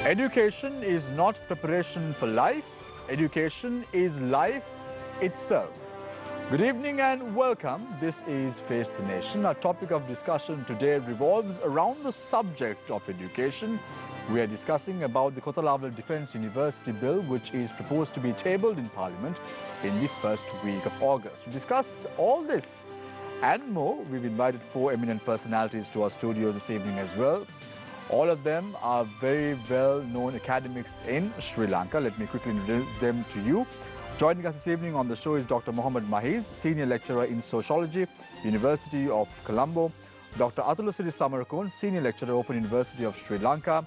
Education is not preparation for life. Education is life itself. Good evening and welcome. This is Face the Nation. Our topic of discussion today revolves around the subject of education. We are discussing about the Kdu Defence University Bill, which is proposed to be tabled in Parliament in the first week of August. To discuss all this and more, we've invited four eminent personalities to our studio this evening as well. All of them are very well-known academics in Sri Lanka. Let me quickly introduce them to you. Joining us this evening on the show is Dr. Mohammed Mahiz, Senior Lecturer in Sociology, University of Colombo. Dr. Atulasiri Samarakon, Senior Lecturer, Open University of Sri Lanka.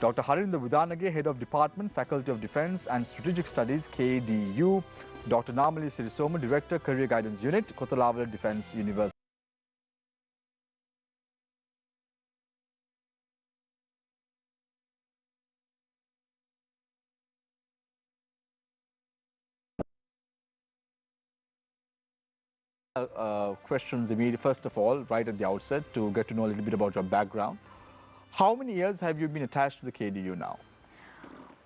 Dr. Harinda Vidanage, Head of Department, Faculty of Defence and Strategic Studies, KDU. Dr. Namali Sirisoma, Director, Career Guidance Unit, Kdu Defence University. Questions immediately, first of all, right at the outset, to get to know a little bit about your background. How many years have you been attached to the KDU now?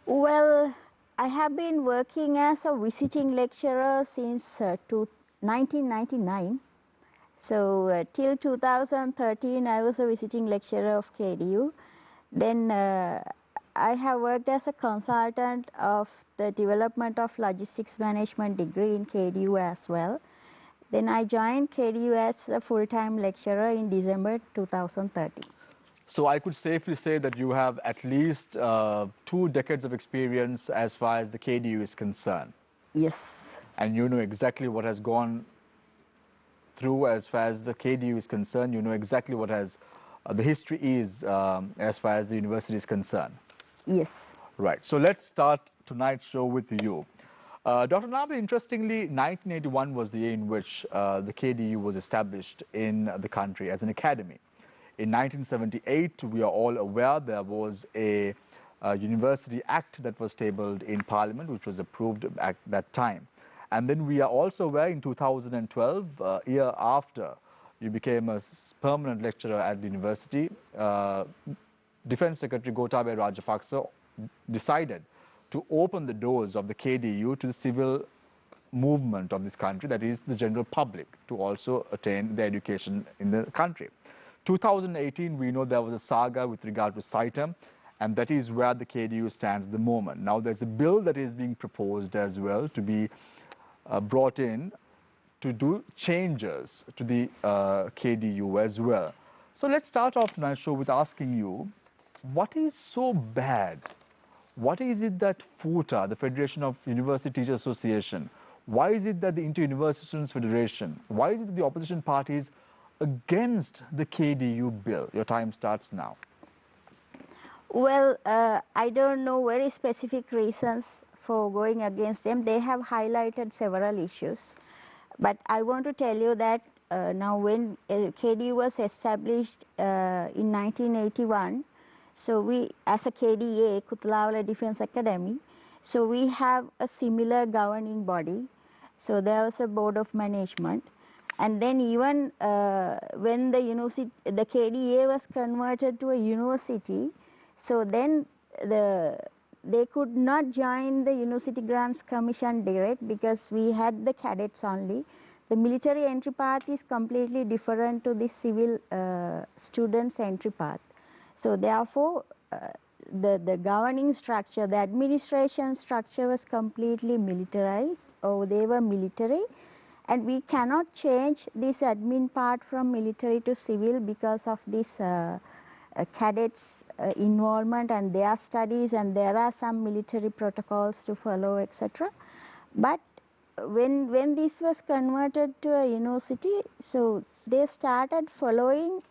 Well, I have been working as a visiting lecturer since 1999. So till 2013, I was a visiting lecturer of KDU. Then I have worked as a consultant of the development of logistics management degree in KDU as well. Then I joined KDU as a full-time lecturer in December 2013. So I could safely say that you have at least 2 decades of experience as far as the KDU is concerned. Yes. And you know exactly what has gone through as far as the KDU is concerned. You know exactly what has the history is as far as the university is concerned. Yes. Right. So let's start tonight's show with you. Dr. Nabi, interestingly, 1981 was the year in which the KDU was established in the country as an academy. In 1978, we are all aware there was a University Act that was tabled in Parliament, which was approved at that time. And then we are also aware in 2012, year after you became a permanent lecturer at the university, Defence Secretary Gotabaya Rajapaksa decided to open the doors of the KDU to the civil movement of this country, that is the general public, to also attain their education in the country. 2018, we know there was a saga with regard to CITEM, and that is where the KDU stands at the moment. Now there's a bill that is being proposed as well to be brought in to do changes to the KDU as well. So let's start off tonight's show with asking you, what is so bad? What is it that FUTA, the Federation of University Teachers Association, why is it that the Inter-University Students Federation, why is it that the opposition parties against the KDU bill? Your time starts now. Well, I don't know very specific reasons for going against them. They have highlighted several issues. But I want to tell you that now when KDU was established in 1981, so we, as a KDA, Kdu Defence Academy, so we have a similar governing body. So there was a board of management. And then even when the university, the KDA was converted to a university, so then they could not join the University Grants Commission direct because we had the cadets only. The military entry path is completely different to the civil students entry path. So therefore, the governing structure, the administration structure was completely militarized, or they were military. And we cannot change this admin part from military to civil because of this cadets' involvement and their studies, and there are some military protocols to follow, etc. But when this was converted to a university, so they started following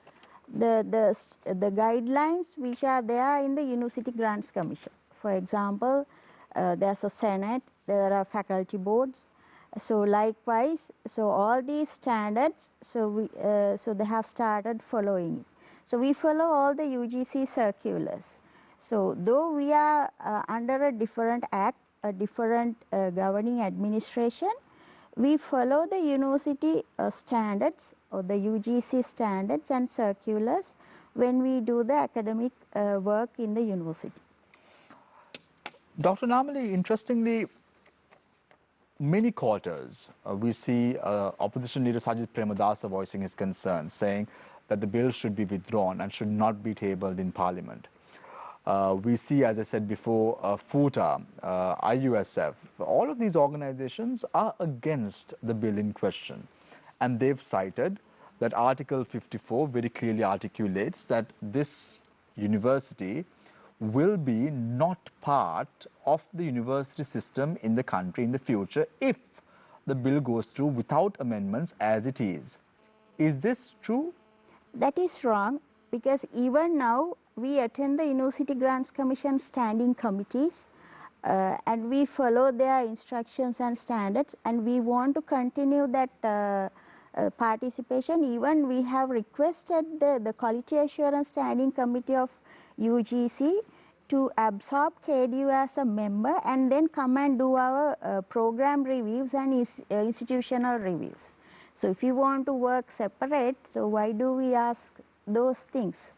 the guidelines which are there in the University Grants Commission. For example, there's a Senate, there are faculty boards. So likewise, so all these standards, so they have started following it. So we follow all the UGC circulars. So though we are under a different act, a different governing administration, we follow the university standards or the UGC standards and circulars when we do the academic work in the university. Dr. Namali, interestingly, many quarters, we see opposition leader Sajid Premadasa voicing his concerns, saying that the bill should be withdrawn and should not be tabled in Parliament. We see, as I said before, FUTA, IUSF, all of these organizations are against the bill in question. And they've cited that Article 54 very clearly articulates that this university will be not part of the university system in the country in the future if the bill goes through without amendments as it is. Is this true? That is wrong, because even now we attend the University Grants Commission standing committees and we follow their instructions and standards, and we want to continue that participation. Even we have requested the Quality Assurance Standing Committee of UGC to absorb KDU as a member and then come and do our program reviews and institutional reviews. So if you want to work separate, so why do we ask those things?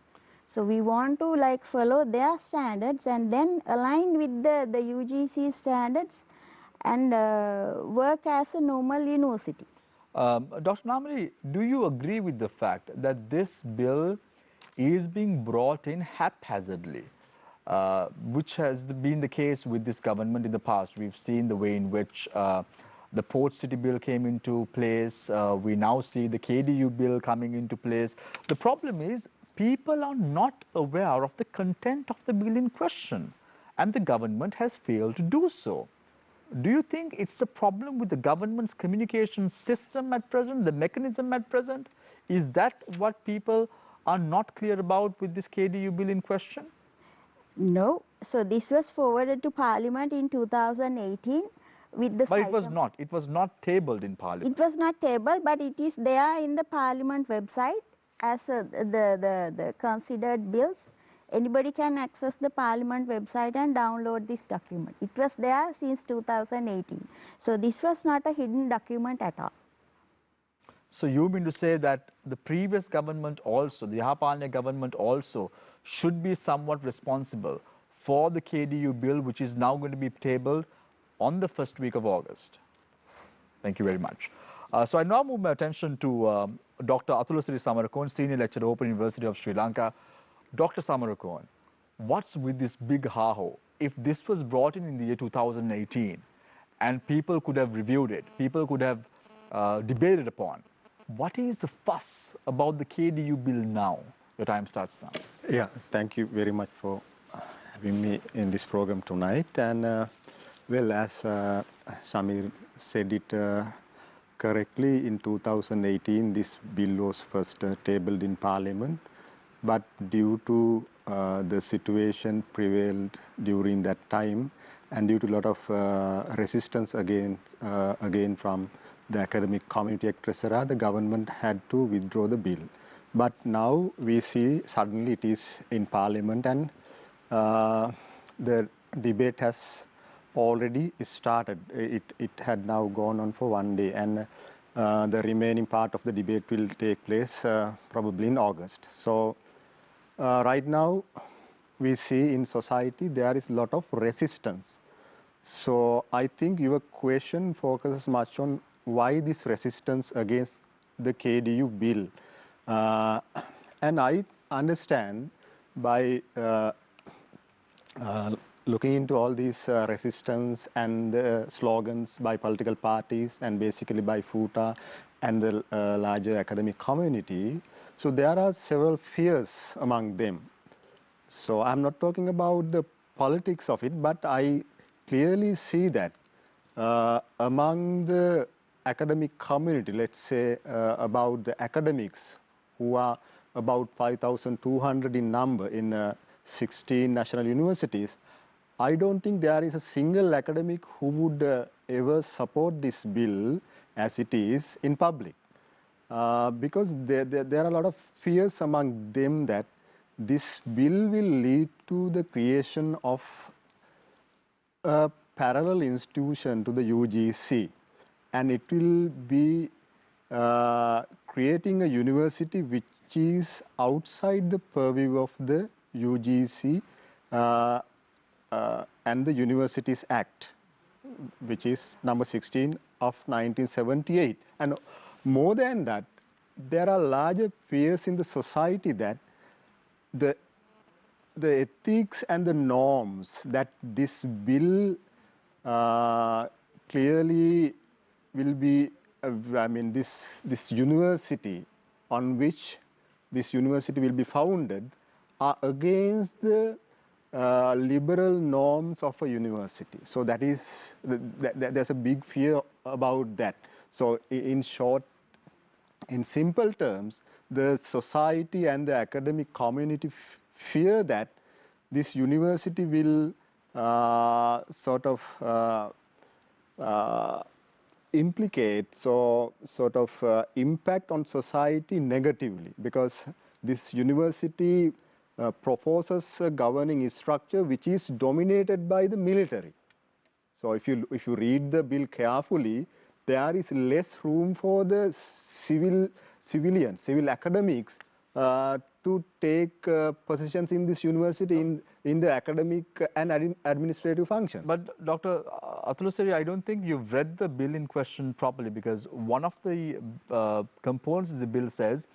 So we want to like follow their standards and then align with the UGC standards and work as a normal university. Dr. Namali, do you agree with the fact that this bill is being brought in haphazardly, which has been the case with this government in the past? We've seen the way in which the Port City Bill came into place. We now see the KDU Bill coming into place. The problem is people are not aware of the content of the bill in question, and the government has failed to do so. Do you think it's a problem with the government's communication system at present, the mechanism at present? Is that what people are not clear about with this KDU bill in question? No. So this was forwarded to Parliament in 2018 with the But it was not. It was not tabled in Parliament. It was not tabled, but it is there in the Parliament website as the considered bills. Anybody can access the Parliament website and download this document. It was there since 2018. So this was not a hidden document at all. So you mean to say that the previous government also, the Yahapalne government also, should be somewhat responsible for the KDU bill, which is now going to be tabled on the first week of August? Thank you very much. So I now move my attention to Dr. Atulasiri Samarakon, Senior Lecturer, Open University of Sri Lanka. Dr. Samarakon, what's with this big ha-ho? If this was brought in the year 2018 and people could have reviewed it, people could have debated upon, what is the fuss about the KDU bill now? Your time starts now. Yeah, thank you very much for having me in this program tonight. And well, as Samir said it correctly, in 2018 this bill was first tabled in Parliament, but due to the situation prevailed during that time and due to a lot of resistance again from the academic community, etc., the government had to withdraw the bill. But now we see suddenly it is in Parliament, and the debate has already started. It had now gone on for one day, and the remaining part of the debate will take place probably in August. So right now we see in society there is a lot of resistance. So I think your question focuses much on why this resistance against the KDU bill. And I understand by looking into all these resistance and the slogans by political parties and basically by FUTA and the larger academic community, so there are several fears among them. So I'm not talking about the politics of it, but I clearly see that among the academic community, let's say about the academics who are about 5,200 in number in 16 national universities, I don't think there is a single academic who would ever support this bill as it is in public. Because there are a lot of fears among them that this bill will lead to the creation of a parallel institution to the UGC, and it will be creating a university which is outside the purview of the UGC and the Universities Act, which is number 16 of 1978. And more than that, there are larger fears in the society that the ethics and the norms that this bill clearly will be, this university on which this university will be founded are against the liberal norms of a university. So that is, there's a big fear about that. So in short, in simple terms, the society and the academic community fear that this university will implicate, so impact on society negatively, because this university proposes a governing structure which is dominated by the military. So if you read the bill carefully, there is less room for the civilians, civil academics to take positions in this university in the academic and administrative functions. But Dr. Athuluseri, I don't think you've read the bill in question properly, because one of the components of the bill says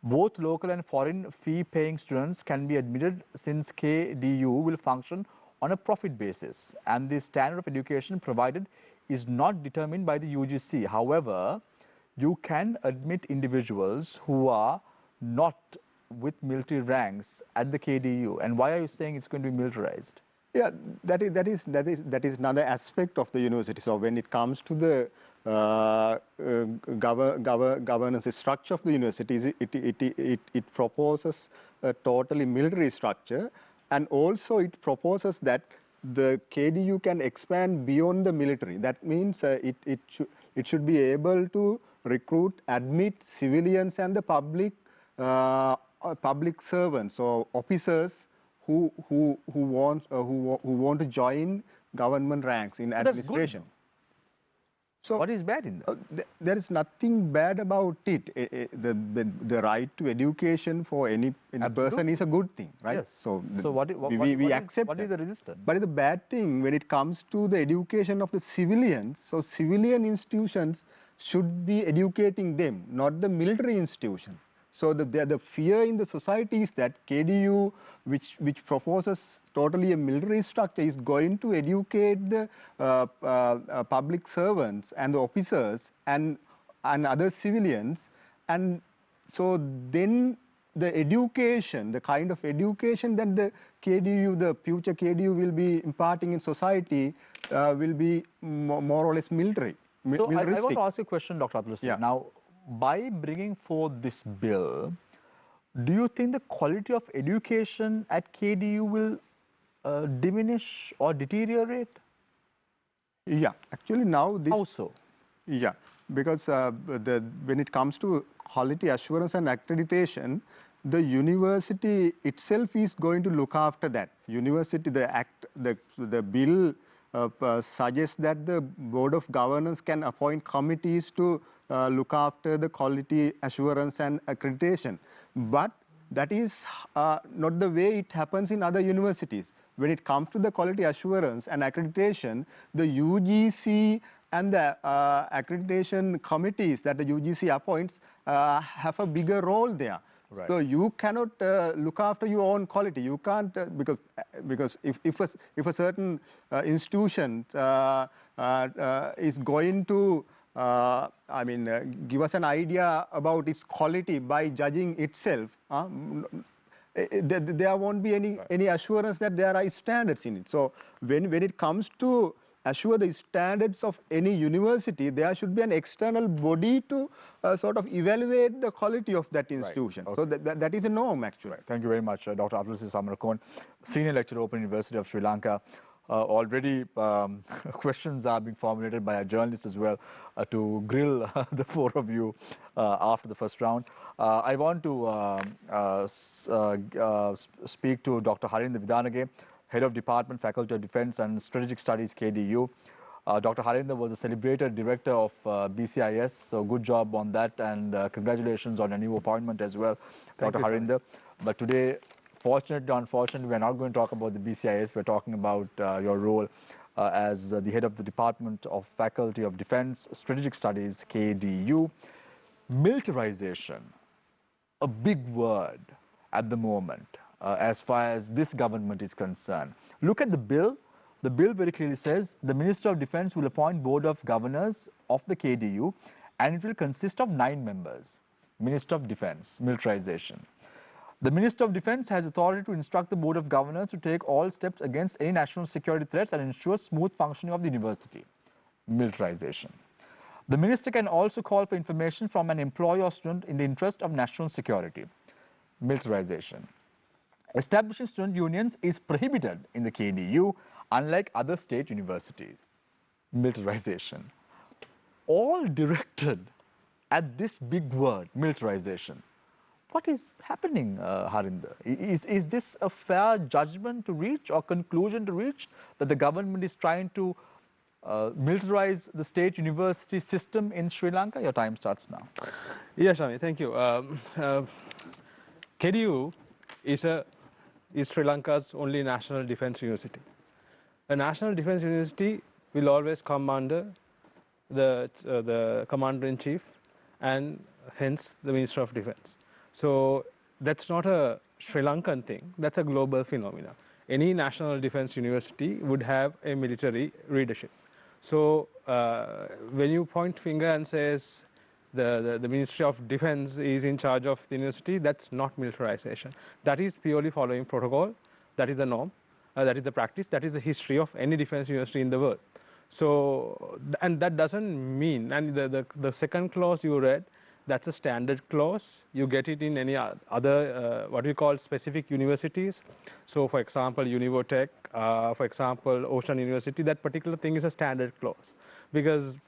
both local and foreign fee-paying students can be admitted, since KDU will function on a profit basis and the standard of education provided is not determined by the UGC. However, you can admit individuals who are not with military ranks at the KDU. And why are you saying it's going to be militarized? Yeah, that is another aspect of the university. So when it comes to the governance structure of the university, it proposes a totally military structure, and also it proposes that the KDU can expand beyond the military. That means it should be able to recruit, admit civilians and the public servants or officers who want to join government ranks in administration. So what is bad in that? There is nothing bad about it. The right to education for any person is a good thing, right? Yes. So we accept what is the resistance? But the bad thing when it comes to the education of the civilians, so civilian institutions should be educating them, not the military institution. So the fear in the society is that KDU, which proposes totally a military structure, is going to educate the public servants and the officers and other civilians, and so then the education, the kind of education that the KDU, the future KDU will be imparting in society will be more or less military. So I want to ask you a question, Dr. Athuluseri. Yeah. Now, by bringing forth this bill, do you think the quality of education at KDU will diminish or deteriorate? Yeah, actually now this... How so? Yeah, because when it comes to quality assurance and accreditation, the university itself is going to look after that. University, the bill suggests that the Board of Governance can appoint committees to look after the quality assurance and accreditation. But that is not the way it happens in other universities. When it comes to the quality assurance and accreditation, the UGC and the accreditation committees that the UGC appoints have a bigger role there. Right. So you cannot look after your own quality. You can't because if a certain institution is going to give us an idea about its quality by judging itself, there won't be any assurance that there are standards in it. So when it comes to assure the standards of any university, there should be an external body to sort of evaluate the quality of that institution. Right. Okay. So that is a norm, actually. Right. Thank you very much, Dr. Athuluseri Samarakon, Senior Lecturer, Open University of Sri Lanka. Already questions are being formulated by our journalists as well to grill the four of you after the first round. I want to speak to Dr. Harindra Vidanage, Head of Department, Faculty of Defense and Strategic Studies, KDU. Dr. Harindra was a celebrated director of BCIS, so good job on that, and congratulations on a new appointment as well, Dr. Harindra. But today, Fortunately, unfortunately, we're not going to talk about the BCIS. We're talking about your role as the head of the Department of Faculty of Defense Strategic Studies, KDU. Militarization, a big word at the moment as far as this government is concerned. Look at the bill. The bill very clearly says the Minister of Defense will appoint Board of Governors of the KDU, and it will consist of 9 members. Minister of Defense, militarization. The Minister of Defense has authority to instruct the Board of Governors to take all steps against any national security threats and ensure smooth functioning of the university. Militarization. The minister can also call for information from an employee or student in the interest of national security. Militarization. Establishing student unions is prohibited in the KDU, unlike other state universities. Militarization. All directed at this big word, militarization. What is happening, Harinder? Is this a fair judgment to reach or conclusion to reach that the government is trying to militarize the state university system in Sri Lanka? Your time starts now. Yes, Shami, thank you. KDU is Sri Lanka's only national defense university. A national defense university will always come under the commander-in-chief and hence the Minister of Defense. So that's not a Sri Lankan thing, that's a global phenomenon. Any national defense university would have a military leadership. So when you point finger and says the Ministry of Defense is in charge of the university, that's not militarization. That is purely following protocol, that is the norm, that is the practice, that is the history of any defense university in the world. So, and that doesn't mean, and the second clause you read, that's a standard clause. You get it in any other, what we call specific universities. So, for example, Univotech, for example, Ocean University, that particular thing is a standard clause because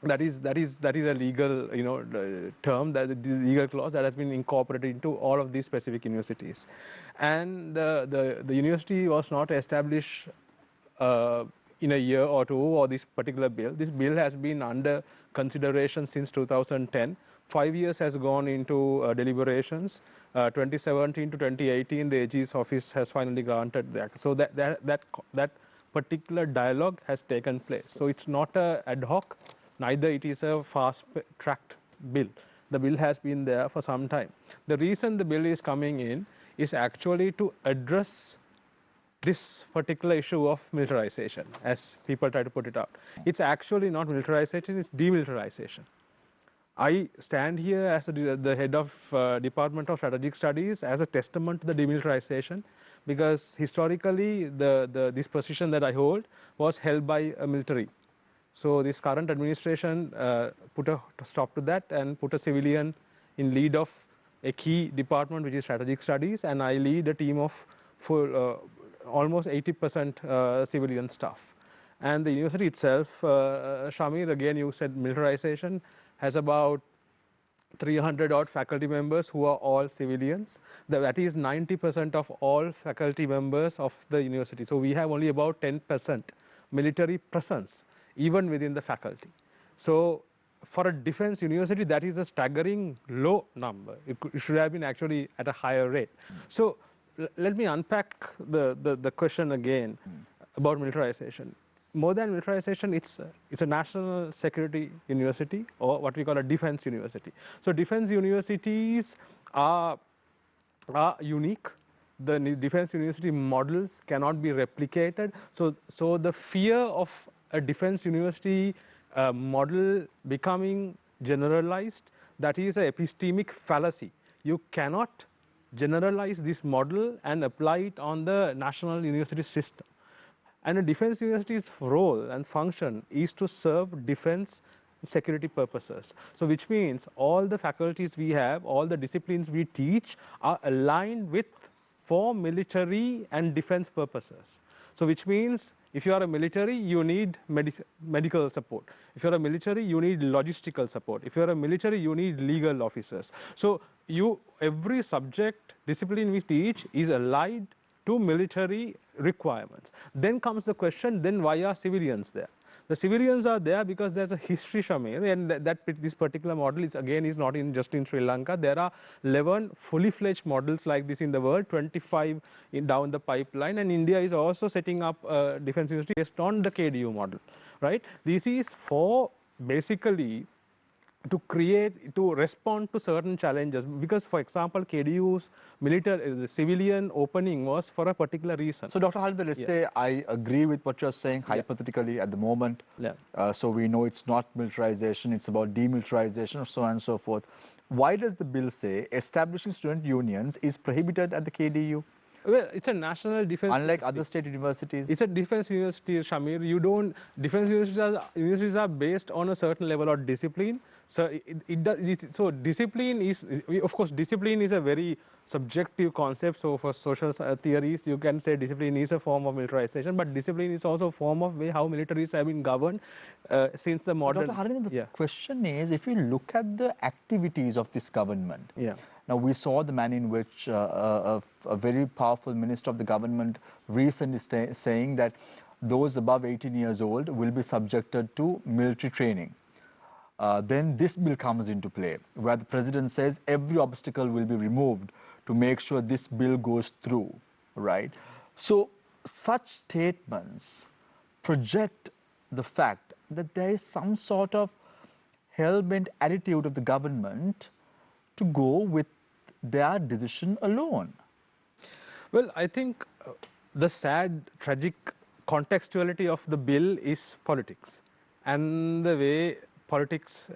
that is a legal, term, that the legal clause that has been incorporated into all of these specific universities. And the university was not established in a year or two, or this particular bill. This bill has been under consideration since 2010. 5 years has gone into deliberations. 2017 to 2018, the AG's office has finally granted that. So that particular dialogue has taken place. So it's not a ad hoc, neither it is a fast-tracked bill. The bill has been there for some time. The reason the bill is coming in is actually to address this particular issue of militarization, as people try to put it out. It's actually not militarization, it's demilitarization. I stand here as the head of Department of Strategic Studies as a testament to the demilitarization, because historically this position that I hold was held by a military. So this current administration put a stop to that and put a civilian in lead of a key department, which is Strategic Studies, and I lead a team of almost 80% civilian staff. And the university itself, Shamir, again you said militarization, has about 300 odd faculty members who are all civilians. That is 90% of all faculty members of the university. So we have only about 10% military presence, even within the faculty. So for a defense university, that is a staggering low number. It should have been actually at a higher rate. So let me unpack the question again about militarization. More than militarization, it's a national security university, or what we call a defense university. So defense universities are unique. The defense university models cannot be replicated. So the fear of a defense university model becoming generalized, that is an epistemic fallacy. You cannot generalize this model and apply it on the national university system. And a defense university's role and function is to serve defense security purposes. So which means all the faculties we have, all the disciplines we teach are aligned with for military and defense purposes. So which means if you are a military, you need medical support. If you're a military, you need logistical support. If you're a military, you need legal officers. So every subject discipline we teach is aligned to military requirements. Then comes the question, then why are civilians there? The civilians are there because there's a history, Shamir, and this particular model is not just in Sri Lanka. There are 11 fully fledged models like this in the world, 25 down the pipeline, and India is also setting up a defense university based on the KDU model, right? This is for basically to respond to certain challenges, because for example KDU's the civilian opening was for a particular reason. So Dr. Halida, let's say I agree with what you're saying hypothetically at the moment. So we know it's not militarization, it's about demilitarization, so on and so forth. Why does the bill say establishing student unions is prohibited at the KDU? Well, it's a national defense. Unlike other state universities? It's a defense university, Shamir. Defense universities are based on a certain level of discipline. So discipline is, of course, discipline is a very subjective concept. So for social theories, you can say discipline is a form of militarization, but discipline is also a form of way how militaries have been governed since the modern. Dr. Harin, the question is, if you look at the activities of this government, now we saw the manner in which a very powerful minister of the government recently saying that those above 18 years old will be subjected to military training. Then this bill comes into play, where the president says every obstacle will be removed to make sure this bill goes through, right? So such statements project the fact that there is some sort of hell-bent attitude of the government to go with their decision alone. Well, I think the sad, tragic contextuality of the bill is politics and the way politics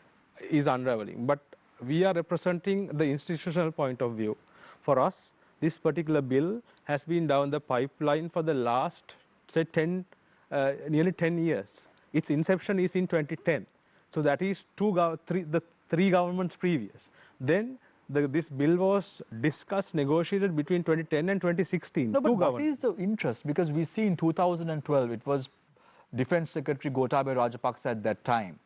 is unraveling. But we are representing the institutional point of view. For us, this particular bill has been down the pipeline for the last, say, nearly 10 years. Its inception is in 2010. So that is the three governments previous. Then this bill was discussed, negotiated between 2010 and 2016. No, but what is the interest? Because we see in 2012, it was Defense Secretary Gotabaya Rajapaksa at that time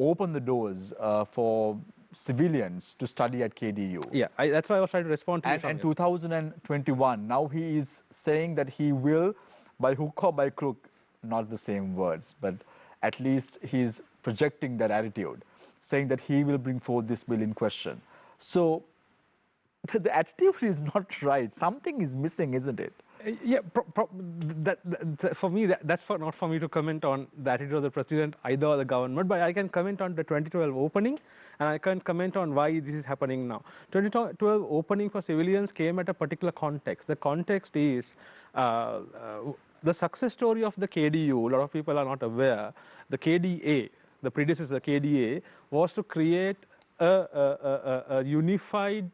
opened the doors for civilians to study at KDU. Yeah, that's why I was trying to respond to you. And 2021, now he is saying that he will, by hook or by crook, not the same words, but at least he's projecting that attitude, saying that he will bring forth this bill in question. So the attitude is not right. Something is missing, isn't it? Yeah, for me, that's not for me to comment on the attitude of the president either or the government, but I can comment on the 2012 opening, and I can comment on why this is happening now. 2012 opening for civilians came at a particular context. The context is the success story of the KDU. A lot of people are not aware. The KDA, the predecessor KDA, was to create a unified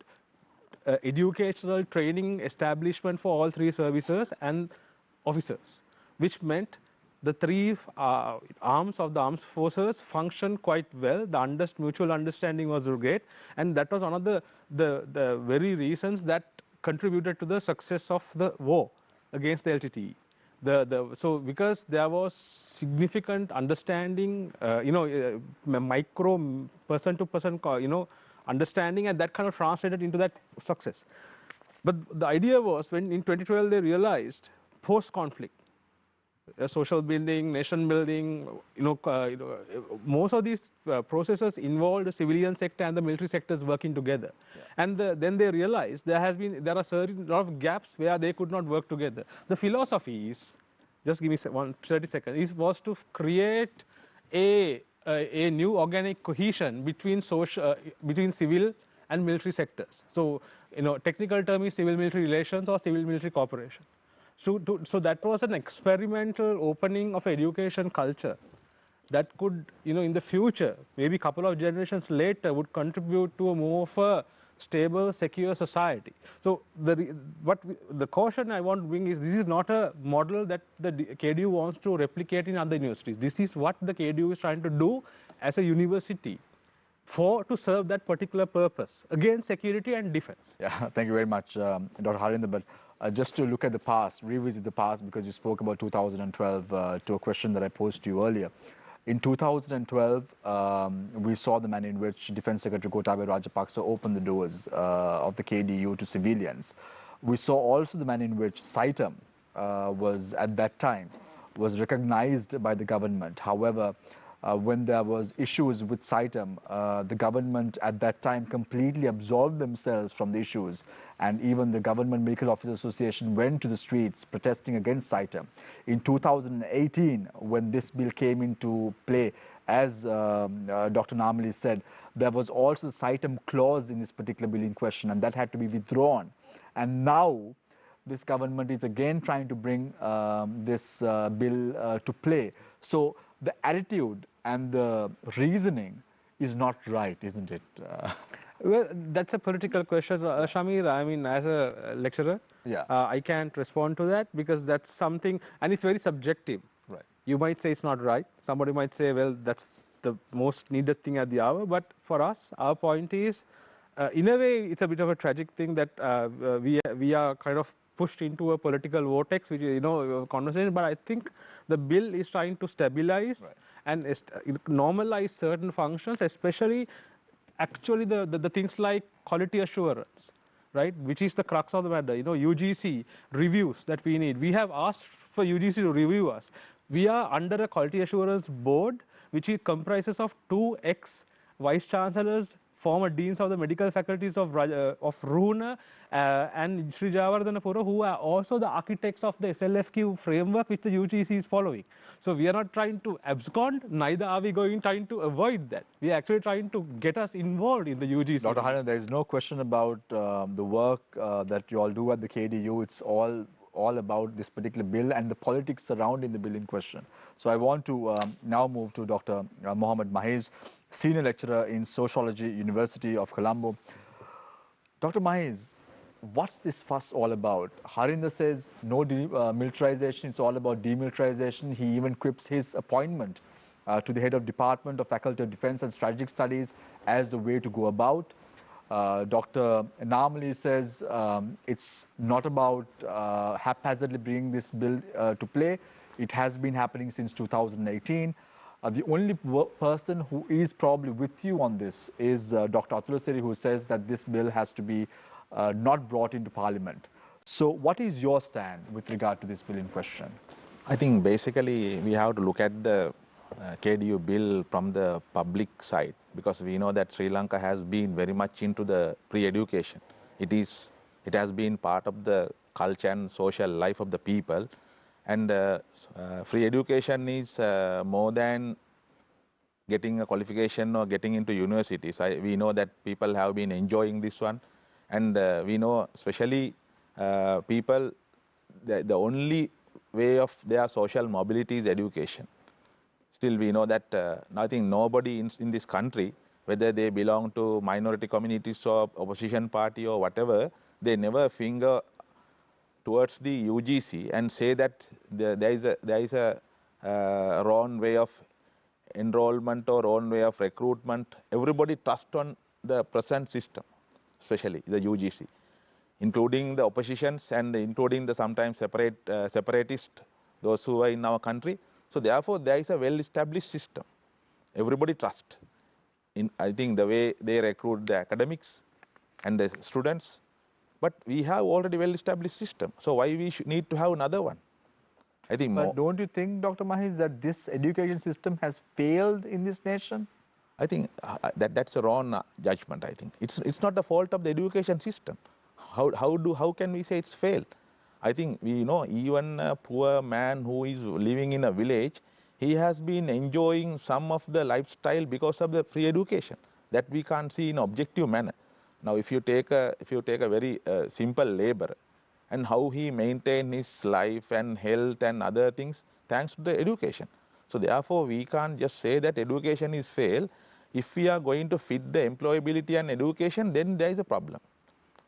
educational training establishment for all three services and officers, which meant the three arms of the armed forces functioned quite well. The mutual understanding was great, and that was one of the very reasons that contributed to the success of the war against the LTTE. So because there was significant understanding, micro person-to-person, understanding, and that kind of translated into that success. But the idea was, when in 2012 they realized post-conflict, social building, nation building, most of these processes involved the civilian sector and the military sectors working together. And then they realized there are a lot of gaps where they could not work together. The philosophy is, just give me 30 seconds, was to create a new organic cohesion between civil and military sectors. So, technical term is civil-military relations or civil-military cooperation. So that was an experimental opening of education culture that could, in the future, maybe a couple of generations later, would contribute to a more of a stable, secure society. So the caution I want to bring is, this is not a model that the KDU wants to replicate in other universities. This is what the KDU is trying to do as a university to serve that particular purpose, against security and defense. Yeah, thank you very much, Dr. Harinder. But just to look at the past, revisit the past, because you spoke about 2012 to a question that I posed to you earlier. In 2012, we saw the manner in which Defense Secretary Gotabaya Rajapaksa opened the doors of the KDU to civilians. We saw also the manner in which CITEM was at that time was recognized by the government. However, when there was issues with CITEM, the government at that time completely absolved themselves from the issues, and even the Government Medical Officers Association went to the streets protesting against CITEM. In 2018, when this bill came into play, as Dr. Namali said, there was also the CITEM clause in this particular bill in question, and that had to be withdrawn. And now this government is again trying to bring this bill to play. So the attitude and the reasoning is not right, isn't it? Well, that's a political question, Shamir. I mean, as a lecturer, Yeah. I can't respond to that because that's something, and it's very subjective. Right. You might say it's not right. Somebody might say, well, that's the most needed thing at the hour. But for us, our point is, in a way, it's a bit of a tragic thing that we are kind of pushed into a political vortex, which is, conversation. But I think the bill is trying to stabilize and normalize certain functions, especially actually the things like quality assurance, right, which is the crux of the matter. UGC reviews that we need. We have asked for UGC to review us. We are under a quality assurance board, which comprises of 2 ex-vice chancellors, former deans of the medical faculties of Ruhuna and Sri Jayawardenapura, who are also the architects of the SLFQ framework which the UGC is following. So we are not trying to abscond, neither are we trying to avoid that. We are actually trying to get us involved in the UGC. Dr. Hanan, there is no question about the work that you all do at the KDU. It's all about this particular bill and the politics surrounding the bill in question. So I want to now move to Dr. Mohammed Mahiz, Senior Lecturer in Sociology, University of Colombo. Dr. Mahiz, what's this fuss all about? Harinder says no militarization, it's all about demilitarization. He even quips his appointment to the head of Department of Faculty of Defense and Strategic Studies as the way to go about. Dr. Namali says it's not about haphazardly bringing this bill to play. It has been happening since 2018. The only person who is probably with you on this is Dr. Atulasiri, who says that this bill has to be not brought into Parliament. So what is your stand with regard to this bill in question? I think basically we have to look at the KDU bill from the public side, because we know that Sri Lanka has been very much into the pre-education. It has been part of the culture and social life of the people, and free education is more than getting a qualification or getting into universities. We know that people have been enjoying this one, and we know especially people, the only way of their social mobility is education. Still, we know that I think nobody in this country, whether they belong to minority communities or opposition party or whatever, they never finger towards the UGC and say that there is a wrong way of enrollment or wrong way of recruitment. Everybody trusts on the present system, especially the UGC, including the oppositions and including the sometimes separatist, those who are in our country. So therefore, there is a well-established system. Everybody trusts in, I think, the way they recruit the academics and the students. But we have already well-established system. So why we need to have another one? I think But don't you think, Dr. Mahiz, that this education system has failed in this nation? I think that's a wrong judgment. I think it's not the fault of the education system. How can we say it's failed? I think we know even a poor man who is living in a village, he has been enjoying some of the lifestyle because of the free education that we can't see in objective manner. Now, if you take a very simple labor and how he maintain his life and health and other things thanks to the education. So therefore, we can't just say that education is failed. If we are going to fit the employability and education, then there is a problem.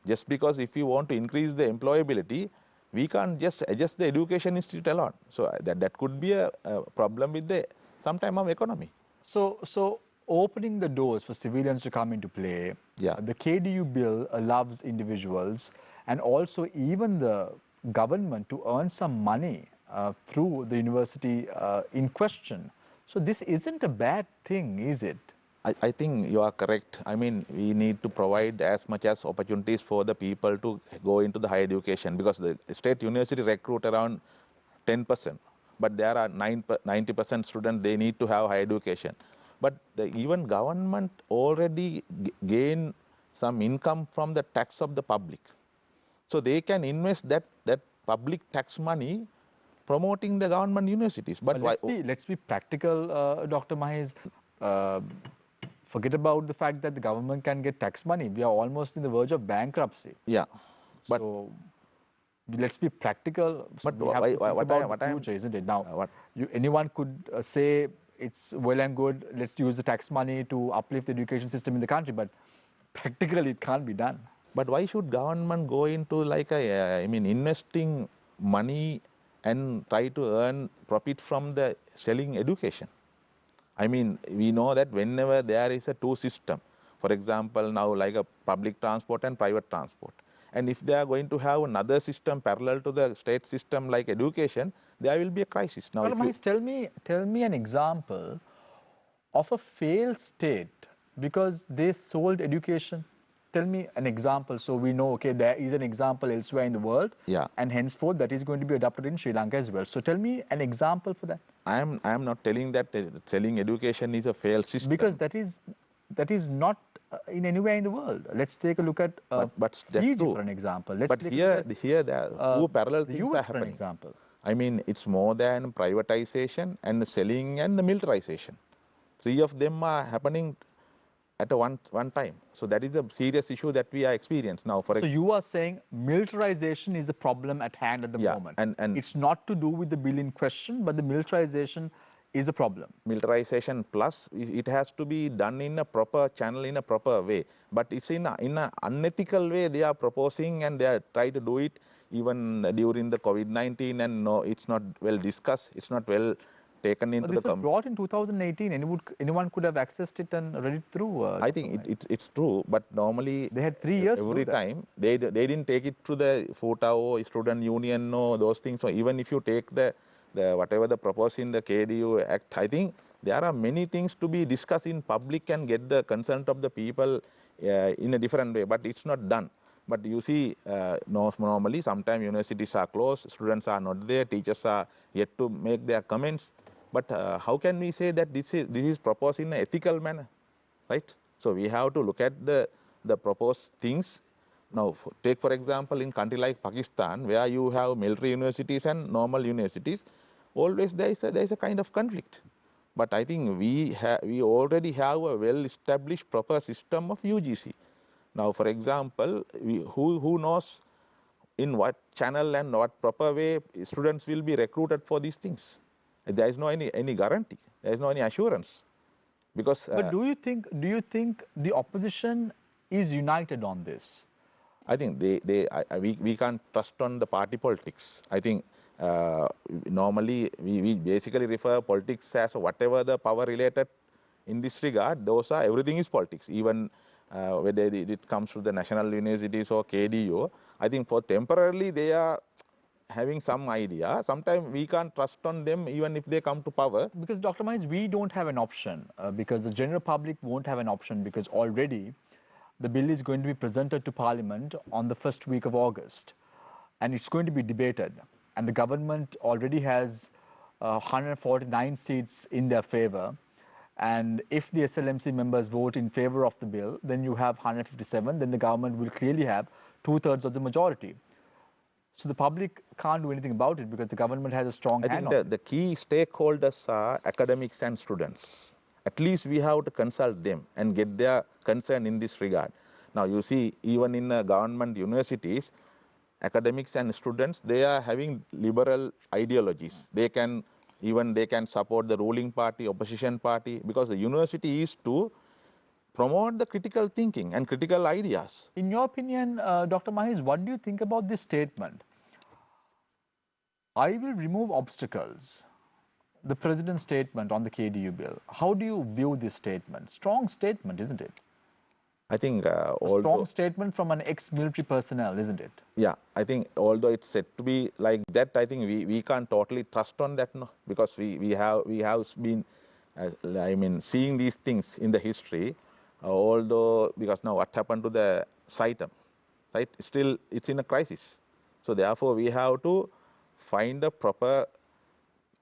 Just because if you want to increase the employability, we can't just adjust the education institute alone. So that could be a problem with some time of economy. So opening the doors for civilians to come into play, the KDU bill allows individuals and also even the government to earn some money through the university in question. So this isn't a bad thing, is it? I think you are correct. I mean, we need to provide as much as opportunities for the people to go into the higher education, because the state university recruit around 10%. but there are 90% students, they need to have higher education. But even government already gain some income from the tax of the public. So they can invest that public tax money promoting the government universities. But let's be practical, Dr. Mahez. Uh, Forget about the fact that the government can get tax money. We are almost in the verge of bankruptcy. Yeah, but so let's be practical. So but we have to think about the future, isn't it? Now, anyone could say it's well and good. Let's use the tax money to uplift the education system in the country, but practically it can't be done. But why should government go into like investing money and try to earn profit from the selling education? I mean, we know that whenever there is a two system, for example, now like a public transport and private transport, and if they are going to have another system parallel to the state system like education, there will be a crisis. Now, tell me an example of a failed state because they sold education. Tell me an example so we know, okay, there is an example elsewhere in the world, yeah, and henceforth that is going to be adopted in Sri Lanka as well. So tell me an example for that. I am not telling that selling education is a failed system. Because that is not in anywhere in the world. Let's take a look at Fiji for an example. But here there are two parallel things US are happening. For an example. I mean, it's more than privatization and the selling and the militarization. Three of them are happening at one time. So that is a serious issue that we are experiencing now. So you are saying militarization is the problem at hand at the moment. And it's not to do with the bill in question, but the militarization is a problem. Militarization plus it has to be done in a proper channel, in a proper way. But it's in an unethical way they are proposing, and they are trying to do it even during the COVID-19, and no, it's not well discussed. It's not well taken into this was brought in 2018. Anyone could have accessed it and read it through. I think it's true, but normally they had 3 years. Every time they didn't take it to the FUTA or student union or those things. So even if you take the whatever the proposed in the KDU Act, I think there are many things to be discussed in public and get the consent of the people in a different way. But it's not done. But you see, normally sometimes universities are closed, students are not there, teachers are yet to make their comments. But how can we say that this is proposed in an ethical manner, right? So we have to look at the proposed things. Now, take for example in country like Pakistan, where you have military universities and normal universities, always there is a kind of conflict. But I think we already have a well-established proper system of UGC. Now, for example, who knows in what channel and what proper way students will be recruited for these things? There is no any guarantee. There is no any assurance, because. But do you think the opposition is united on this? I think we can't trust on the party politics. I think normally we basically refer politics as whatever the power related in this regard. Everything is politics. Even whether it comes to the national universities or KDU, I think for temporarily they are having some idea. Sometimes we can't trust on them even if they come to power. Because Dr. Mahez, we don't have an option because the general public won't have an option, because already the bill is going to be presented to Parliament on the first week of August, and it's going to be debated. And the government already has 149 seats in their favor. And if the SLMC members vote in favor of the bill, then you have 157, then the government will clearly have 2/3 of the majority. So the public can't do anything about it because the government has a strong hand on it. The key stakeholders are academics and students. At least we have to consult them and get their concern in this regard. Now you see, even in government universities, academics and students, they are having liberal ideologies. They can support the ruling party, opposition party, because the university is to promote the critical thinking and critical ideas. In your opinion, Dr. Mahez, what do you think about this statement? I will remove obstacles. The president's statement on the KDU bill. How do you view this statement? Strong statement, isn't it? I think a strong statement from an ex-military personnel, isn't it? Yeah, I think although it's said to be like that, I think we can't totally trust on that, no, because we have been, seeing these things in the history. Although, because now what happened to the SITEM, right? Still, it's in a crisis. So therefore, we have to find a proper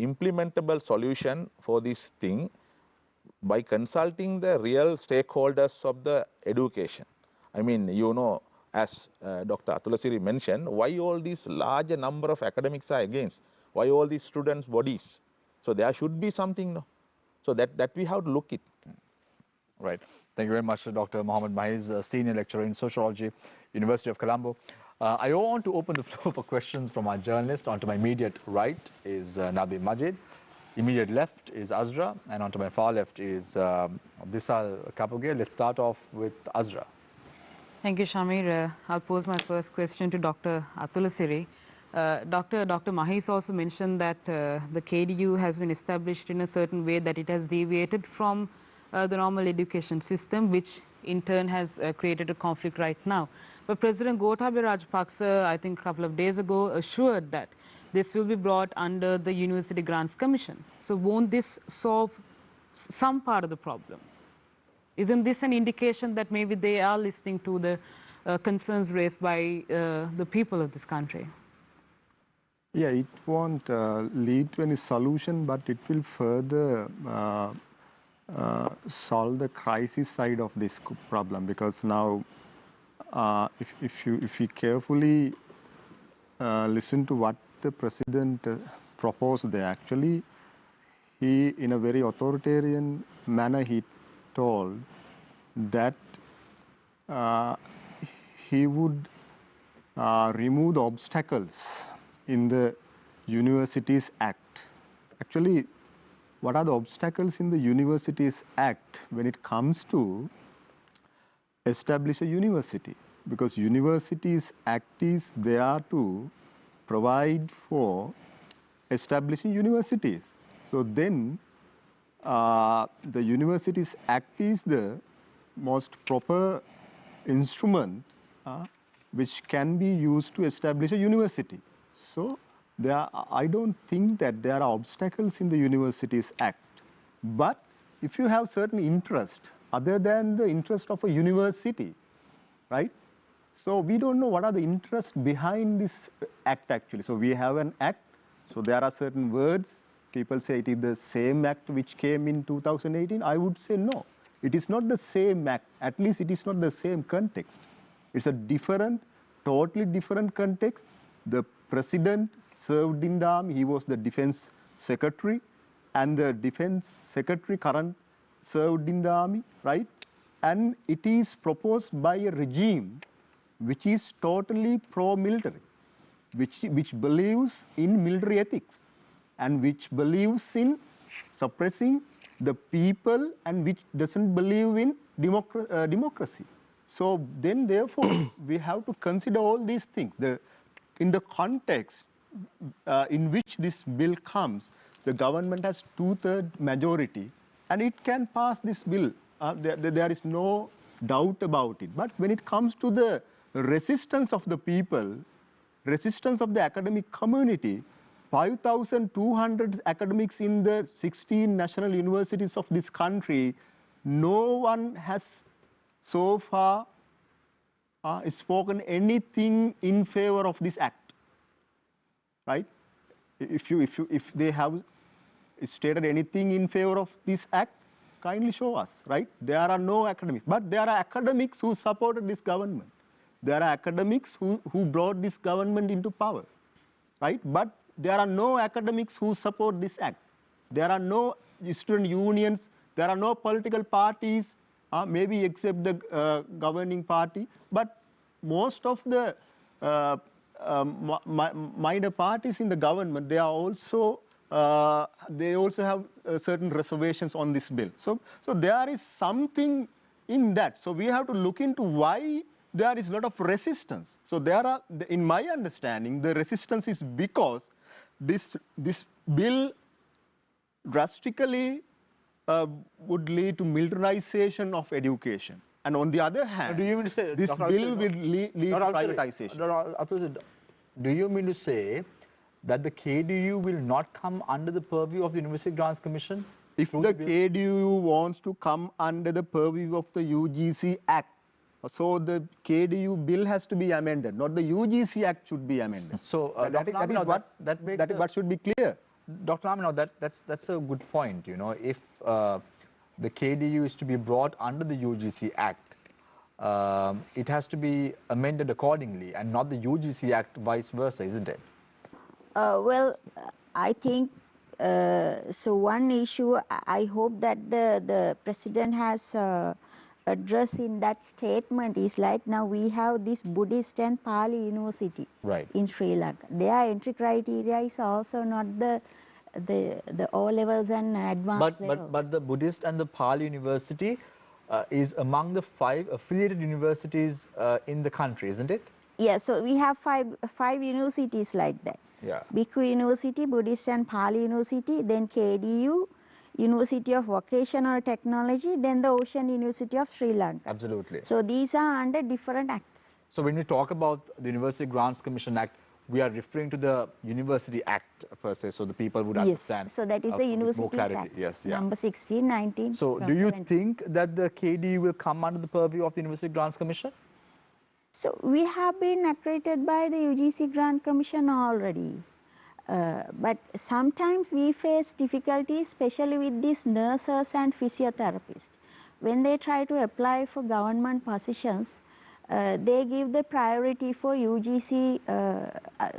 implementable solution for this thing by consulting the real stakeholders of the education. I mean, you know, as Dr. Atulasiri mentioned, why all these larger number of academics are against? Why all these students' bodies? So there should be something, no? So that we have to look it. Right. Thank you very much, Dr. Mohammed Mahiz, Senior Lecturer in Sociology, University of Colombo. I want to open the floor for questions from our journalists. On to my immediate right is Nabi Majid. Immediate left is Azra. And on to my far left is Disal Kapuge. Let's start off with Azra. Thank you, Shamir. I'll pose my first question to Dr. Atulasiri. Dr. Mahiz also mentioned that the KDU has been established in a certain way that it has deviated from the normal education system, which in turn has created a conflict right now. But President Gotabaya Rajapaksa, I think a couple of days ago, assured that this will be brought under the University Grants Commission. So won't this solve some part of the problem? Isn't this an indication that maybe they are listening to the concerns raised by the people of this country? Yeah, it won't lead to any solution, but it will further solve the crisis side of this problem, because now if you carefully listen to what the president proposed there, actually he, in a very authoritarian manner, he told that he would remove the obstacles in the Universities Act. Actually, what are the obstacles in the Universities Act when it comes to establish a university? Because Universities Act is there to provide for establishing universities. So then the Universities Act is the most proper instrument which can be used to establish a university. So I don't think that there are obstacles in the Universities Act. But if you have certain interest other than the interest of a university, right? So we don't know what are the interests behind this act actually. So we have an act, so there are certain words. People say it is the same act which came in 2018. I would say no, it is not the same act. At least it is not the same context. It's a different, totally different context. The president served in the army. He was the defense secretary, and the defense secretary current served in the army, right? And it is proposed by a regime which is totally pro-military, which believes in military ethics, and which believes in suppressing the people, and which doesn't believe in democracy. So then, therefore, we have to consider all these things. In the context in which this bill comes, the government has 2/3 majority, and it can pass this bill. There is no doubt about it. But when it comes to the resistance of the people, resistance of the academic community, 5,200 academics in the 16 national universities of this country, no one has so far spoken anything in favor of this act, right? If they have stated anything in favor of this act, kindly show us, right? There are no academics, but there are academics who supported this government. There are academics who brought this government into power, right? But there are no academics who support this act. There are no student unions. There are no political parties, maybe except the governing party. But most of the minor parties in the government, they also have certain reservations on this bill. So there is something in that. So we have to look into why there is a lot of resistance. So in my understanding, the resistance is because this bill drastically would lead to militarization of education. And on the other hand, do you mean to say, this Dr. bill will lead to privatization. Do you mean to say that the KDU will not come under the purview of the University Grants Commission? If the KDU wants to come under the purview of the UGC Act, so the KDU bill has to be amended, not the UGC Act should be amended. So that is what should be clear. Dr. Amino, that's a good point. You know, if the KDU is to be brought under the UGC Act, it has to be amended accordingly, and not the UGC Act, vice versa, isn't it? Well, I think so. One issue I hope that the president has addressed in that statement is like now we have this Buddhist and Pali University Right. in Sri Lanka. Their entry criteria is also not the O levels and advanced level. But the Buddhist and the Pali University is among the 5 affiliated universities in the country, isn't it? Yeah, so we have five universities like that. Yeah. Bhikkhu University, Buddhist and Pali University, then KDU, University of Vocational Technology, then the Ocean University of Sri Lanka. Absolutely. So these are under different acts. So when we talk about the University Grants Commission Act, we are referring to the University Act per se, so the people would understand. Yes, so that is the with more Universities clarity. Act, Yes, yeah. number 16, 19. So do you think that the KDU will come under the purview of the University Grants Commission? So we have been accredited by the UGC Grant Commission already. But sometimes we face difficulties, especially with these nurses and physiotherapists. When they try to apply for government positions, they give the priority for UGC,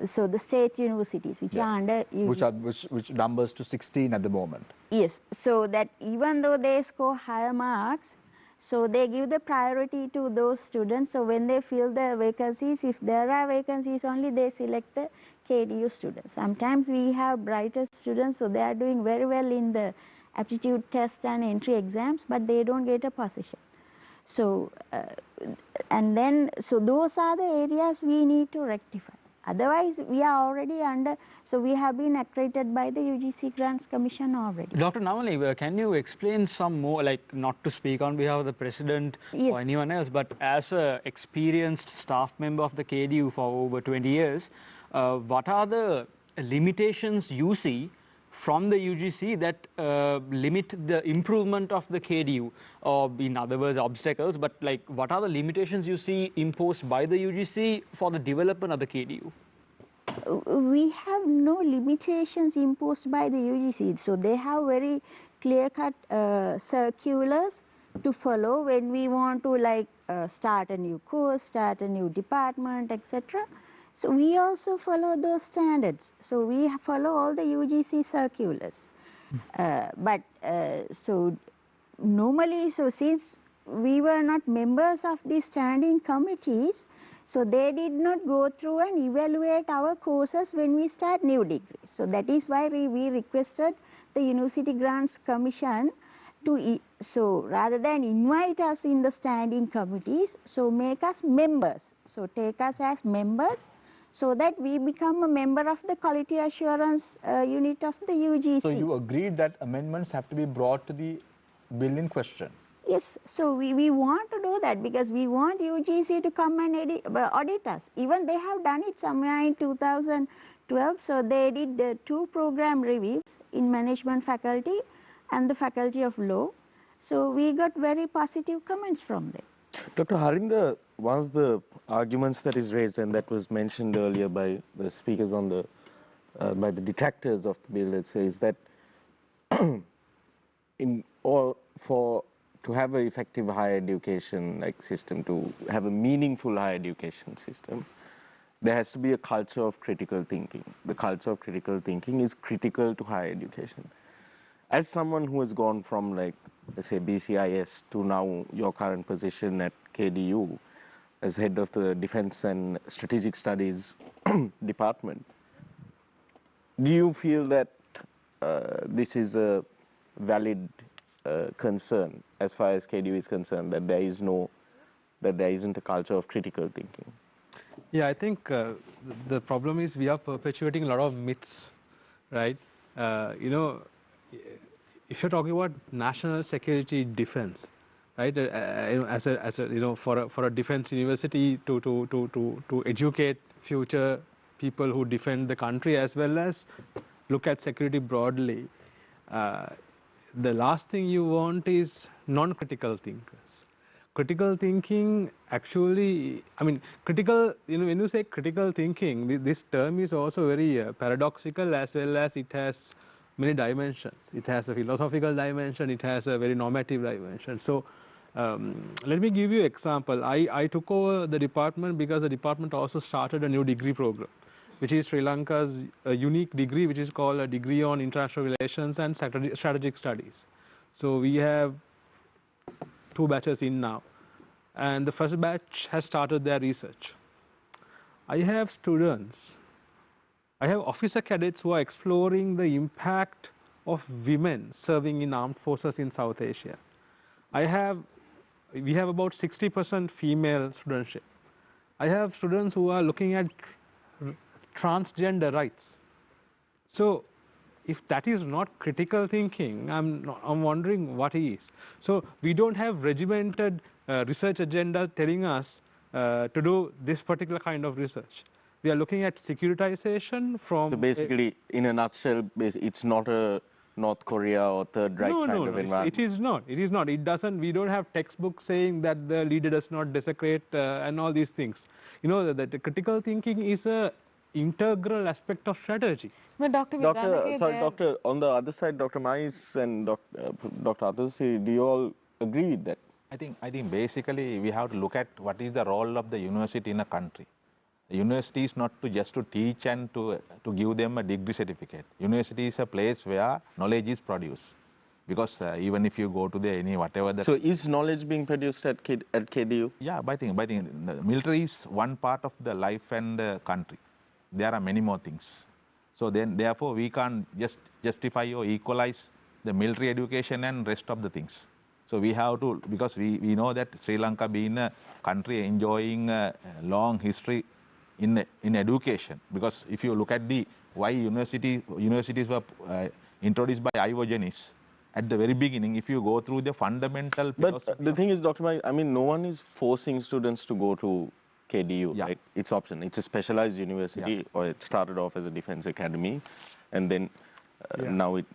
so the state universities, which are under UGC. Which numbers to 16 at the moment. Yes, so that even though they score higher marks, so they give the priority to those students. So when they fill the vacancies, if there are vacancies only, they select the KDU students. Sometimes we have brighter students, so they are doing very well in the aptitude test and entry exams, but they don't get a position. So, and then, so those are the areas we need to rectify. Otherwise, we are already under, so we have been accredited by the UGC Grants Commission already. Dr. Namali, can you explain some more, like not to speak on behalf of the president or anyone else, but as an experienced staff member of the KDU for over 20 years, what are the limitations you see from the UGC that limit the improvement of the KDU, or in other words, obstacles, but like what are the limitations you see imposed by the UGC for the development of the KDU? We have no limitations imposed by the UGC. So they have very clear-cut circulars to follow when we want to like start a new course, start a new department, etc. So we also follow those standards. So we follow all the UGC circulars. So normally, so since we were not members of these standing committees, so they did not go through and evaluate our courses when we start new degrees. So that is why we requested the University Grants Commission to, so rather than invite us in the standing committees, so make us members. So take us as members, so that we become a member of the quality assurance unit of the UGC. So you agreed that amendments have to be brought to the bill in question? Yes, so we want to do that because we want UGC to come and audit us. Even they have done it somewhere in 2012, so they did 2 program reviews in management faculty and the faculty of law. So we got very positive comments from them. Dr. Harinder, one of the arguments that is raised, and that was mentioned earlier by the speakers on the, by the detractors of the bill, let's say, is that to have an effective higher education like system, to have a meaningful higher education system, there has to be a culture of critical thinking. The culture of critical thinking is critical to higher education. As someone who has gone from, like, let's say, BCIS to now your current position at KDU as head of the Defense and Strategic Studies department, do you feel that this is a valid concern as far as KDU is concerned, that there isn't a culture of critical thinking? Yeah, I think the problem is we are perpetuating a lot of myths, right? You know, if you're talking about national security defense, right? As a you know, for a defense university to educate future people who defend the country as well as look at security broadly, the last thing you want is non-critical thinkers. critical thinking actually, I mean, critical, when you say critical thinking, this term is also very paradoxical, as well as it has many dimensions. It has a philosophical dimension, it has a very normative dimension. So let me give you an example. I took over the department because the department also started a new degree program, which is Sri Lanka's unique degree, which is called a degree on international relations and strategic studies. So we have 2 batches in now, and the first batch has started their research. I have students, I have officer cadets who are exploring the impact of women serving in armed forces in South Asia. We have about 60% female studentship. I have students who are looking at transgender rights. So if that is not critical thinking, I'm wondering what is. So we don't have regimented research agenda telling us to do this particular kind of research. We are looking at securitization from... So basically, in a nutshell, it's not a North Korea or Third Reich kind of environment. It is not. It is not. It doesn't. We don't have textbooks saying that the leader does not desecrate and all these things. You know, that the critical thinking is a integral aspect of strategy. But Dr. Doctor, on the other side, Dr. Mais and Dr. Atulasi, do you all agree with that? I think basically we have to look at what is the role of the university in a country. The university is not just to teach and to give them a degree certificate. University is a place where knowledge is produced. Because even if you go to whatever... So is knowledge being produced at KDU? Yeah, I think the military is one part of the life and the country. There are many more things. So then, therefore, we can't just justify or equalize the military education and rest of the things. So we have to, because we know that Sri Lanka being a country enjoying a long history in education. Because if you look at why universities were introduced by Ivo Genis, at the very beginning, if you go through the fundamental... But the thing is, Dr. Mai, I mean, no one is forcing students to go to KDU, right? It's option. It's a specialized university, or it started off as a defense academy, and then now it's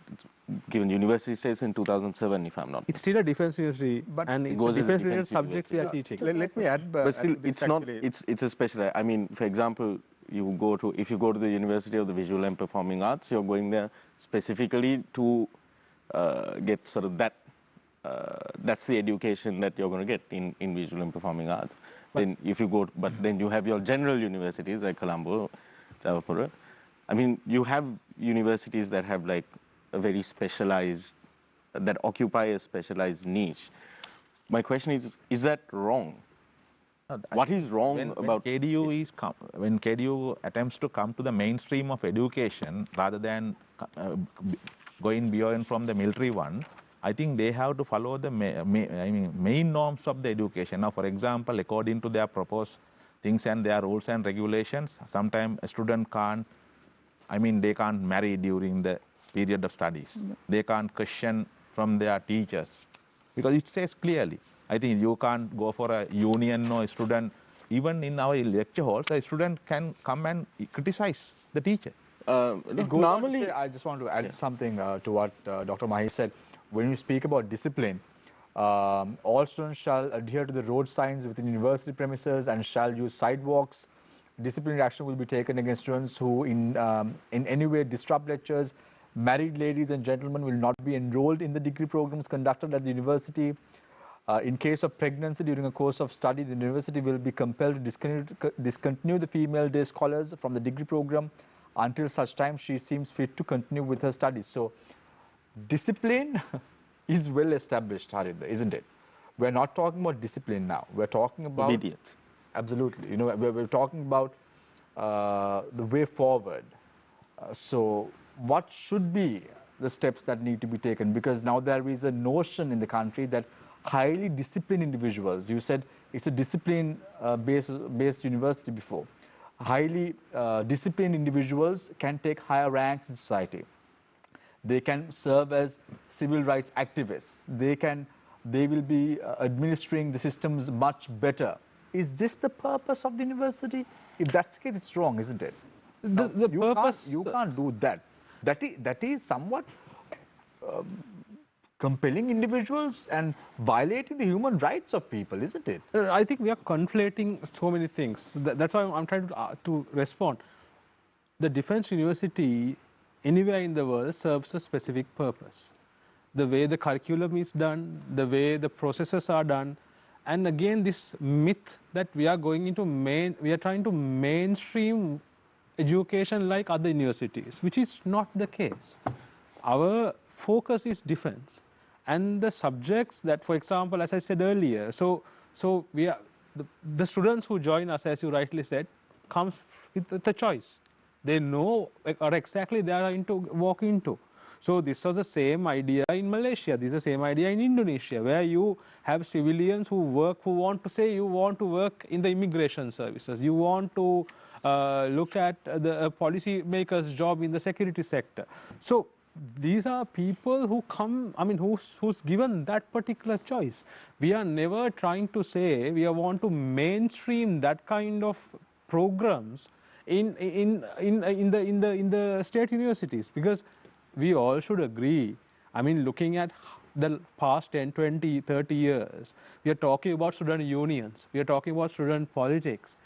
given university status in 2007, if I'm not. It's still a defense university, but and it goes defense-related subjects we are teaching. Let me add, but still, it's not. It's a special. I mean, for example, if you go to the University of the Visual and Performing Arts, you're going there specifically to get sort of that. That's the education that you're going to get in visual and performing arts. Then if you go, but then you have your general universities like Colombo, Javapura. I mean, you have universities that have like a very specialized, that occupy a specialized niche. My question is that wrong? What is wrong about when KDU attempts to come to the mainstream of education rather than going beyond from the military one? I think they have to follow the main norms of the education. Now, for example, according to their proposed things and their rules and regulations, sometimes a student can't, they can't marry during the period of studies. They can't question from their teachers because it says clearly. I think you can't go for a union or a student. Even in our lecture halls, a student can come and criticize the teacher. Normally, I just want to add something to what Dr. Mahi said. When you speak about discipline, all students shall adhere to the road signs within university premises and shall use sidewalks. Disciplinary action will be taken against students who in any way disrupt lectures. Married ladies and gentlemen will not be enrolled in the degree programs conducted at the university. In case of pregnancy during a course of study, the university will be compelled to discontinue the female day scholars from the degree program until such time she seems fit to continue with her studies. So, discipline is well established, Harinda, isn't it? We're not talking about discipline now. We're talking about obedience. Absolutely. We're talking about the way forward. So, what should be the steps that need to be taken? Because now there is a notion in the country that highly disciplined individuals, you said it's a discipline-based university before, highly disciplined individuals can take higher ranks in society. They can serve as civil rights activists. They will be administering the systems much better. Is this the purpose of the university? If that's the case, it's wrong, isn't it? You can't do that. That is somewhat compelling individuals and violating the human rights of people, isn't it? I think we are conflating so many things. That's why I'm trying to respond. The Defense University anywhere in the world serves a specific purpose. The way the curriculum is done, the way the processes are done, and again this myth that we are going into we are trying to mainstream education like other universities, which is not the case. Our focus is defense, and the subjects that, for example, as I said earlier, so we are the students who join us, as you rightly said, comes with the choice. They know or exactly they are walk into. So this was the same idea in Malaysia. This is the same idea in Indonesia, where you have civilians who want to say you want to work in the immigration services. You want to look at the policy makers' job in the security sector. So these are people who come, I mean, who's given that particular choice. We are never trying to say we want to mainstream that kind of programs in the state universities, because we all should agree, I mean, looking at the past 10, 20, 30 years, we are talking about student unions, we are talking about student politics.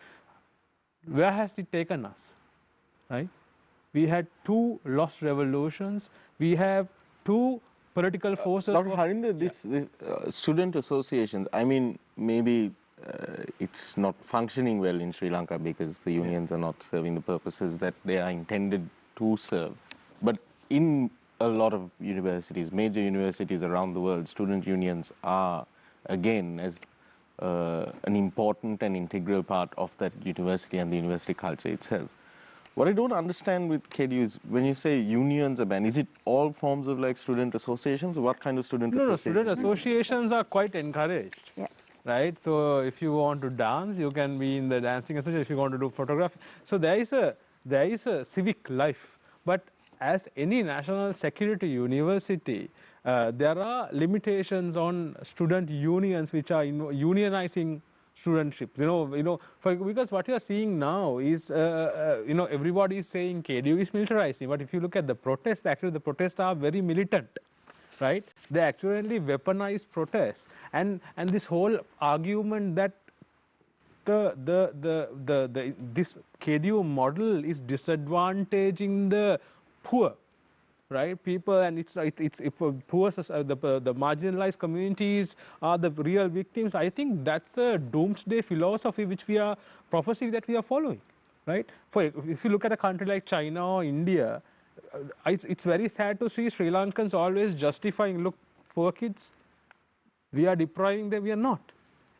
Where has it taken us, right? We had 2 lost revolutions, we have 2 political forces. Dr. Harinder, this student associations, I mean, maybe it's not functioning well in Sri Lanka because the unions are not serving the purposes that they are intended to serve. But in a lot of universities, major universities around the world, student unions are, again, as an important and integral part of that university and the university culture itself. What I don't understand with KDU is when you say unions are banned, is it all forms of like student associations? What kind of student associations? No, student associations are quite encouraged. Yeah. Right? So if you want to dance, you can be in the dancing association. If you want to do photography, so there is a civic life. But as any national security university, there are limitations on student unions which are unionizing studentship. Because what you are seeing now is, everybody is saying KDU is militarizing. But if you look at the protests, actually the protests are very militant. Right? They actually weaponize protests, and this whole argument that this KDU model is disadvantaging the poor, right? People, and it's poor, the marginalized communities are the real victims. I think that's a doomsday philosophy which we are prophecy that we are following, right? If you look at a country like China or India, it's very sad to see Sri Lankans always justifying, look, poor kids, we are depriving them, we are not.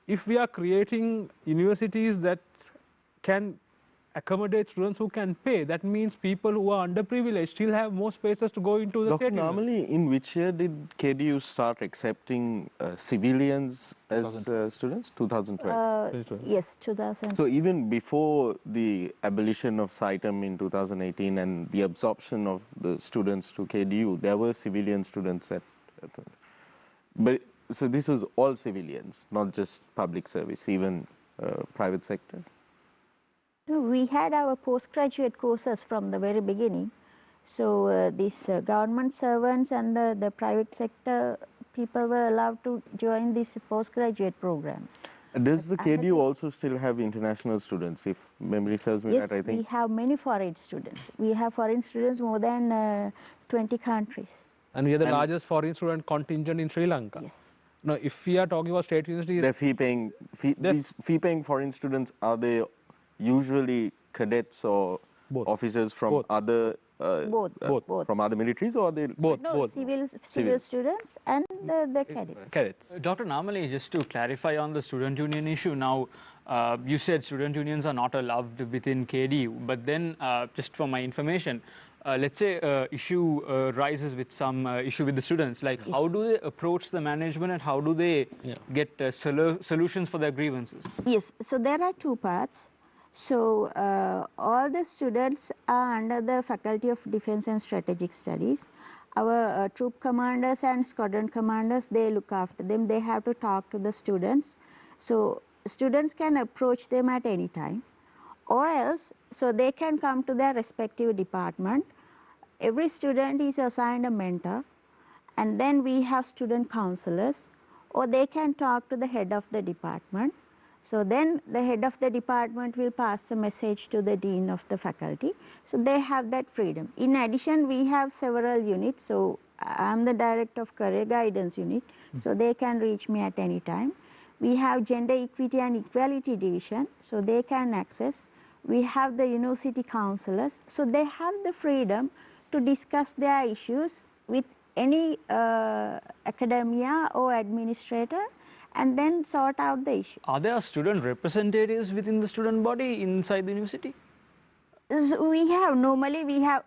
If we are creating universities that can accommodate students who can pay, that means people who are underprivileged still have more spaces to go into the state university. Normally, in which year did KDU start accepting civilians as students? 2012? Yes, 2000. So even before the abolition of CITEM in 2018 and the absorption of the students to KDU, there were civilian students but so this was all civilians, not just public service, even private sector? No, we had our postgraduate courses from the very beginning. So these government servants and the private sector people were allowed to join these postgraduate programs. Does the KDU also still have international students? If memory serves me right, I think. Yes, we have many foreign students. We have foreign students more than 20 countries. And we are the largest foreign student contingent in Sri Lanka. Yes. Now, if we are talking about state universities, these fee-paying foreign students, are they usually cadets or officers from other from other militaries, or are they both? Civil students and the cadets. Dr. Namali, just to clarify on the student union issue, now you said student unions are not allowed within KDU, but then just for my information, let's say issue rises with some issue with the students, like how do they approach the management and how do they get solutions for their grievances? Yes, so there are 2 parts. So all the students are under the Faculty of Defense and Strategic Studies. Our troop commanders and squadron commanders, they look after them. They have to talk to the students. So students can approach them at any time, or else, so they can come to their respective department. Every student is assigned a mentor, and then we have student counselors, or they can talk to the head of the department. So then the head of the department will pass the message to the dean of the faculty. So they have that freedom. In addition, we have several units. So I'm the director of career guidance unit, so they can reach me at any time. We have gender equity and equality division, so they can access. We have the university counselors, so they have the freedom to discuss their issues with any academia or administrator, and then sort out the issue. Are there student representatives within the student body inside the university? So we have, normally we have,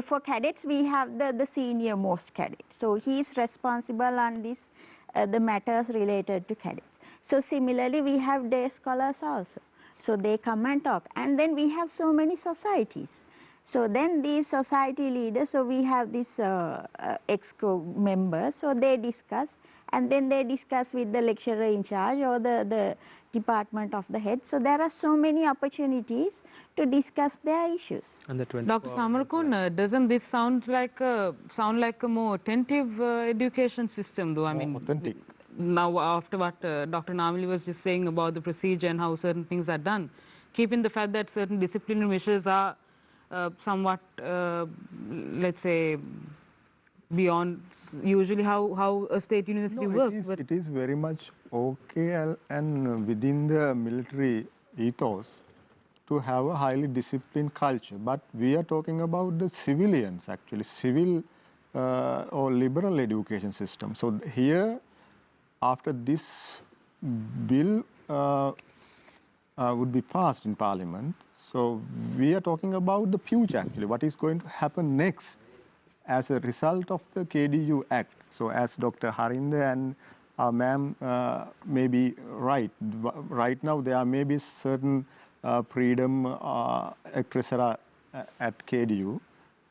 for cadets, we have the senior most cadet. So he is responsible on this, the matters related to cadets. So similarly, we have day scholars also. So they come and talk. And then we have so many societies. So then these society leaders, so we have these EXCO members, so they discuss, and then they discuss with the lecturer in charge or the department of the head. So there are so many opportunities to discuss their issues. And the Dr. Samarkun, doesn't this sound like a more attentive education system, though? I mean, authentic. Now, after what Dr. Namli was just saying about the procedure and how certain things are done, keeping the fact that certain disciplinary measures are somewhat, let's say, beyond usually how a state university works. It is very much okay and within the military ethos to have a highly disciplined culture. But we are talking about the civilians, actually, civil or liberal education system. So here, after this bill would be passed in Parliament, so we are talking about the future, actually, what is going to happen next as a result of the KDU Act. So as Dr. Harinda and ma'am may be right. Right now there may be certain freedom, etc. at KDU.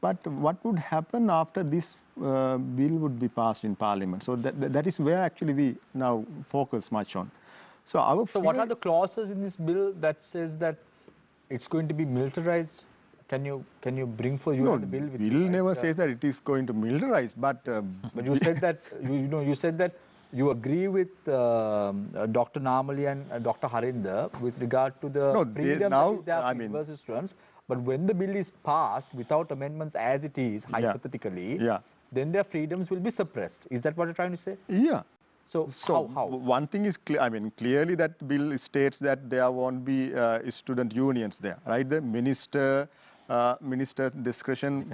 But what would happen after this bill would be passed in Parliament? So that is where actually we now focus much on. So what are the clauses in this bill that says that it's going to be militarized? Can you bring for you the bill? With bill never says that it is going to militarize, but you said that you said that you agree with Dr. Namali and Dr. Harinda with regard to the freedom that they have university students. But when the bill is passed without amendments as it is, hypothetically, then their freedoms will be suppressed. Is that what you're trying to say? Yeah. So how? One thing is clear. I mean, clearly that bill states that there won't be student unions there, right? The minister discretion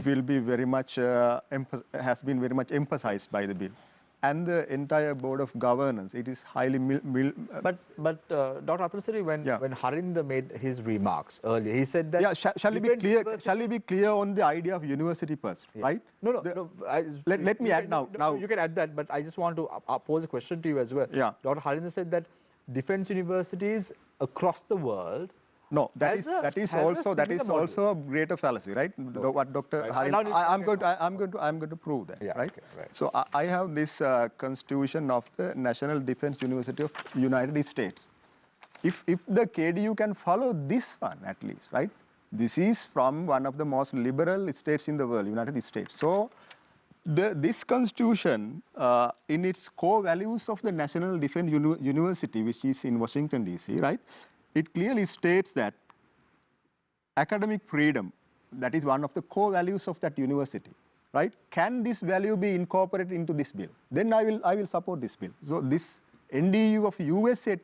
will be very much has been very much emphasized by the bill, and the entire board of governance. It is highly. But Dr. Atulsiri, when Harinda made his remarks earlier, he said that. Yeah, shall we be clear? Shall we be clear on the idea of university first, right? No. Let me add now. Now you can add that, but I just want to pose a question to you as well. Yeah. Dr. Harinda said that defense universities across the world. No, that is also a greater fallacy, right? What Dr. Harinda, I'm going to prove that, right? Okay. So I have this constitution of the National Defense University of United States. If the KDU can follow this one at least, right? This is from one of the most liberal states in the world, United States. So this constitution, in its core values of the National Defense University, which is in Washington, D.C., right? It clearly states that academic freedom, that is one of the core values of that university, right? Can this value be incorporated into this bill? Then I will support this bill. So this NDU of USA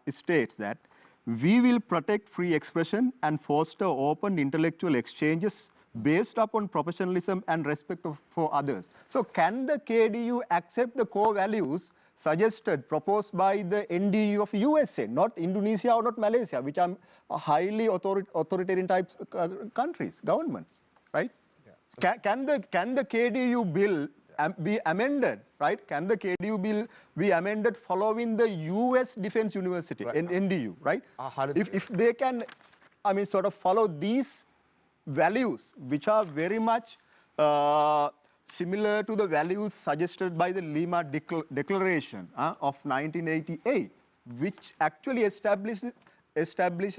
states that we will protect free expression and foster open intellectual exchanges based upon professionalism and respect for others. So can the KDU accept the core values proposed by the NDU of USA, not Indonesia or not Malaysia, which are highly authoritarian type countries, governments, right? Yeah. Can the KDU bill be amended, right? Can the KDU bill be amended following the US Defense University, NDU, right? If they can, sort of follow these values, which are very much similar to the values suggested by the Lima Declaration of 1988, which actually establishes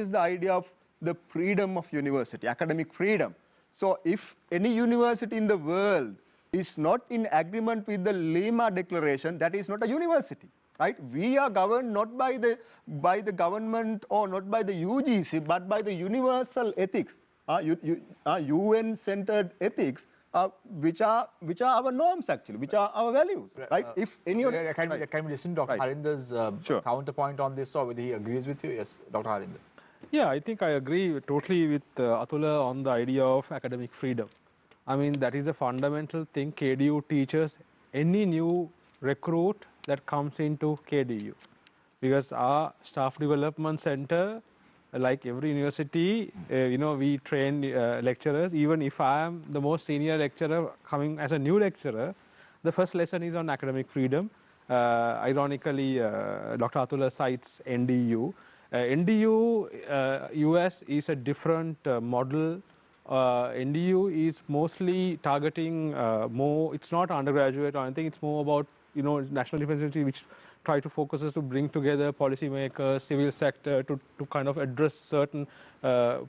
the idea of the freedom of university, academic freedom. So if any university in the world is not in agreement with the Lima Declaration, that is not a university, right? We are governed not by the government or not by the UGC, but by the universal ethics, UN-centered ethics, which are our norms actually, which are our values, right? If any can we listen to Dr. Harinder's counterpoint on this, or whether he agrees with you? Yes, Dr. Harinder. Yeah, I think I agree totally with Atula on the idea of academic freedom. I mean, that is a fundamental thing. KDU teaches any new recruit that comes into KDU, because our staff development center, like every university, we train lecturers. Even if I am the most senior lecturer coming as a new lecturer, the first lesson is on academic freedom. Ironically, Dr. Atula cites NDU. NDU US is a different model. NDU is mostly targeting more, it's not undergraduate or anything, it's more about, National Defense University, which try to focus us to bring together policymakers, civil sector to kind of address certain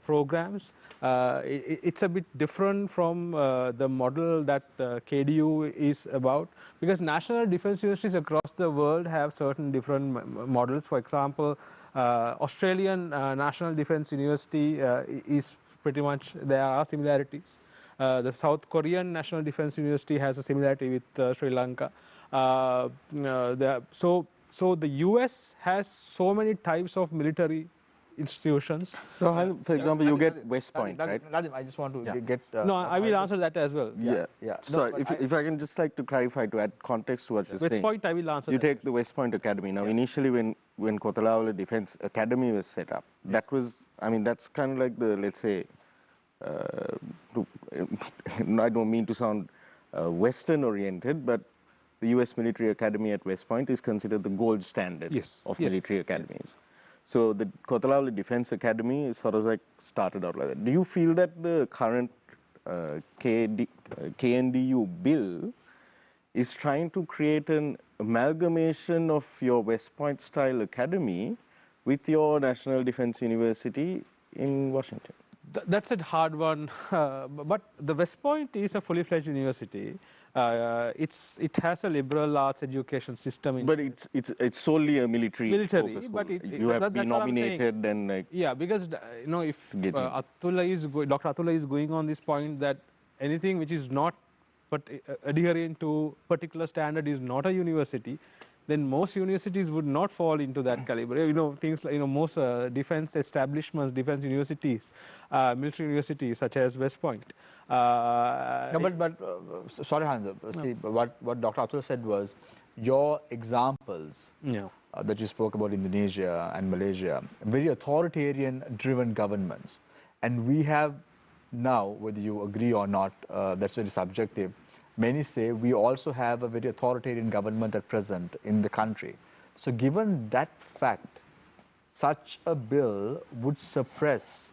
programs. It's a bit different from the model that KDU is about, because national defense universities across the world have certain different models. For example, Australian National Defense University is pretty much, there are similarities. The South Korean National Defense University has a similarity with Sri Lanka. So the US has so many types of military institutions. So, for example, you get West Point, right? Nadim, I just want to get... no, I will answer that as well. Yeah. So, if I can just like to clarify, to add context to what you're saying. West Point, I will answer You that. take the West Point Academy. Now, initially when Kotalawala Defense Academy was set up, that was, I mean, that's kind of like the, let's say, I don't mean to sound Western oriented, but the US Military Academy at West Point is considered the gold standard of military academies. So the Kotalawala Defense Academy is sort of like started out like that. Do you feel that the current KNDU bill is trying to create an amalgamation of your West Point style academy with your National Defense University in Washington? That's a hard one, but the West Point is a fully fledged university. It has a liberal arts education system. But it's solely a military focus. But you have been nominated and like... Yeah, because if Dr. Atula is going on this point that anything which is not adhering to particular standard is not a university, then most universities would not fall into that caliber. Things like, most defense establishments, defense universities, military universities such as West Point. Sorry, Hans, see, what Dr. Atula said was, your examples that you spoke about Indonesia and Malaysia, very authoritarian-driven governments. And we have now, whether you agree or not, that's very subjective, many say we also have a very authoritarian government at present in the country. So given that fact, such a bill would suppress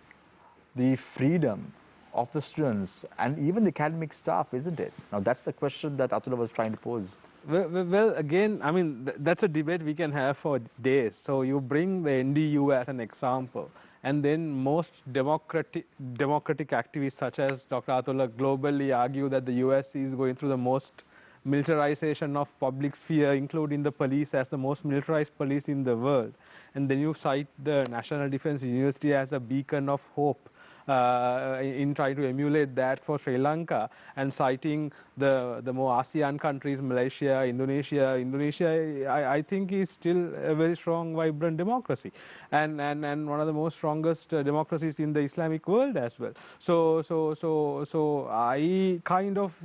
the freedom of the students and even the academic staff, isn't it? Now that's the question that Atula was trying to pose. Well, again, I mean, that's a debate we can have for days. So you bring the NDU as an example, and then most democratic activists such as Dr. Atula globally argue that the US is going through the most militarization of public sphere, including the police as the most militarized police in the world. And then you cite the National Defense University as a beacon of hope in trying to emulate that for Sri Lanka, and citing the more ASEAN countries, Malaysia, Indonesia. Indonesia, I think, is still a very strong, vibrant democracy, and one of the most strongest democracies in the Islamic world as well. So I kind of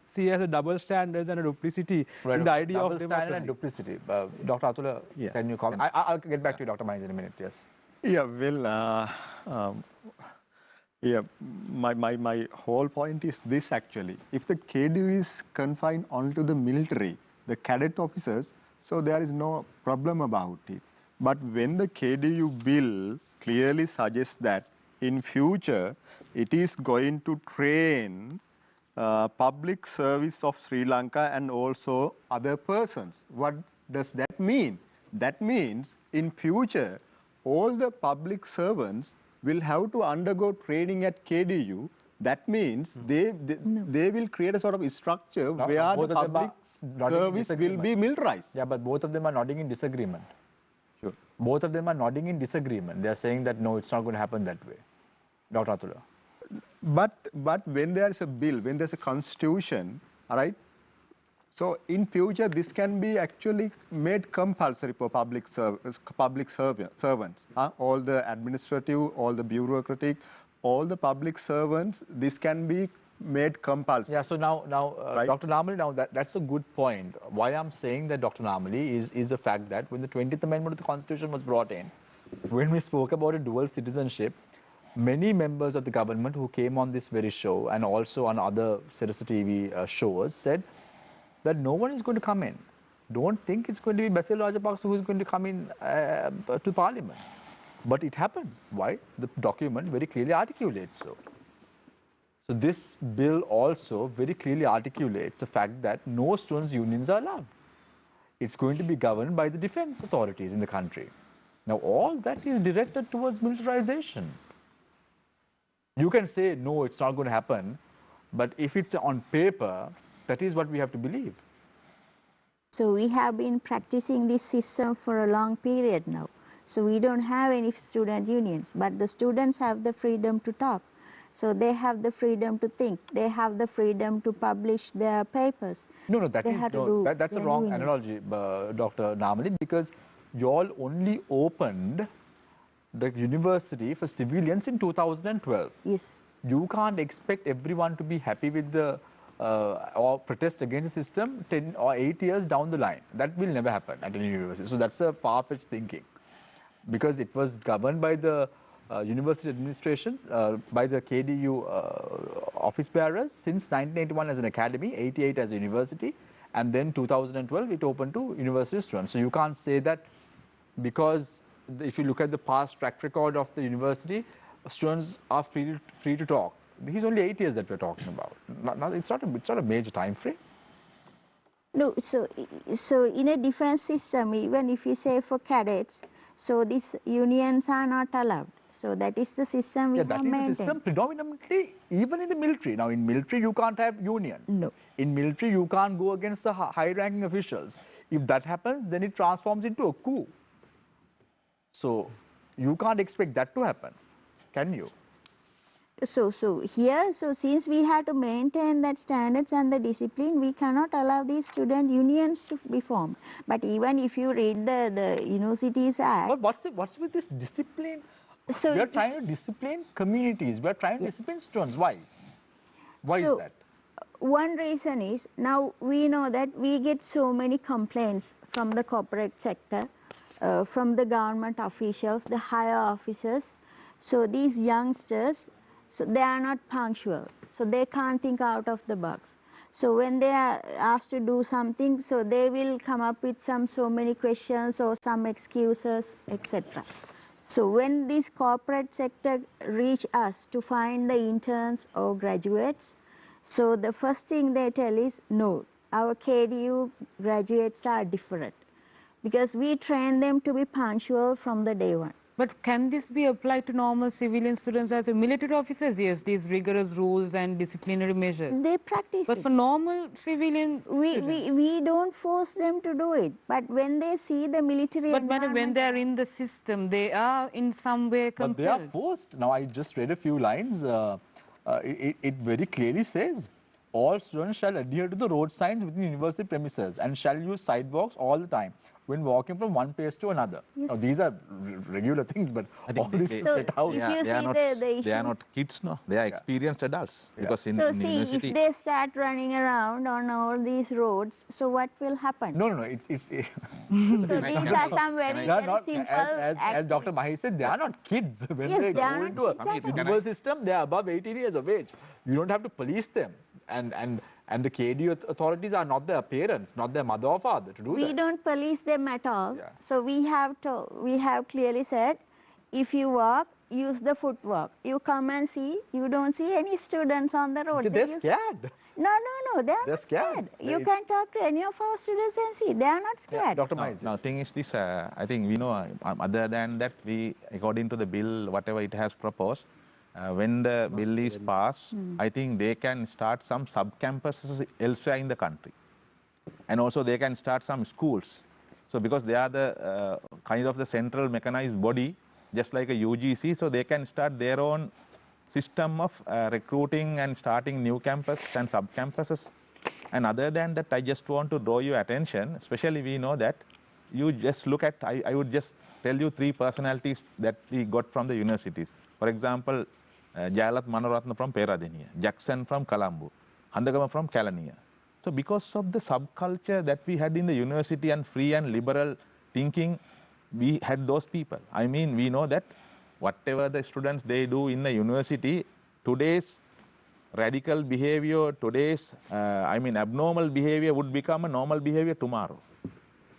see as a double standards and a duplicity in the idea of democracy. Double standard and duplicity. Dr. Atula, can you comment? I'll get back to you, Dr. Mahis, in a minute. Yes. Yeah. Well. Yeah, my whole point is this actually. If the KDU is confined only to the military, the cadet officers, so there is no problem about it. But when the KDU bill clearly suggests that in future it is going to train public service of Sri Lanka and also other persons, what does that mean? That means in future all the public servants will have to undergo training at KDU That means they will create a sort of structure No, where both the of them are public nodding in service will disagreement. be militarized. Yeah, but both of them are nodding in disagreement. Sure. Both of them are nodding in disagreement. They are saying that no, it's not going to happen that way. Dr. Atula. But when there is a bill, when there's a constitution, all right, so in future this can be actually made compulsory for public servants. All the administrative, all the bureaucratic, all the public servants, this can be made compulsory. Yeah, so now right? Dr. Namali, now that's a good point. Why I'm saying that, Dr. Namali, is the fact that when the 20th Amendment of the Constitution was brought in, when we spoke about a dual citizenship, many members of the government who came on this very show and also on other Sirius TV shows said that no one is going to come in. Don't think it's going to be Basil Rajapaksa who is going to come in to Parliament. But it happened. Why? The document very clearly articulates so. So this bill also very clearly articulates the fact that no students' unions are allowed. It's going to be governed by the defense authorities in the country. Now all that is directed towards militarization. You can say, no, it's not going to happen, but if it's on paper, that is what we have to believe. So we have been practicing this system for a long period now. So we don't have any student unions, but the students have the freedom to talk. So they have the freedom to think. They have the freedom to publish their papers. No, that's a wrong analogy, Dr. Namali, because you all only opened the university for civilians in 2012. Yes. You can't expect everyone to be happy with the or protest against the system 10 or 8 years down the line. That will never happen at any university. So that's a far-fetched thinking, because it was governed by the university administration, by the KDU office bearers since 1981 as an academy, 88 as a university, and then 2012 it opened to university students. So you can't say that because if you look at the past track record of the university, students are free to talk. This is only 8 years that we're talking about. It's not a major time frame. No, so in a defense system, even if you say for cadets, so these unions are not allowed. So that is the system we have maintained. That is the system predominantly even in the military. Now in military you can't have unions. No. In military you can't go against the high-ranking officials. If that happens, then it transforms into a coup. So you can't expect that to happen, can you? So since we have to maintain that standards and the discipline, we cannot allow these student unions to be formed. But even if you read the Universities Act... But what's with this discipline? So we are trying to discipline communities. We are trying to discipline students. Why? Why is that? One reason is, now we know that we get so many complaints from the corporate sector, from the government officials, the higher officers. So these youngsters, so they are not punctual, so they can't think out of the box. So when they are asked to do something, so they will come up with so many questions or some excuses, etc. So when this corporate sector reach us to find the interns or graduates, so the first thing they tell is, no, our KDU graduates are different, because we train them to be punctual from the day one. But can this be applied to normal civilian students as military officers? Yes, these rigorous rules and disciplinary measures. They practice But for normal civilian we don't force them to do it. But when they see the military But madam, when they are in the system, they are in some way compelled. But they are forced. Now, I just read a few lines. It very clearly says, all students shall adhere to the road signs within university premises and shall use sidewalks all the time when walking from one place to another. Yes. Now, these are regular things, but all this is set out. If you see the issues, they are not kids, no. They are experienced adults. Yeah. Because in see, university, if they start running around on all these roads, so what will happen? No. So these are some very simple as Dr. Mahi said, they are not kids. When Yes, they they are go not into a kids at all. university system, they are above 18 years of age. You don't have to police them. And the KDU authorities are not their parents, not their mother or father to do that. We don't police them at all. Yeah. So we have clearly said, if you walk, use the footwalk. You come and see, you don't see any students on the road. They're scared. No, they are not scared. scared. You can talk to any of our students and see, they are not scared. Dr. Mahi. now thing is this, I think we know, other than that, we, according to the bill, whatever it has proposed, when the bill is passed, I think they can start some sub-campuses elsewhere in the country. And also they can start some schools. So because they are the kind of the central mechanized body, just like a UGC, so they can start their own system of recruiting and starting new campuses and sub-campuses. And other than that, I just want to draw your attention, especially we know that you just look at, I would just tell you 3 personalities that we got from the universities. For example, Jayalath Manoratna from Peradeniya, Jackson from Colombo, Handagama from Kalaniya. So because of the subculture that we had in the university and free and liberal thinking, we had those people. I mean, we know that whatever the students they do in the university, today's radical behavior, today's, abnormal behavior would become a normal behavior tomorrow.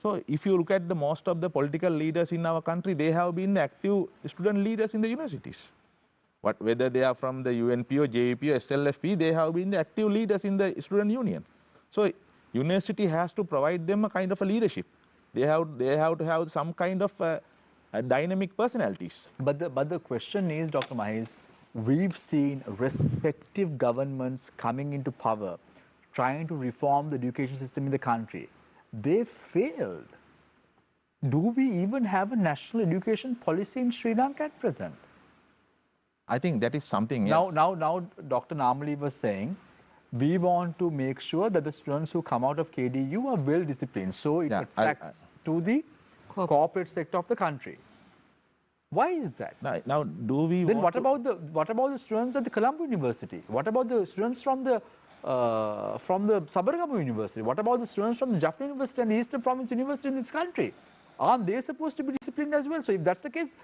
So if you look at the most of the political leaders in our country, they have been active student leaders in the universities. Whether they are from the UNP or JVP or SLFP, they have been the active leaders in the student union. So university has to provide them a kind of a leadership. They have to have some kind of dynamic personalities. But the question is, Dr. Mahesh, we've seen respective governments coming into power, trying to reform the education system in the country. They failed. Do we even have a national education policy in Sri Lanka at present? I think that is something else. Now, Dr. Namali was saying, we want to make sure that the students who come out of KDU are well disciplined, so it attracts to the corporate sector of the country. Why is that? Now, do we? Then what about the students at the Colombo University? What about the students from the Sabaragamu University? What about the students from the Jaffna University and the Eastern Province University in this country? Aren't they supposed to be disciplined as well? So if that's the case,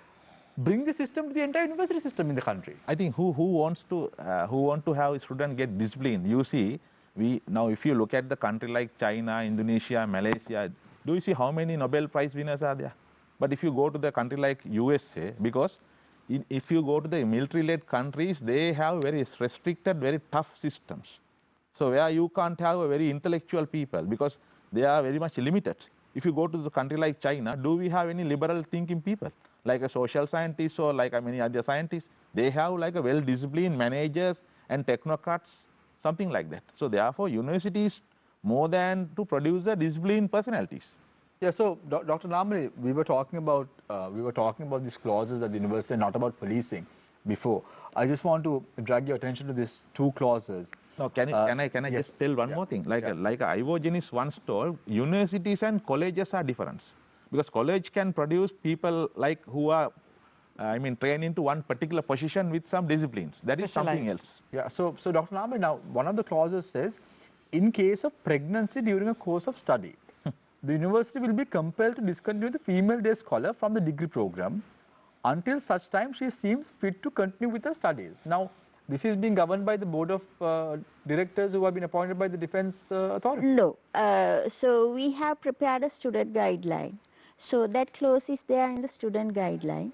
bring the system to the entire university system in the country. I think who want to have students get disciplined? You see, now if you look at the country like China, Indonesia, Malaysia, do you see how many Nobel Prize winners are there? But if you go to the country like USA, because if you go to the military-led countries, they have very restricted, very tough systems. So where you can't have a very intellectual people because they are very much limited. If you go to the country like China, do we have any liberal thinking people? Like a social scientist or like many other scientists, they have like a well-disciplined managers and technocrats, something like that. So therefore, universities more than to produce the disciplined personalities. Yeah. So, Dr. Namali, we were talking about these clauses at the university, and not about policing before. I just want to drag your attention to these 2 clauses. Now, can I yes. just tell one more thing? Like Ivo Genis once told, universities and colleges are different. Because college can produce people like who are, trained into one particular position with some disciplines. That is something else. Yeah. So Dr. Namali, now one of the clauses says, in case of pregnancy during a course of study, the university will be compelled to discontinue the female day scholar from the degree program until such time she seems fit to continue with her studies. Now, this is being governed by the board of directors who have been appointed by the Defence Authority. No. So we have prepared a student guideline. So that clause is there in the student guideline.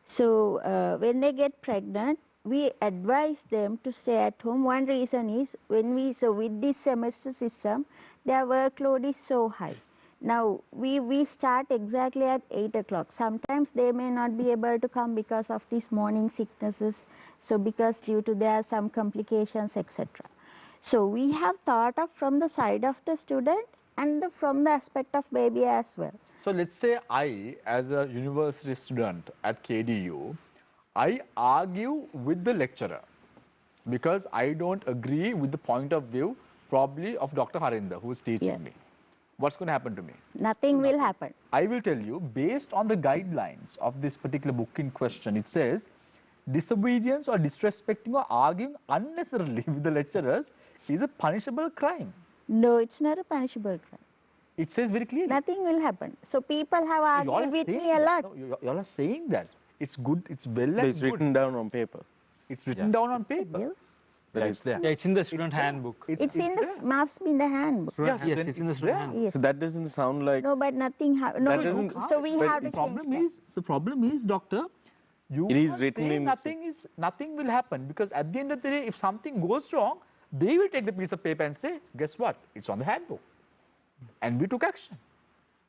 So when they get pregnant, we advise them to stay at home. One reason is with this semester system, their workload is so high. Now we start exactly at 8 o'clock. Sometimes they may not be able to come because of these morning sicknesses. So because due to there are some complications, etc. So we have thought of from the side of the student and from the aspect of baby as well. So let's say I, as a university student at KDU, I argue with the lecturer because I don't agree with the point of view probably of Dr. Harinder, who is teaching me. What's going to happen to me? Nothing will happen. I will tell you, based on the guidelines of this particular book in question, it says disobedience or disrespecting or arguing unnecessarily with the lecturers is a punishable crime. No, it's not a punishable crime. It says very clearly. Nothing will happen. So people have argued with me a lot. No, you all are saying that. It's good, it's well and It's written down on paper. It's written down on paper. Yeah, it's there. Yeah, it's in the student handbook. It's in the maps in the handbook. Yes, it's in the student handbook. Yes. So that doesn't sound like... No, but nothing happened. No, so we have to change that. The problem is, doctor, you It is can't written say in nothing will happen, because at the end of the day, if something goes wrong, they will take the piece of paper and say, guess what? It's on the handbook. And we took action.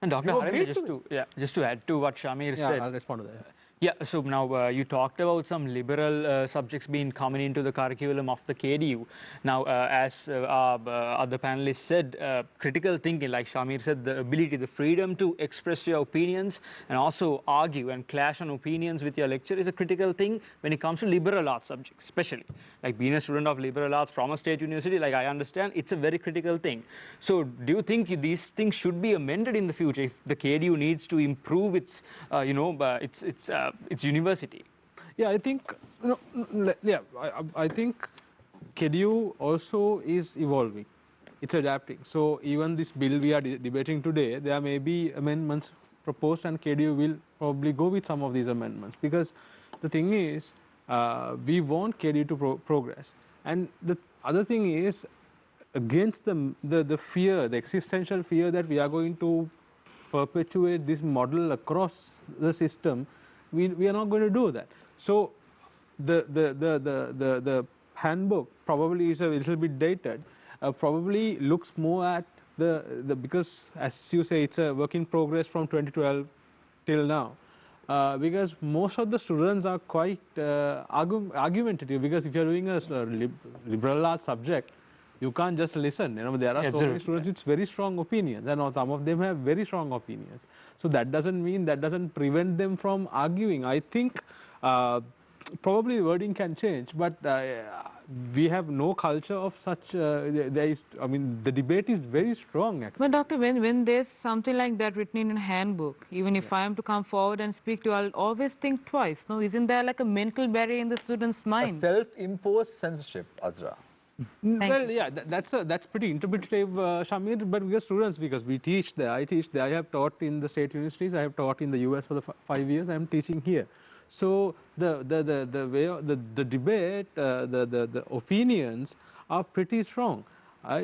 And Dr. You Harinder, agreed just to add to what Shamir said. I'll respond to that. Yeah, so now you talked about some liberal subjects being coming into the curriculum of the KDU. Now, as our other panelists said, critical thinking, like Shamir said, the ability, the freedom to express your opinions and also argue and clash on opinions with your lecturer is a critical thing when it comes to liberal arts subjects, especially. Like being a student of liberal arts from a state university, like I understand, it's a very critical thing. So, do you think these things should be amended in the future if the KDU needs to improve its, its university? Yeah, I think, I think Kdu also is evolving. It's adapting. So even this bill we are debating today, there may be amendments proposed, and Kdu will probably go with some of these amendments, because the thing is, we want Kdu to progress. And the other thing is, against the fear, the existential fear that we are going to perpetuate this model across the system, we are not going to do that. So the handbook probably is a little bit dated, probably looks more at because, as you say, it's a work in progress from 2012 till now. Because most of the students are quite argumentative, because if you're doing a liberal arts subject, you can't just listen. There are so many students with very strong opinions, and some of them have very strong opinions. So that doesn't prevent them from arguing. I think probably wording can change, but we have no culture of such. The debate is very strong, actually. But Doctor, when there's something like that written in a handbook, even if I am to come forward and speak to you, I'll always think twice. No, isn't there like a mental barrier in the student's mind? A self-imposed censorship, Azra. Well, yeah, that's pretty interpretative, Shamir. But we are students, because we teach there. I teach there. I have taught in the state universities. I have taught in the US for the 5 years. I am teaching here. So the debate, the opinions are pretty strong.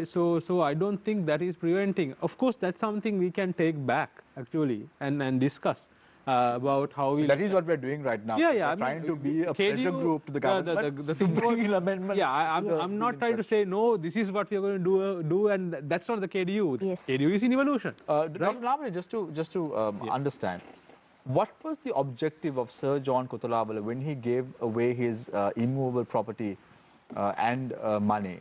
So I don't think that is preventing. Of course, that's something we can take back, actually, and discuss. About how we... That is what we're doing right now. Yeah. We're trying to be a pressure group to the government the to bring in amendments. Yeah, I'm not trying to say, no, this is what we are going to do, and that's not the KDU. Yes. KDU is in evolution. Dr. Lamre, just to understand, what was the objective of Sir John Kothawala when he gave away his immovable property and money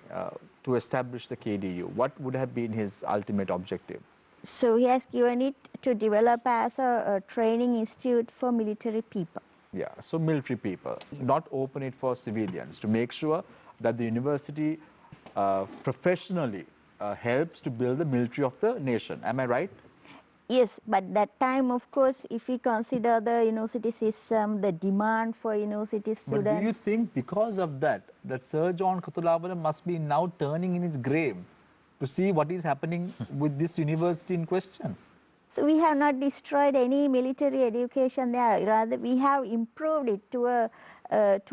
to establish the KDU? What would have been his ultimate objective? So he has given it to develop as a training institute for military people. Yeah, so military people, not open it for civilians, to make sure that the university professionally helps to build the military of the nation. Am I right? Yes, but that time, of course, if we consider the university system, the demand for university students... But do you think because of that Sir John Kothawala must be now turning in his grave to see what is happening with this university in question? So we have not destroyed any military education there. Rather, we have improved it to an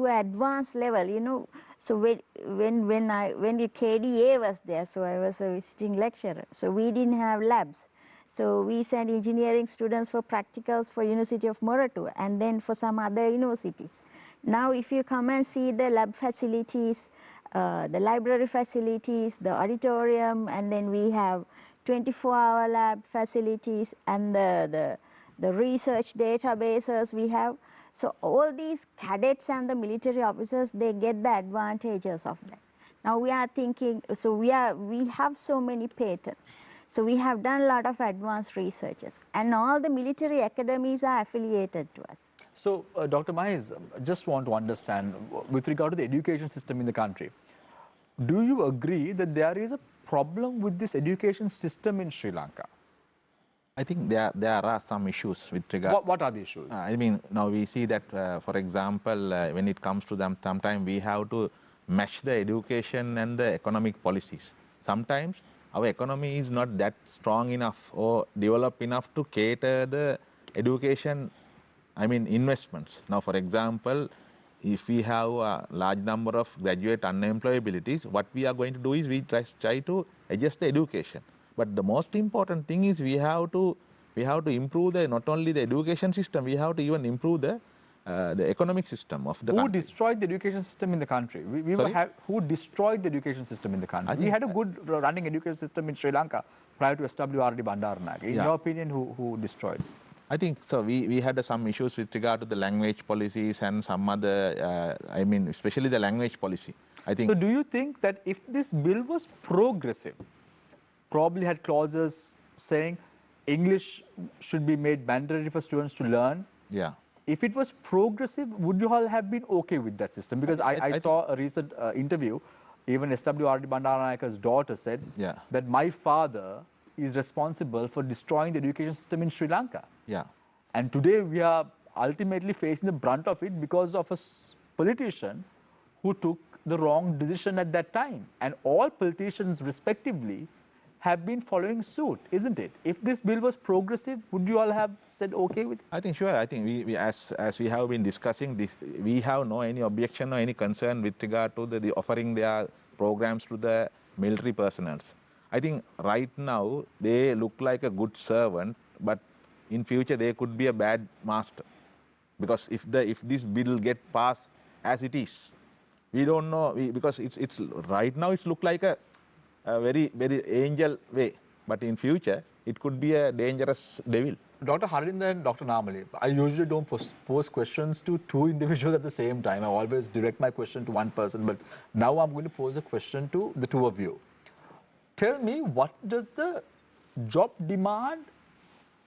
advanced level. So when the KDA was there, so I was a visiting lecturer. So we didn't have labs. So we sent engineering students for practicals for University of Moratuwa and then for some other universities. Now, if you come and see the lab facilities, the library facilities, the auditorium, and then we have 24-hour lab facilities and the research databases we have. So all these cadets and the military officers, they get the advantages of that. Now we are thinking, so we have so many patents. So we have done a lot of advanced researches, and all the military academies are affiliated to us. So, Dr. Mahiz, just want to understand, with regard to the education system in the country, do you agree that there is a problem with this education system in Sri Lanka? I think there are some issues with regard... What are the issues? Now we see that, for example, when it comes to them, sometimes we have to match the education and the economic policies. Sometimes our economy is not that strong enough or developed enough to cater the education, investments. Now, for example, if we have a large number of graduate unemployabilities, what we are going to do is we try to adjust the education. But the most important thing is we have to improve not only the education system, we have to even improve the economic system of the country. Who destroyed the education system in the country? Who destroyed the education system in the country? We had a good running education system in Sri Lanka prior to SWRD Bandaranaike. In your opinion, who destroyed? I think so. We had some issues with regard to the language policies and some other, I mean, especially the language policy. I think. So do you think that if this bill was progressive, probably had clauses saying English should be made mandatory for students to learn? Yeah. If it was progressive, would you all have been okay with that system? Because I saw a recent interview, even SWRD Bandaranaike's daughter said that my father is responsible for destroying the education system in Sri Lanka. Yeah. And today we are ultimately facing the brunt of it because of a politician who took the wrong decision at that time. And all politicians respectively have been following suit, isn't it? If this bill was progressive, would you all have said okay with it? I think sure. I think we as we have been discussing this, we have no any objection or any concern with regard to the offering their programs to the military personnel. I think right now they look like a good servant, but in future they could be a bad master, because if this bill get passed as it is, we don't know, because it's right now it's look like a very angel way, but in future it could be a dangerous devil. Dr. Harinder and Dr. Namali, I usually don't pose questions to two individuals at the same time. I always direct my question to one person, but now I'm going to pose a question to the two of you. Tell me, what does the job demand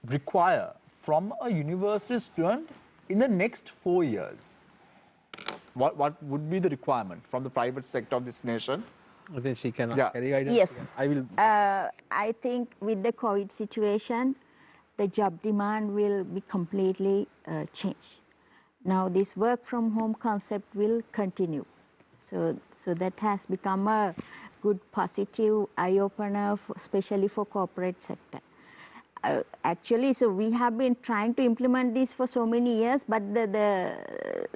require from a university student in the next 4 years? What would be the requirement from the private sector of this nation? I think she can carry guidance. Yes. I will. I think with the COVID situation, the job demand will be completely changed. Now this work from home concept will continue. So that has become a good positive eye-opener, especially for corporate sector. Actually, so we have been trying to implement this for so many years, but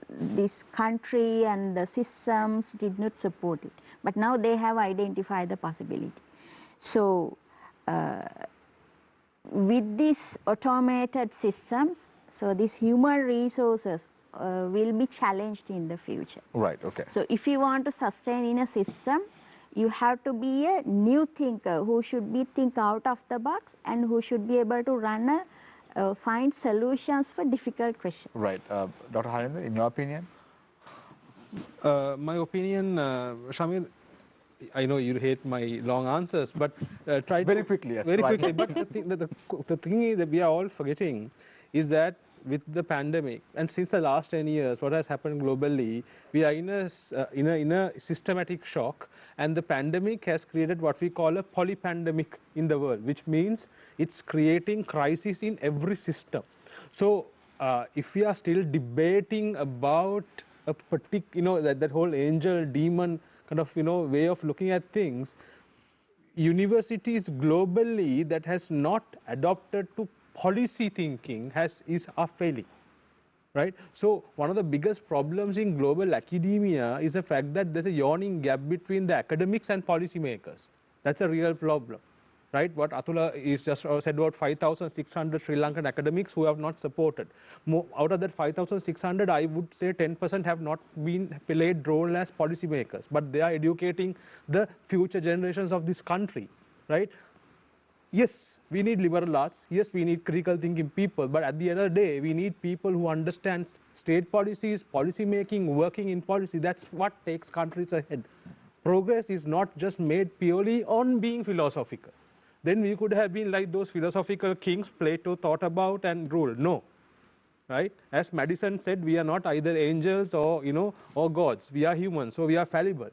this country and the systems did not support it. But now they have identified the possibility. So with these automated systems, so these human resources will be challenged in the future. Right, okay. So if you want to sustain in a system, you have to be a new thinker who should be think out of the box and who should be able to run find solutions for difficult questions. Right. Dr. Harinder, in your opinion? My opinion, Shamir, I know you hate my long answers, but try very quickly. Yes, very quickly. But the thing that we are all forgetting is that with the pandemic, and since the last 10 years, what has happened globally, we are in a systematic shock, and the pandemic has created what we call a polypandemic in the world, which means it's creating crisis in every system. So if we are still debating about a particular, that whole angel demon kind of way of looking at things, universities globally that has not adopted to policy thinking are failing, right? So one of the biggest problems in global academia is the fact that there's a yawning gap between the academics and policymakers. That's a real problem, right? What Atula is just said about 5,600 Sri Lankan academics who have not supported. Out of that 5,600, I would say 10% have not been played role as policymakers, but they are educating the future generations of this country, right? Yes, we need liberal arts. Yes, we need critical thinking people. But at the end of the day, we need people who understand state policies, policy making, working in policy. That's what takes countries ahead. Progress is not just made purely on being philosophical. Then we could have been like those philosophical kings Plato thought about and ruled. No, right? As Madison said, we are not either angels or or gods. We are humans, so we are fallible.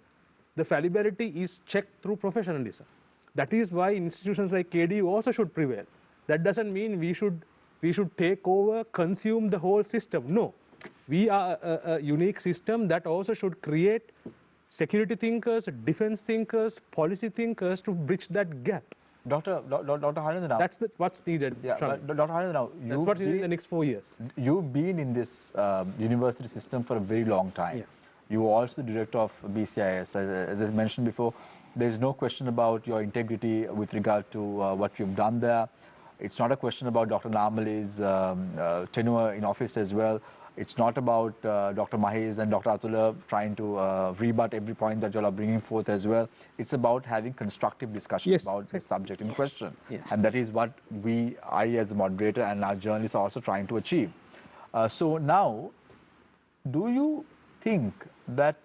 The fallibility is checked through professionalism. That is why institutions like KDU also should prevail. That doesn't mean we should take over, consume the whole system. No, we are a unique system that also should create security thinkers, defense thinkers, policy thinkers to bridge that gap. Dr. Harinder, now. That's what's needed. Yeah, but Dr. Harinder, now. That's what we need in the next 4 years. You've been in this university system for a very long time. Yeah. You were also the director of BCIS. As I mentioned before, there's no question about your integrity with regard to what you've done there. It's not a question about Dr. Namali's tenure in office as well. It's not about Dr. Mahesh and Dr. Atula trying to rebut every point that you all are bringing forth as well. It's about having constructive discussions about the subject in question. And that is what I as a moderator and our journalists are also trying to achieve. So now, do you think that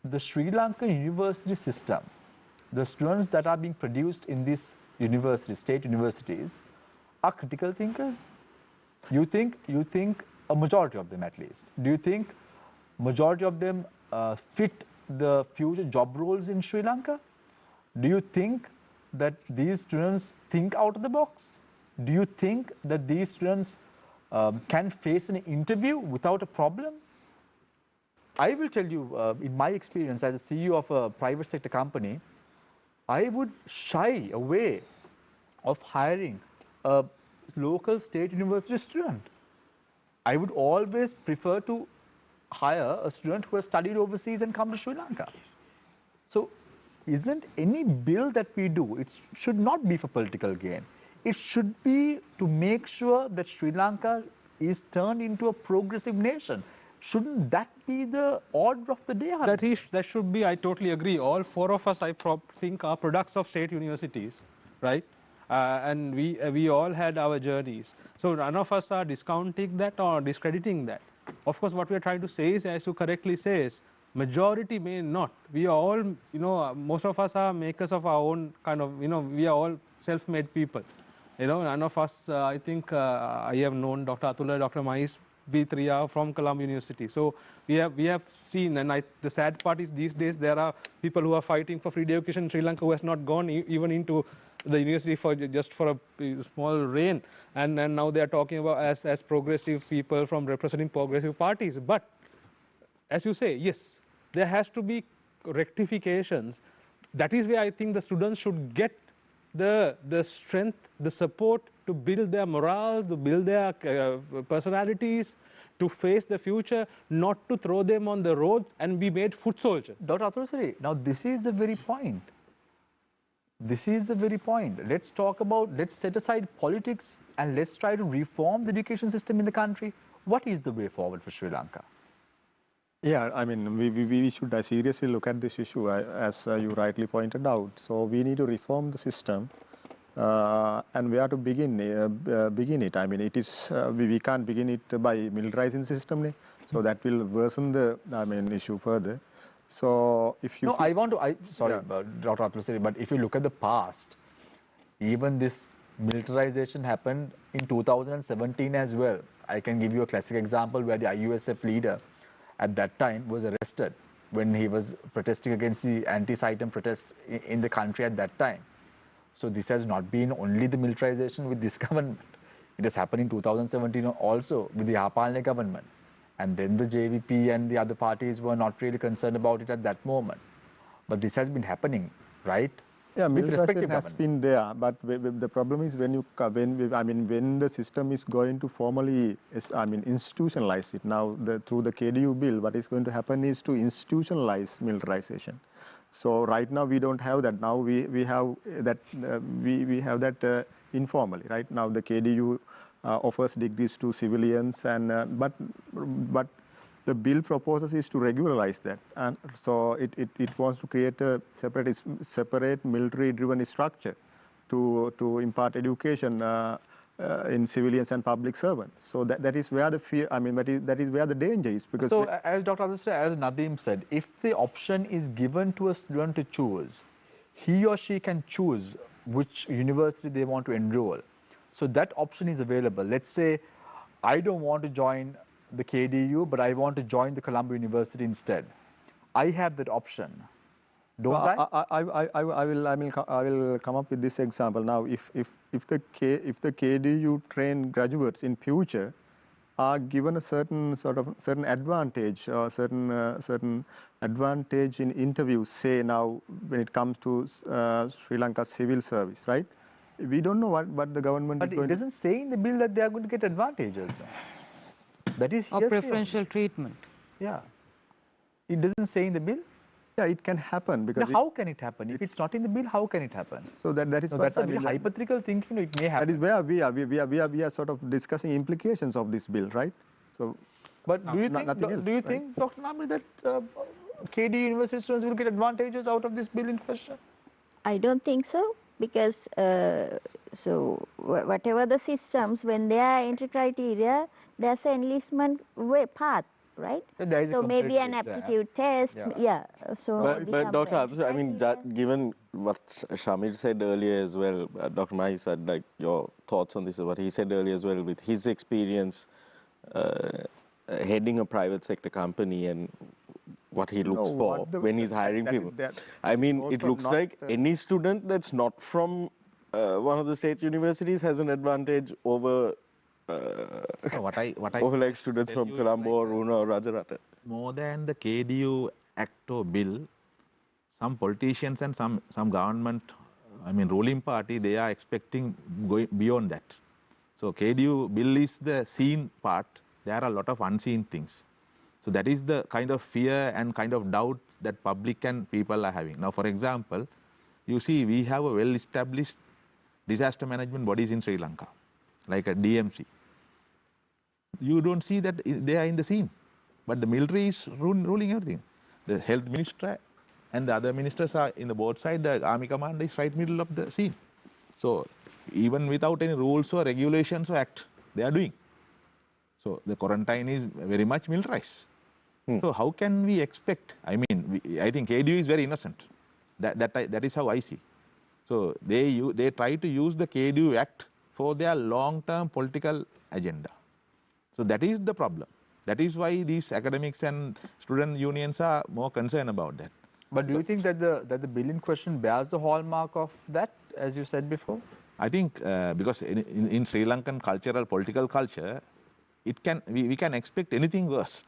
the Sri Lankan university system, the students that are being produced in these universities, state universities, are critical thinkers? You think a majority of them at least. Do you think majority of them fit the future job roles in Sri Lanka? Do you think that these students think out of the box? Do you think that these students can face an interview without a problem? I will tell you, in my experience as a CEO of a private sector company, I would shy away of hiring a local state university student. I would always prefer to hire a student who has studied overseas and come to Sri Lanka. So, isn't any bill that we do, it should not be for political gain. It should be to make sure that Sri Lanka is turned into a progressive nation. Shouldn't that be the order of the day? That should be, I totally agree. All four of us, I think, are products of state universities, right? And we all had our journeys. So none of us are discounting that or discrediting that. Of course, what we are trying to say is, as you correctly says, majority may not. We are all, most of us are makers of our own kind of, we are all self-made people. None of us, I think, I have known Dr. Atula, Dr. Mahesh, we three are from Columbia University. So we have seen, and the sad part is these days there are people who are fighting for free education in Sri Lanka who has not gone even into the university for just for a small reign, and now they are talking about as progressive people from representing progressive parties. But as you say, yes, there has to be rectifications. That is where I think the students should get the strength, the support to build their morale, to build their personalities, to face the future, not to throw them on the roads and be made foot soldiers. Dr. Atula, now this is the very point. This is the very point. Let's talk about, let's set aside politics and let's try to reform the education system in the country. What is the way forward for Sri Lanka? Yeah, I mean, we should seriously look at this issue, as you rightly pointed out. So we need to reform the system, and where to begin it. I mean, it is we can't begin it by militarizing the system, so that will worsen the issue further. So if you sorry, Dr. Atula, but if you look at the past, even this militarization happened in 2017 as well. I can give you a classic example where the IUSF leader at that time was arrested when he was protesting against the anti-Saitam protest in the country at that time. So this has not been only the militarization with this government. It has happened in 2017 also with the Yapalne government. And then the JVP and the other parties were not really concerned about it at that moment. But this has been happening, right? Yeah, militarization has been there, but the problem is when the system is going to formally, institutionalize it. Now, through the Kdu Bill, what is going to happen is to institutionalize militarization. So right now we don't have that. Now we have that we have that informally. Right now the Kdu offers degrees to civilians, and but the bill proposes is to regularize that, and so it wants to create a separate military-driven structure to impart education in civilians and public servants. So that is where the fear. That is where the danger is, because. So as Dr. Atula, as Nadeem said, if the option is given to a student to choose, he or she can choose which university they want to enroll. So that option is available. Let's say I don't want to join the KDU, but I want to join the Columbia University instead. I have that option, don't I? I will come up with this example now. If the KDU trained graduates in future are given a certain advantage or certain advantage in interviews, say now when it comes to Sri Lanka civil service, right? We don't know what the government is going to. But it doesn't say in the bill that they are going to get advantages. That is or preferential treatment. Yeah. It doesn't say in the bill. Yeah, it can happen because. Now, how can it happen? If it's not in the bill, how can it happen? So that is. So that's a very hypothetical thinking. It may happen. That is where we are sort of discussing implications of this bill, right? So But do you nothing else, think, Dr. Nami, that KD University students will get advantages out of this bill in question? I don't think so, because whatever the systems, when they are entry criteria, there's an enlistment path, right? There is a So maybe an competitive exam. aptitude test, yeah. So maybe But some Dr. entry Atul, I mean, criteria. given what Shamir said earlier as well, Dr. Mahi said, like, your thoughts on this, what he said earlier as well, with his experience heading a private sector company and what he looks for when he's hiring people. I mean, it looks like any student that's not from one of the state universities has an advantage over over like students from Colombo or Runa or Rajarata. More than the KDU Act or bill, some politicians and some government, I mean ruling party, they are expecting going beyond that. So KDU bill is the seen part. There are a lot of unseen things. So that is the kind of fear and kind of doubt that public and people are having. Now, for example, you see we have a well-established disaster management bodies in Sri Lanka, like a DMC. You don't see that they are in the scene, but the military is ruling everything. The health minister and the other ministers are in the board side, the army commander is right middle of the scene. So even without any rules or regulations or act, they are doing. So the quarantine is very much militarized. So how can we expect, I mean, I think KDU is very innocent. That is how I see. So they try to use the KDU Act for their long-term political agenda. So that is the problem. That is why these academics and student unions are more concerned about that. But do you think that the bill in question bears the hallmark of that, as you said before? I think because in Sri Lankan political culture, we can expect anything worse.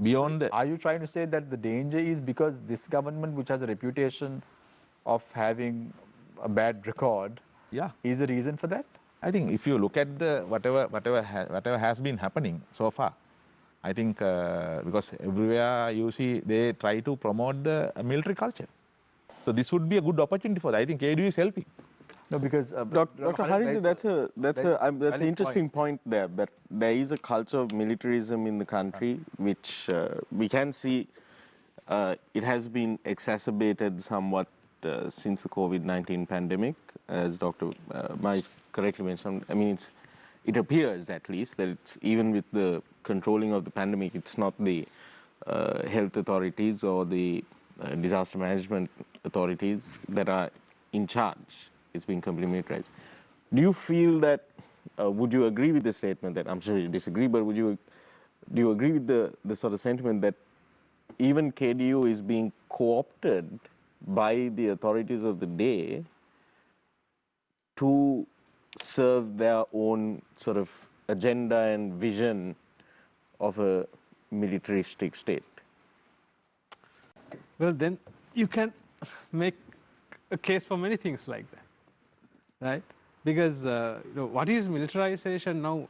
Beyond the, are you trying to say that the danger is because this government, which has a reputation of having a bad record, is the reason for that? I think if you look at the whatever has been happening so far, I think because everywhere you see they try to promote the military culture. So this would be a good opportunity for that. I think KDU is helping. No, because Dr. Hari, that's an interesting point there. But there is a culture of militarism in the country, which we can see it has been exacerbated somewhat since the COVID-19 pandemic, as Dr. Mai correctly mentioned. I mean, it appears at least that it's, even with the controlling of the pandemic, it's not the health authorities or the disaster management authorities that are in charge. It's being completely militarized. Do you feel that, would you agree with the statement that, I'm sure you disagree, but do you agree with the sort of sentiment that even KDU is being co-opted by the authorities of the day to serve their own sort of agenda and vision of a militaristic state? Well, then you can make a case for many things like that. Right? Because what is militarization now?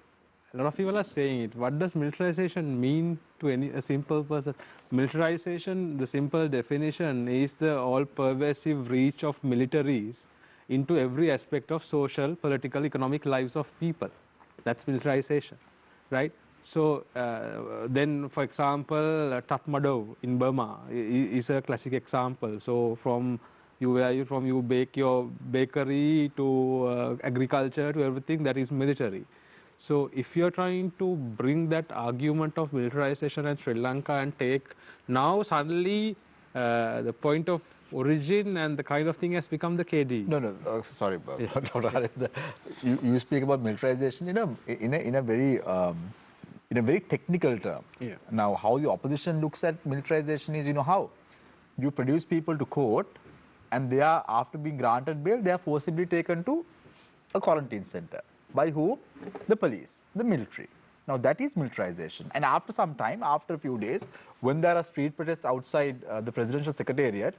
A lot of people are saying it. What does militarization mean to a simple person? Militarization, the simple definition, is the all-pervasive reach of militaries into every aspect of social, political, economic lives of people. That's militarization, right? So then, for example, Tatmadaw in Burma is a classic example. So from you bake your bakery to agriculture to everything, that is military. So if you're trying to bring that argument of militarization in Sri Lanka and take, now suddenly the point of origin and the kind of thing has become the KD. No, sorry, Dr. Harith, you speak about militarization in a very technical term. Yeah. Now, how the opposition looks at militarization is, how you produce people to court, and they are, after being granted bail, they are forcibly taken to a quarantine center. By whom? The police, the military. Now that is militarization. And after some time, after a few days, when there are street protests outside the presidential secretariat,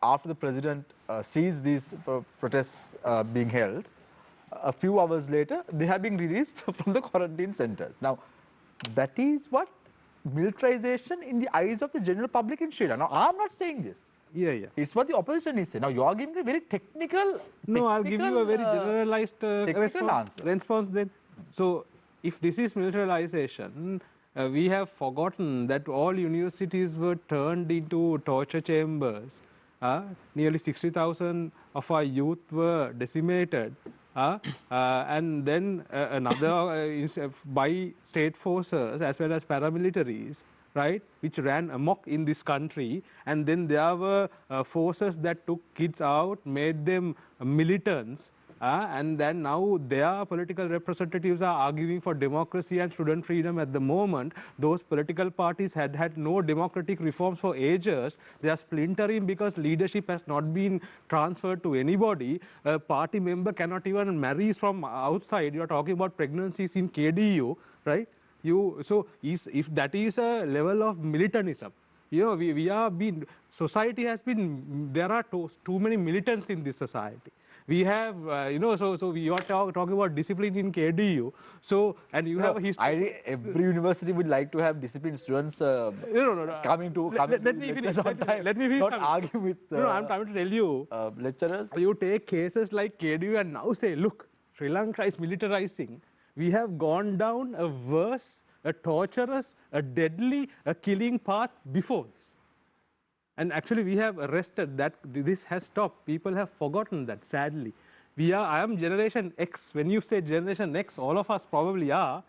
after the president sees these protests being held, a few hours later, they have been released from the quarantine centers. Now, that is what militarization in the eyes of the general public in Sri Lanka. Now, I'm not saying this. Yeah. It's what the opposition is saying. Now, you are giving a very technical. No, I'll give you a very generalized response then. So, if this is militarization, we have forgotten that all universities were turned into torture chambers. Nearly 60,000 of our youth were decimated. And then by state forces as well as paramilitaries, right, which ran amok in this country. And then there were forces that took kids out, made them militants. And then now their political representatives are arguing for democracy and student freedom at the moment. Those political parties had no democratic reforms for ages. They are splintering because leadership has not been transferred to anybody. A party member cannot even marry from outside. You are talking about pregnancies in KDU, right? If that is a level of militantism, we are being, society has been, there are too many militants in this society. We have, so we are talking about discipline in KDU. So, and you have a history. Every university would like to have disciplined students coming to let me finish. Let me finish. Not argue with I'm trying to tell you. Lecturers. You take cases like KDU and now say, look, Sri Lanka is militarizing. We have gone down a worse, a torturous, a deadly, a killing path before this. And actually we have arrested that. This has stopped. People have forgotten that, sadly. I am Generation X. When you say Generation X, all of us probably are.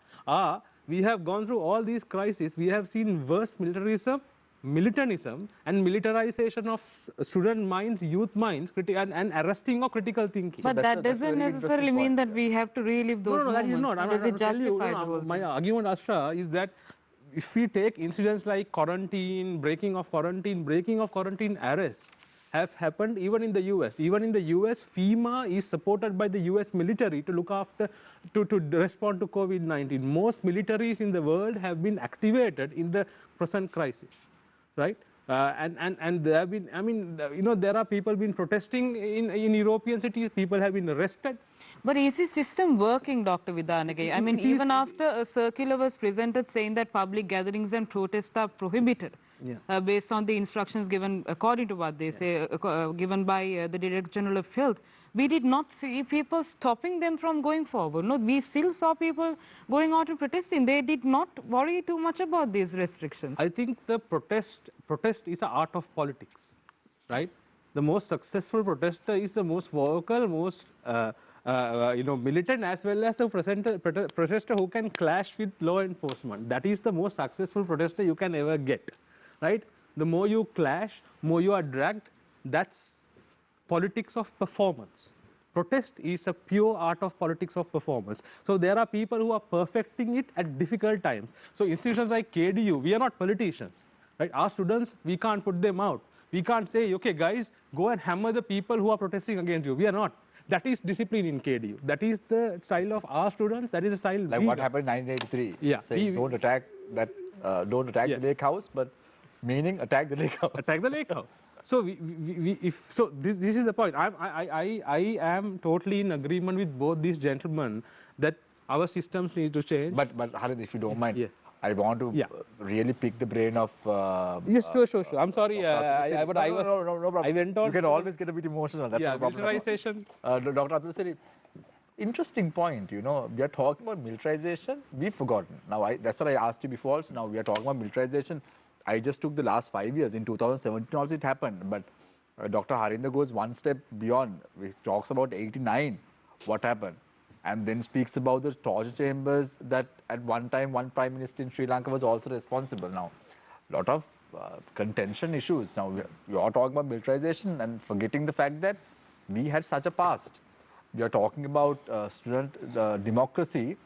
We have gone through all these crises. We have seen worse militarism, militantism, and militarization of student minds, youth minds, and arresting of critical thinking. But that doesn't necessarily mean that we have to relive those moments. That is not. Does it justify the whole my argument, Ashra, is that if we take incidents like quarantine, breaking of quarantine arrests have happened even in the US. Even in the US, FEMA is supported by the US military to look after, to respond to COVID-19. Most militaries in the world have been activated in the present crisis, right? And there have been, there are people been protesting in European cities, people have been arrested. But is the system working, Dr. Vidanage? I mean, even after a circular was presented saying that public gatherings and protests are prohibited, based on the instructions given, according to what they say, given by the Director General of Health, we did not see people stopping them from going forward. No, we still saw people going out and protesting. They did not worry too much about these restrictions. I think the protest is an art of politics, right? The most successful protester is the most vocal, most militant, as well as the protester who can clash with law enforcement. That is the most successful protester you can ever get, right? The more you clash, more you are dragged. That's politics of performance. Protest is a pure art of politics of performance. So there are people who are perfecting it at difficult times. So institutions like KDU, we are not politicians, right? Our students, we can't put them out. We can't say, okay, guys, go and hammer the people who are protesting against you. We are not. That is discipline in KDU. That is the style of our students. That is the style. Like what happened in 1983. Yeah. Saying don't attack that, don't attack the lake house, but meaning attack the lake house. Attack the lake house. So this is the point. I am totally in agreement with both these gentlemen that our systems need to change. But Harid, if you don't mind, I want to really pick the brain of. Yes, sure. I'm sorry, no problem. I went on. You can always get a bit emotional. That's no problem. Militarization. Dr. Atul Siri, interesting point. We are talking about militarization. We've forgotten. Now, that's what I asked you before. So now we are talking about militarization. I just took the last 5 years. In 2017 also it happened. But Dr. Harinder goes one step beyond. He talks about 89, what happened. And then speaks about the torture chambers that at one time one prime minister in Sri Lanka was also responsible. Now, a lot of contention issues. Now, we are talking about militarization and forgetting the fact that we had such a past. We are talking about student democracy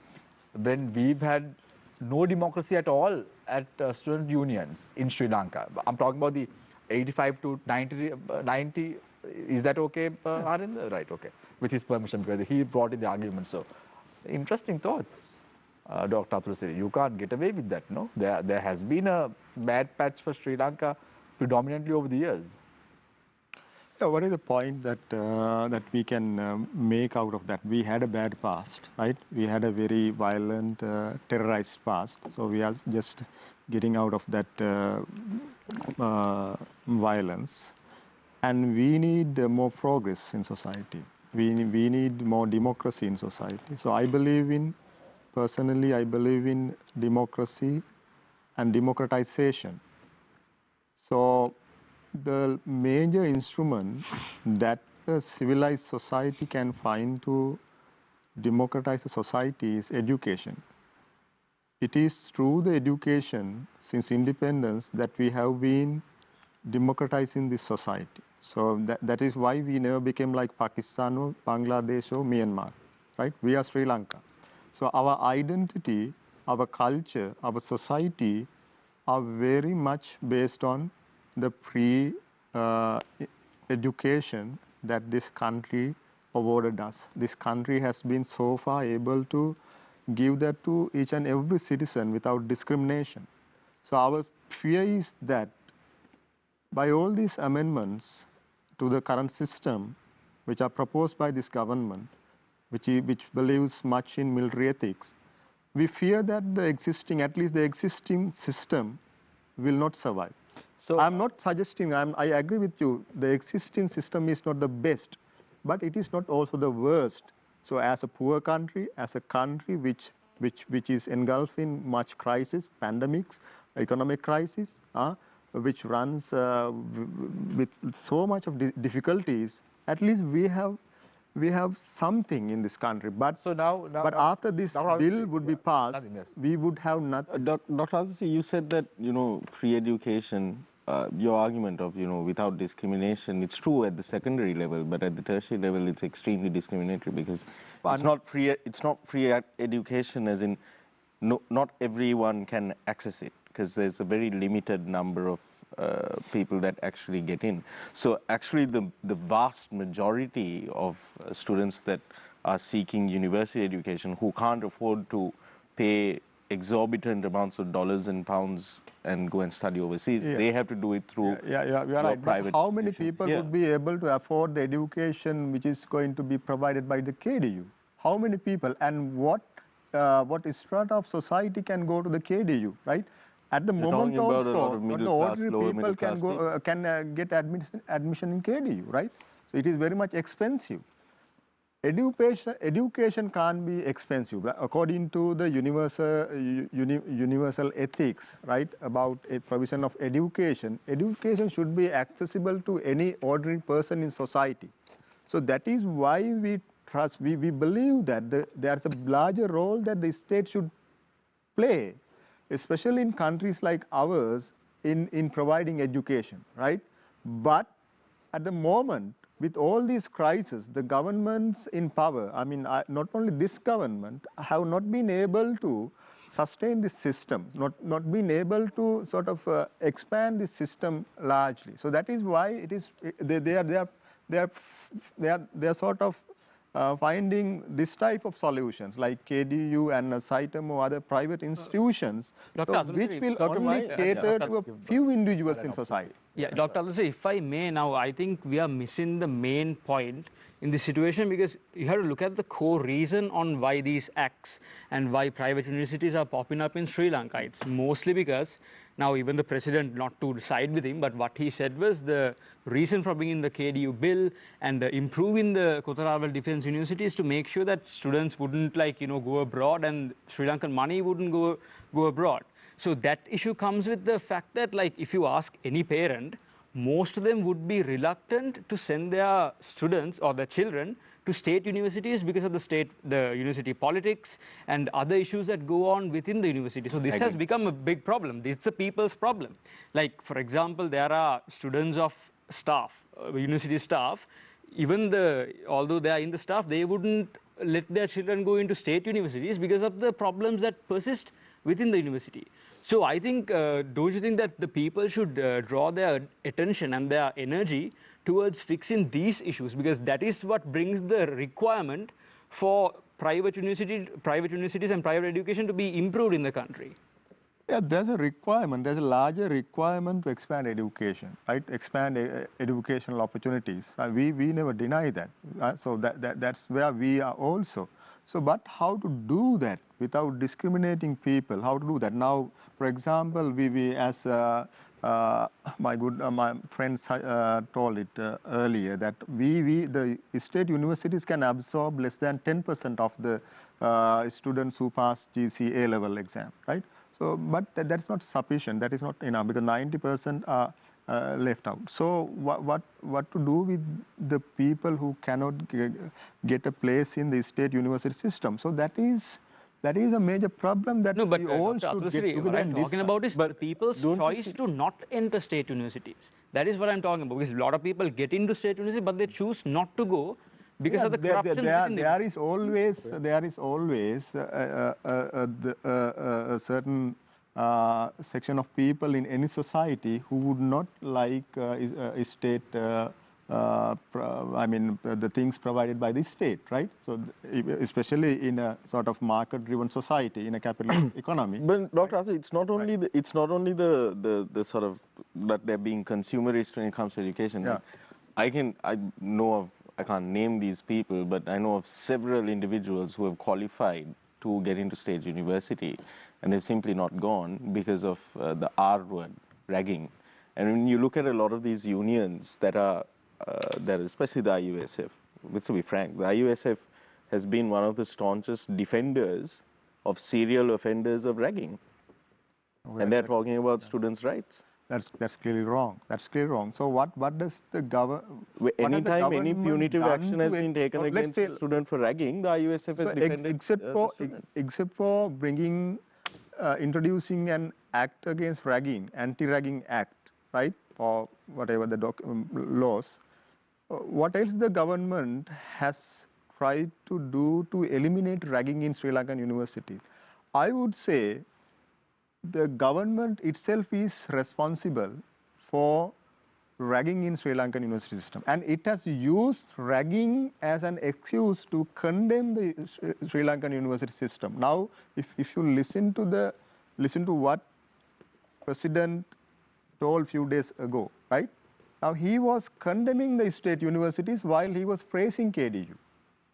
when we've had no democracy at all at student unions in Sri Lanka. I'm talking about the 85 to 90. Is that okay, Harinder? Right, okay. With his permission, because he brought in the argument. So, interesting thoughts, Dr. Atul Siri. You can't get away with that, no? There has been a bad patch for Sri Lanka predominantly over the years. Yeah, what is the point that that we can make out of that? We had a bad past, right? We had a very violent, terrorized past. So we are just getting out of that violence. And we need more progress in society. We need more democracy in society. So I believe in, personally, I believe in democracy and democratization. So the major instrument that a civilized society can find to democratize a society is education. It is through the education since independence that we have been democratizing this society. So that is why we never became like Pakistan or Bangladesh or Myanmar, right? We are Sri Lanka. So our identity, our culture, our society are very much based on the education that this country awarded us. This country has been so far able to give that to each and every citizen without discrimination. So our fear is that by all these amendments to the current system, which are proposed by this government, which believes much in military ethics, we fear that at least the existing system will not survive. So I'm not suggesting, I agree with you, the existing system is not the best, but it is not also the worst. So as a poor country, as a country which is engulfed in much crisis, pandemics, economic crisis, which runs with so much of difficulties, at least we have something in this country. But but after this bill would be passed, we would have nothing. Dr. Azusi, you said that free education. Your argument of without discrimination, it's true at the secondary level, but at the tertiary level, it's extremely discriminatory because it's not free. It's not free education, as in not everyone can access it because there's a very limited number of people that actually get in. So actually, the vast majority of students that are seeking university education who can't afford to pay exorbitant amounts of dollars and pounds and go and study overseas. They have to do it through you're right. But how many people would be able to afford the education which is going to be provided by the KDU? How many people and what strata of society can go to the KDU, right? At the moment also, not the ordinary people can get admission in KDU, right? So it is very much expensive. Education can't be expensive. According to the universal ethics, right, about a provision of education, education should be accessible to any ordinary person in society. So that is why we believe that there's a larger role that the state should play, especially in countries like ours, in providing education, right? But at the moment, with all these crises, the governments in power, I mean, not only this government, have not been able to sustain this system, not been able to sort of expand this system largely. So that is why it is they are sort of finding this type of solutions like KDU and Saitam or other private institutions, which will only cater to a few individuals in society. Yeah, Dr. Azusi, if I may now, I think we are missing the main point in this situation because you have to look at the core reason on why these acts and why private universities are popping up in Sri Lanka. It's mostly because now even the president, not to side with him, but what he said was the reason for bringing the KDU bill and improving the Kotharavel Defence University is to make sure that students wouldn't go abroad and Sri Lankan money wouldn't go abroad. So that issue comes with the fact that if you ask any parent, most of them would be reluctant to send their students or their children to state universities because of the university politics and other issues that go on within the university. So this has become a big problem. It's a people's problem. Like, for example, there are students of staff, university staff, although they are in the staff, they wouldn't let their children go into state universities because of the problems that persist within the university. So I think, don't you think that the people should draw their attention and their energy towards fixing these issues, because that is what brings the requirement for private universities and private education to be improved in the country? Yeah, there's a requirement. There's a larger requirement to expand education, right? Expand educational opportunities. We never deny that. So that's where we are also. So, but how to do that without discriminating people? How to do that? Now, for example, we as my friends told it earlier that the state universities can absorb less than 10% of the students who pass GCA level exam, right? So, but that's not sufficient. That is not enough because 90% are left out. So, what to do with the people who cannot get a place in the state university system? So that is a major problem that No, but we all Dr. should Atulsiri, get together what I'm and talking discuss. about is But the people's don't you choice think- to not enter state universities. That is what I'm talking about. Because a lot of people get into state university, but they choose not to go because Yeah, of the corruption within the there is always a certain section of people in any society who would not like state. The things provided by the state, right? So, especially in a sort of market-driven society, in a capitalist economy. But Dr. Asu, it's not only the sort of that they're being consumerist when it comes to education. Yeah. I can't name these people, but I know of several individuals who have qualified to get into state university, and they've simply not gone because of the R word, ragging. And when you look at a lot of these unions that are especially the IUSF, let's be frank, the IUSF has been one of the staunchest defenders of serial offenders of ragging. And they're talking about students' rights. That's clearly wrong. That's clearly wrong. So what does the government? Anytime any punitive action has been taken against a student for ragging, the IUSF has defended except for bringing, introducing an act against ragging, anti-ragging act, right, or whatever the laws. What else the government has tried to do to eliminate ragging in Sri Lankan universities? I would say the government itself is responsible for ragging in Sri Lankan university system, and it has used ragging as an excuse to condemn the Sri Lankan university system. Now, if you listen to what President told few days ago, right? Now he was condemning the state universities while he was praising KDU,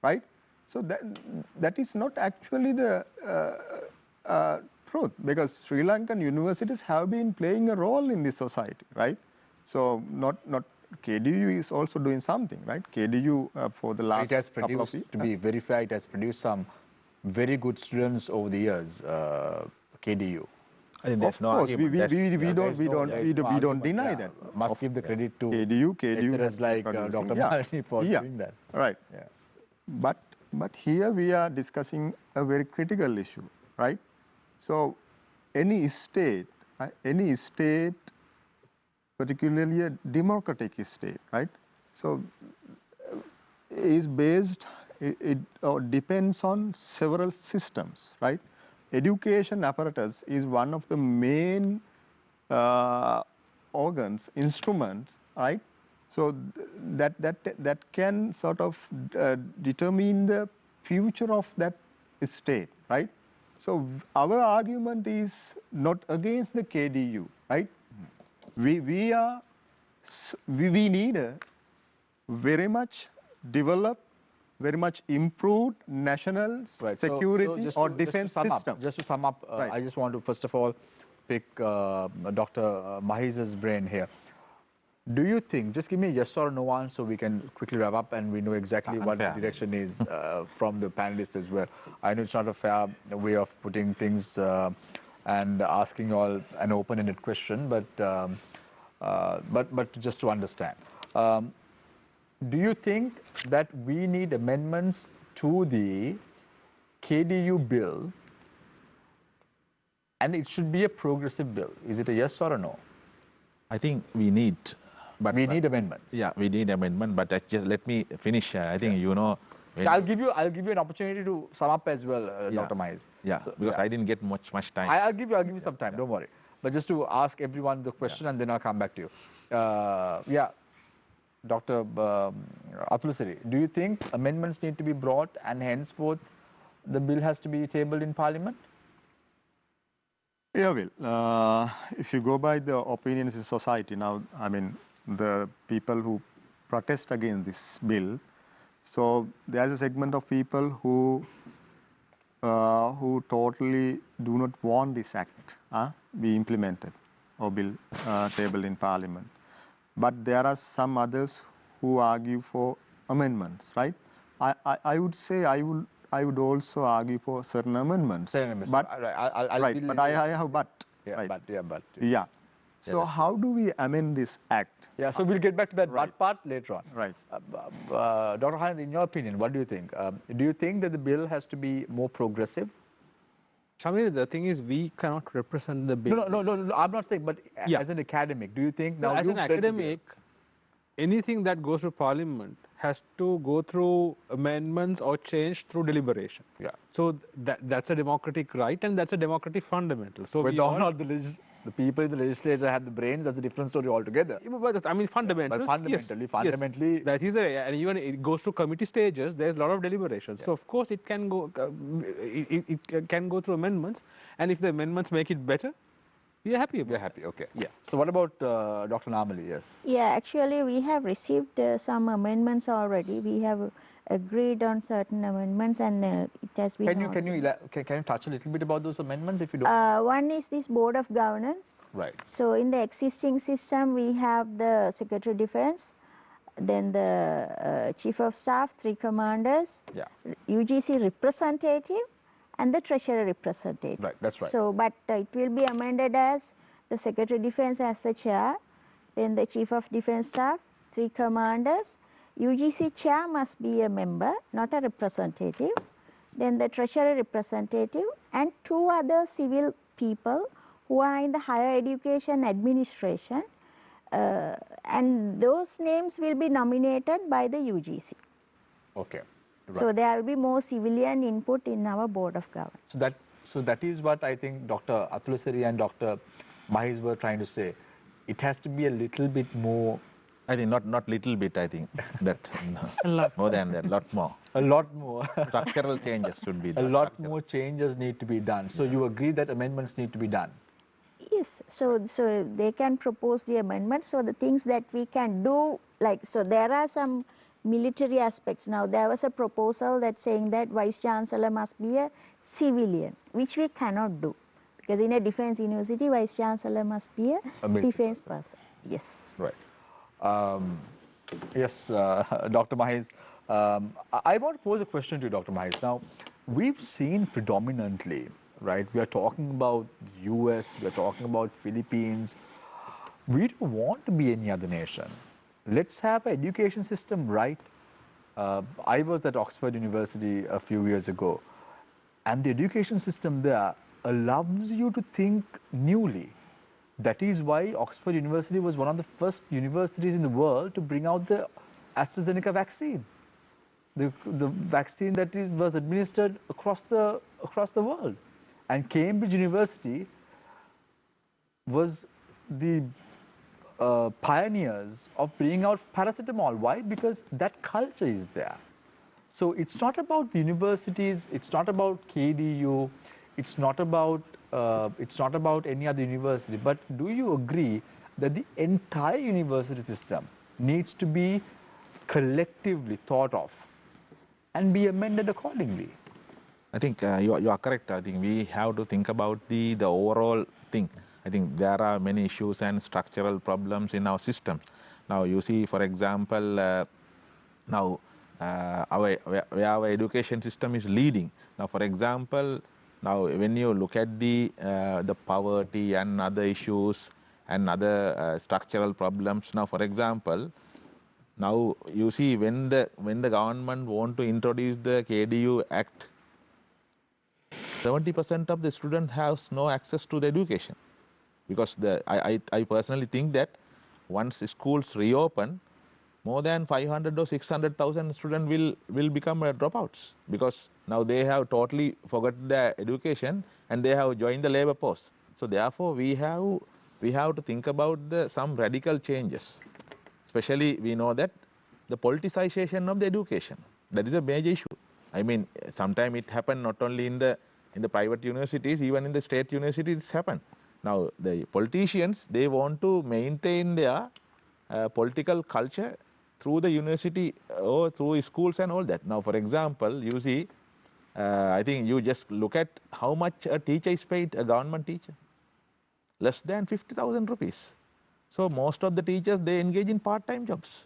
right? So that is not actually the truth, because Sri Lankan universities have been playing a role in this society, right? So not KDU is also doing something, right? KDU for the last couple of years. To be very fair, it has produced some very good students over the years, KDU. I think there's no argument. We don't deny that. Must give the credit to KDU has like Dr. Malini for doing that. Right. Yeah. But here we are discussing a very critical issue, right? So any state, particularly a democratic state, right? So is based, it depends on several systems, right? Education apparatus is one of the main organs, instruments, right? So that can sort of determine the future of that state, right? So our argument is not against the KDU, right? We need a very much developed, very much improved national security or defense system. Just to sum up, I just want to first of all pick Dr. Mahis's brain here. Do you think, just give me a yes or no answer so we can quickly wrap up and we know exactly what the direction is from the panelists as well. I know it's not a fair way of putting things and asking you all an open-ended question, but just to understand. Do you think that we need amendments to the KDU bill and it should be a progressive bill? Is it a yes or a no? I think we need. But we need amendments. Yeah, we need amendment. But just let me finish. I think you know. I'll give you an opportunity to sum up as well, Dr. Mahis. Yeah, so, because I didn't get much time. I'll give you some time. Don't worry. But just to ask everyone the question and then I'll come back to you. Dr. Atulsiri, do you think amendments need to be brought and henceforth the bill has to be tabled in Parliament? Yeah, Will. If you go by the opinions in society now, I mean, the people who protest against this bill, so there's a segment of people who totally do not want this act be implemented or bill tabled in Parliament. But there are some others who argue for amendments, right? I would say I I would also argue for certain amendments. But, right, but I have but. Yeah, right. but. Yeah. So how do we amend this act? Yeah, so we'll get back to that but part later on. Right. Dr. Hanand, in your opinion, what do you think? Do you think that the bill has to be more progressive? Shamir, the thing is, we cannot represent the bill. No, I'm not saying, but as an academic, do you think now as an academic, anything that goes to parliament has to go through amendments or change through deliberation. Yeah. So that's a democratic right and that's a democratic fundamental. So whether or not the people in the legislature have the brains, that's a different story altogether. But I mean, fundamentally, fundamentally, yes, that is and even it goes to committee stages. There's a lot of deliberation. Yeah. So of course it can go, it can go through amendments, and if the amendments make it better, we are happy. We're happy. Okay. Yeah. So what about Dr. Namali? Yes. Yeah, actually, we have received some amendments already. We have agreed on certain amendments, and it has been. Can you touch a little bit about those amendments, if you don't? One is this Board of Governance. Right. So in the existing system, we have the Secretary of Defense, then the Chief of Staff, 3 commanders, UGC representative, and the Treasurer representative. Right, that's right. So, but it will be amended as the Secretary of Defense as the chair, then the Chief of Defense Staff, 3 commanders, UGC chair must be a member, not a representative, then the Treasurer representative, and 2 other civil people who are in the higher education administration, and those names will be nominated by the UGC. Okay. Right. So there will be more civilian input in our Board of Governance. So that is what I think Dr. Atulasiri and Dr. Mahis were trying to say. It has to be a little bit more. I think not little bit. I think that more than that, lot more. A lot more. Structural changes should be done. A lot more changes need to be done. So you agree that amendments need to be done? Yes. So they can propose the amendment. So the things that we can do, like, so there are some military aspects. Now there was a proposal that saying that Vice Chancellor must be a civilian, which we cannot do, because in a defense university, Vice Chancellor must be a defense person. Yes. Right. Yes, Dr. Mahis. I want to pose a question to you, Dr. Mahis. Now, we've seen predominantly, right, we are talking about the US, we are talking about Philippines. We don't want to be any other nation. Let's have an education system, right? I was at Oxford University a few years ago, and the education system there allows you to think newly. That is why Oxford University was one of the first universities in the world to bring out the AstraZeneca vaccine, the vaccine that was administered across the world. And Cambridge University was the pioneers of bringing out paracetamol. Why? Because that culture is there. So it's not about the universities, it's not about KDU, it's not about any other university. But do you agree that the entire university system needs to be collectively thought of and be amended accordingly? I think you are correct. I think we have to think about the overall thing. I think there are many issues and structural problems in our systems. Now you see, for example, now where our education system is leading. Now, for example, now when you look at the poverty and other issues and other structural problems. Now, for example, now you see when the government want to introduce the KDU Act, 70% of the student has no access to the education, because I personally think that once schools reopen, more than 500 or 600,000 students will become dropouts, because now they have totally forgotten their education and they have joined the labor force. So therefore, we have to think about some radical changes. Especially, we know that the politicization of the education, that is a major issue. I mean, sometimes it happened not only in the private universities, even in the state universities it's happened. Now, the politicians, they want to maintain their political culture through the university or through schools and all that. Now, for example, you see, I think you just look at how much a teacher is paid, a government teacher. Less than 50,000 rupees. So most of the teachers, they engage in part-time jobs.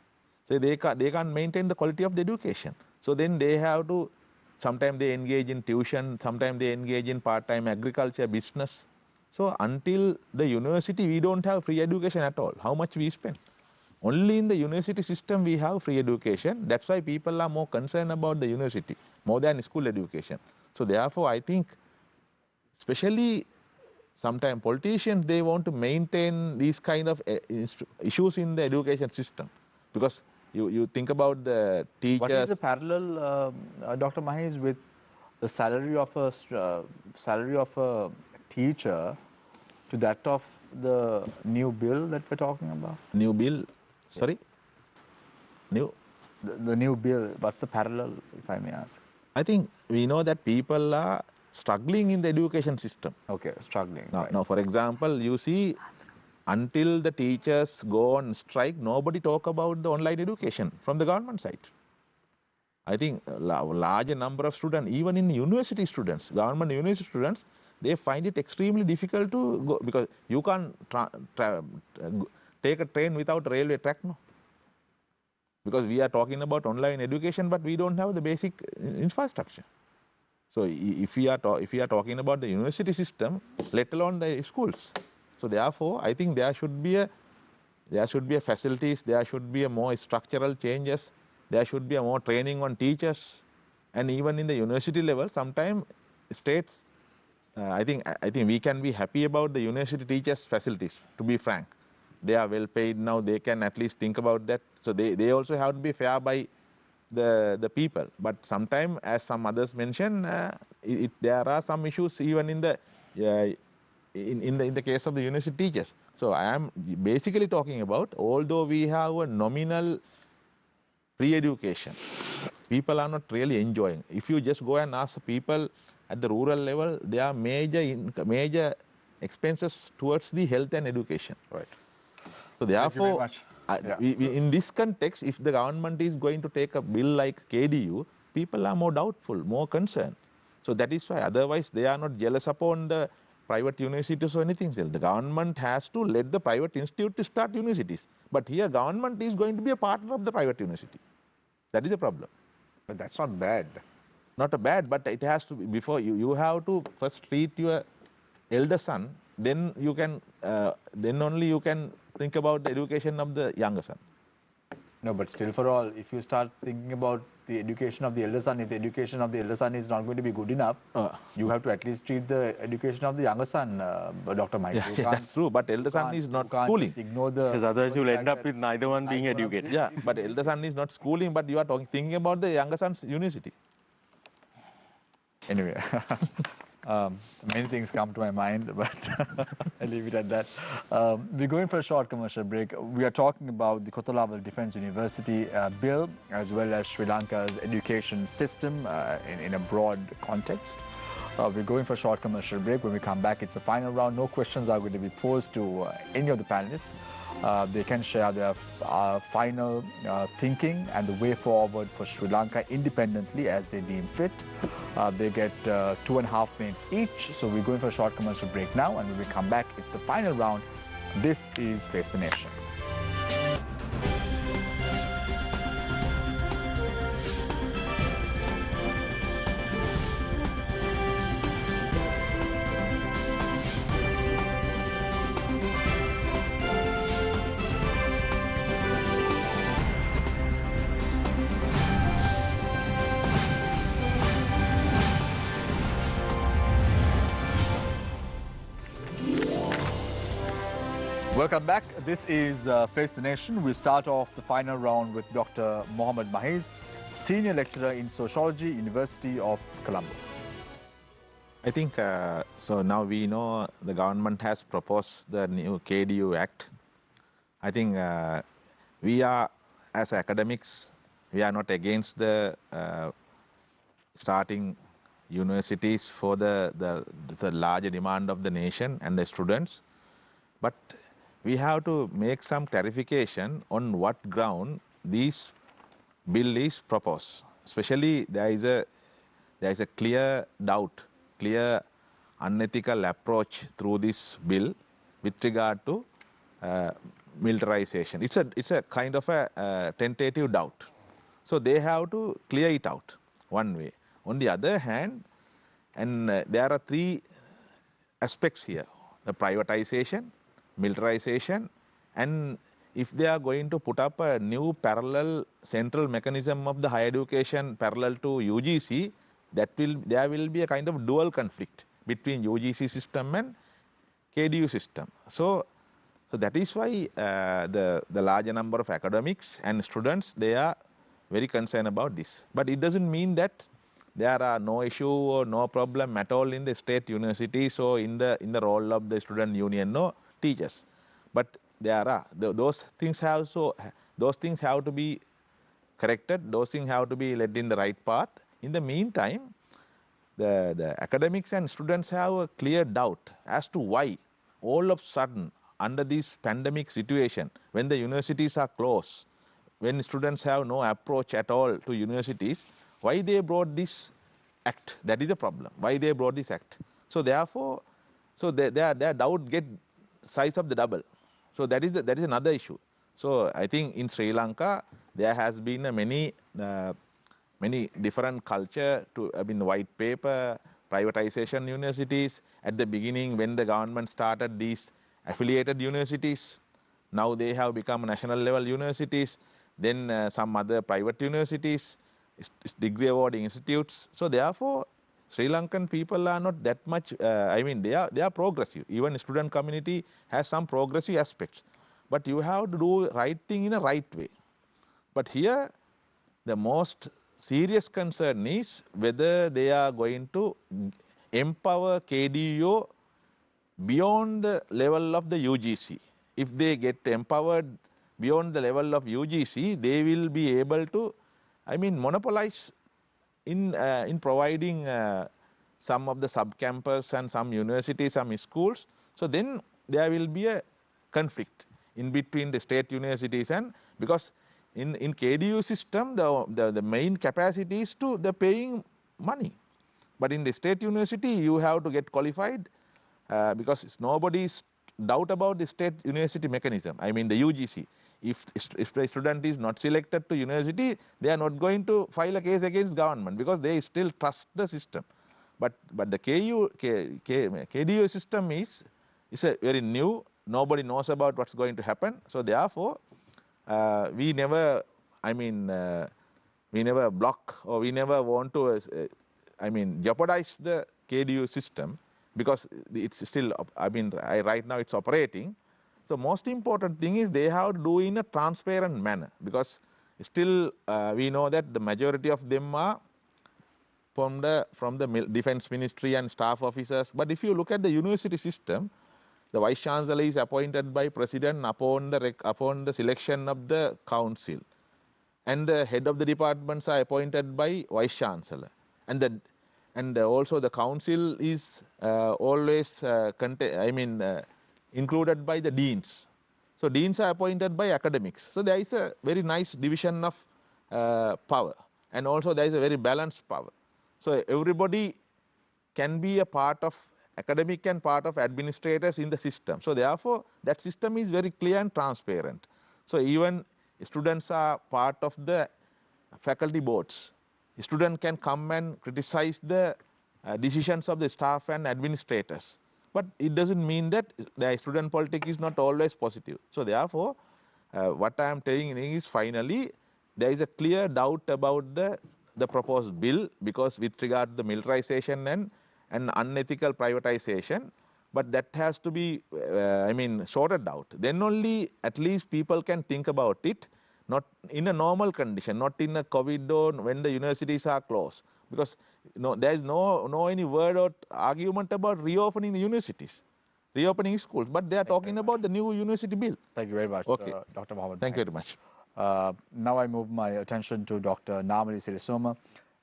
So they can't maintain the quality of the education. So then they have to sometimes they engage in tuition, sometimes they engage in part-time agriculture, business. So until the university, we don't have free education at all. How much we spend? Only in the university system we have free education. That's why people are more concerned about the university, more than school education. So therefore, I think, especially sometimes politicians, they want to maintain these kind of issues in the education system. Because you think about the teachers. What is the parallel, Dr. Mahesh, with the salary of a teacher to that of the new bill that we're talking about? New bill, sorry? The new bill, what's the parallel, if I may ask? I think we know that people are struggling in the education system. Okay, struggling. Now, for example, you see, until the teachers go on strike, nobody talk about the online education from the government side. I think a larger number of students, even in university students, government university students, they find it extremely difficult to go, because you can't take a train without a railway track, no? Because we are talking about online education, but we don't have the basic infrastructure. So if we are talking about the university system, let alone the schools. So therefore, I think there should be a facilities, there should be a more structural changes, there should be a more training on teachers, and even in the university level, sometimes states, I think we can be happy about the university teachers' facilities, to be frank. They are well paid now, they can at least think about that. So they also have to be fair by the people. But sometimes, as some others mentioned, there are some issues even in the case of the university teachers. So I am basically talking about, although we have a nominal free education, people are not really enjoying. If you just go and ask people at the rural level, there are major expenses towards the health and education. Right. So therefore, in this context, if the government is going to take a bill like KDU, people are more doubtful, more concerned. So that is why, otherwise they are not jealous upon the private universities or anything else. The government has to let the private institute to start universities. But here, government is going to be a partner of the private university. That is the problem. But that's not bad. Not a bad, but it has to be, before you have to first treat your elder son, then you can, then only you can think about the education of the younger son. No, but still for all, if you start thinking about the education of the elder son, if the education of the elder son is not going to be good enough, you have to at least treat the education of the younger son, Dr. Mike. Yeah, that's true, but elder son is not schooling. Ignore the... Because otherwise you'll end up with neither one being educated. Yeah, but elder son is not schooling, but you are thinking about the younger son's university. Anyway, many things come to my mind, but I'll leave it at that. We're going for a short commercial break. We are talking about the Kotolawala Defence University bill, as well as Sri Lanka's education system in a broad context. We're going for a short commercial break. When we come back, it's the final round. No questions are going to be posed to any of the panelists. They can share their final thinking and the way forward for Sri Lanka independently as they deem fit. They get 2.5 minutes each. So we're going for a short commercial break now, and when we come back, it's the final round. This is Face the Nation. Welcome back. This is Face the Nation. We start off the final round with Dr. Mohammed Mahiz, Senior Lecturer in Sociology, University of Colombo. I think, so now we know the government has proposed the new KDU Act. I think we are, as academics, we are not against the starting universities for the larger demand of the nation and the students. But we have to make some clarification on what ground this bill is proposed. Especially there is a clear doubt, clear unethical approach through this bill with regard to militarization. It's a kind of a tentative doubt. So they have to clear it out one way. On the other hand, and there are three aspects here: the privatization, militarization, and if they are going to put up a new parallel central mechanism of the higher education parallel to UGC, there will be a kind of dual conflict between UGC system and KDU system. So that is why the larger number of academics and students, they are very concerned about this. But it doesn't mean that there are no issue or no problem at all in the state universities or in the role of the student union or teachers. But there are those things have to be corrected. Those things have to be led in the right path. In the meantime, the academics and students have a clear doubt as to why all of a sudden, under this pandemic situation, when the universities are closed, when students have no approach at all to universities, why they brought this act? That is a problem. Why they brought this act? So therefore, their doubt get size of the double. So that is another issue. So I think in Sri Lanka there has been many different culture to the white paper, privatization universities. At the beginning, when the government started these affiliated universities, now they have become national level universities. Then some other private universities, degree awarding institutes. So therefore, Sri Lankan people are not that much, they are progressive. Even student community has some progressive aspects. But you have to do right thing in a right way. But here, the most serious concern is whether they are going to empower KDU beyond the level of the UGC. If they get empowered beyond the level of UGC, they will be able to, monopolize in providing some of the sub-campus and some universities, some schools. So then there will be a conflict in between the state universities, and because in KDU system, the main capacity is to the paying money. But in the state university, you have to get qualified because nobody's doubt about the state university mechanism, the UGC. If the student is not selected to university, they are not going to file a case against government because they still trust the system. But the KDU system is a very new, nobody knows about what's going to happen. So therefore, we never block or we never want to, jeopardize the KDU system because it's still, right now it's operating. So most important thing is they have to do in a transparent manner because still we know that the majority of them are from the defense ministry and staff officers. But if you look at the university system, the vice chancellor is appointed by president upon the selection of the council, and the head of the departments are appointed by vice chancellor, and also the council is always included by the deans. So deans are appointed by academics. So there is a very nice division of power, and also there is a very balanced power. So everybody can be a part of academic and part of administrators in the system. So therefore, that system is very clear and transparent. So even students are part of the faculty boards. Student can come and criticize the decisions of the staff and administrators. But it doesn't mean that the student politics is not always positive. So therefore, what I am telling is finally, there is a clear doubt about the proposed bill because with regard to the militarization and unethical privatization, but that has to be, sorted out. Then only at least people can think about it, not in a normal condition, not in a COVID or when the universities are closed. Because there is no any word or argument about reopening the universities, reopening schools, but they are talking about the new university bill. Thank you very much, Okay. Dr. Mohammed. Thank you very much. Now I move my attention to Dr. Namali Sirisoma,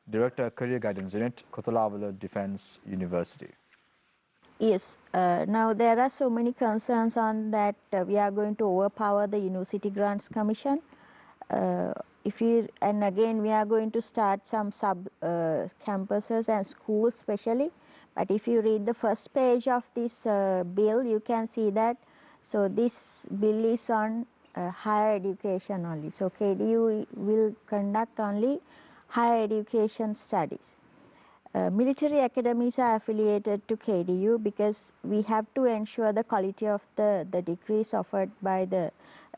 Director, Career Guidance Unit, Kotalavala Defence University. Yes, now there are so many concerns on that we are going to overpower the University Grants Commission. And again, we are going to start some sub campuses and schools especially. But if you read the first page of this bill, you can see that, so this bill is on higher education only. So KDU will conduct only higher education studies. Military academies are affiliated to KDU because we have to ensure the quality of the degrees offered by the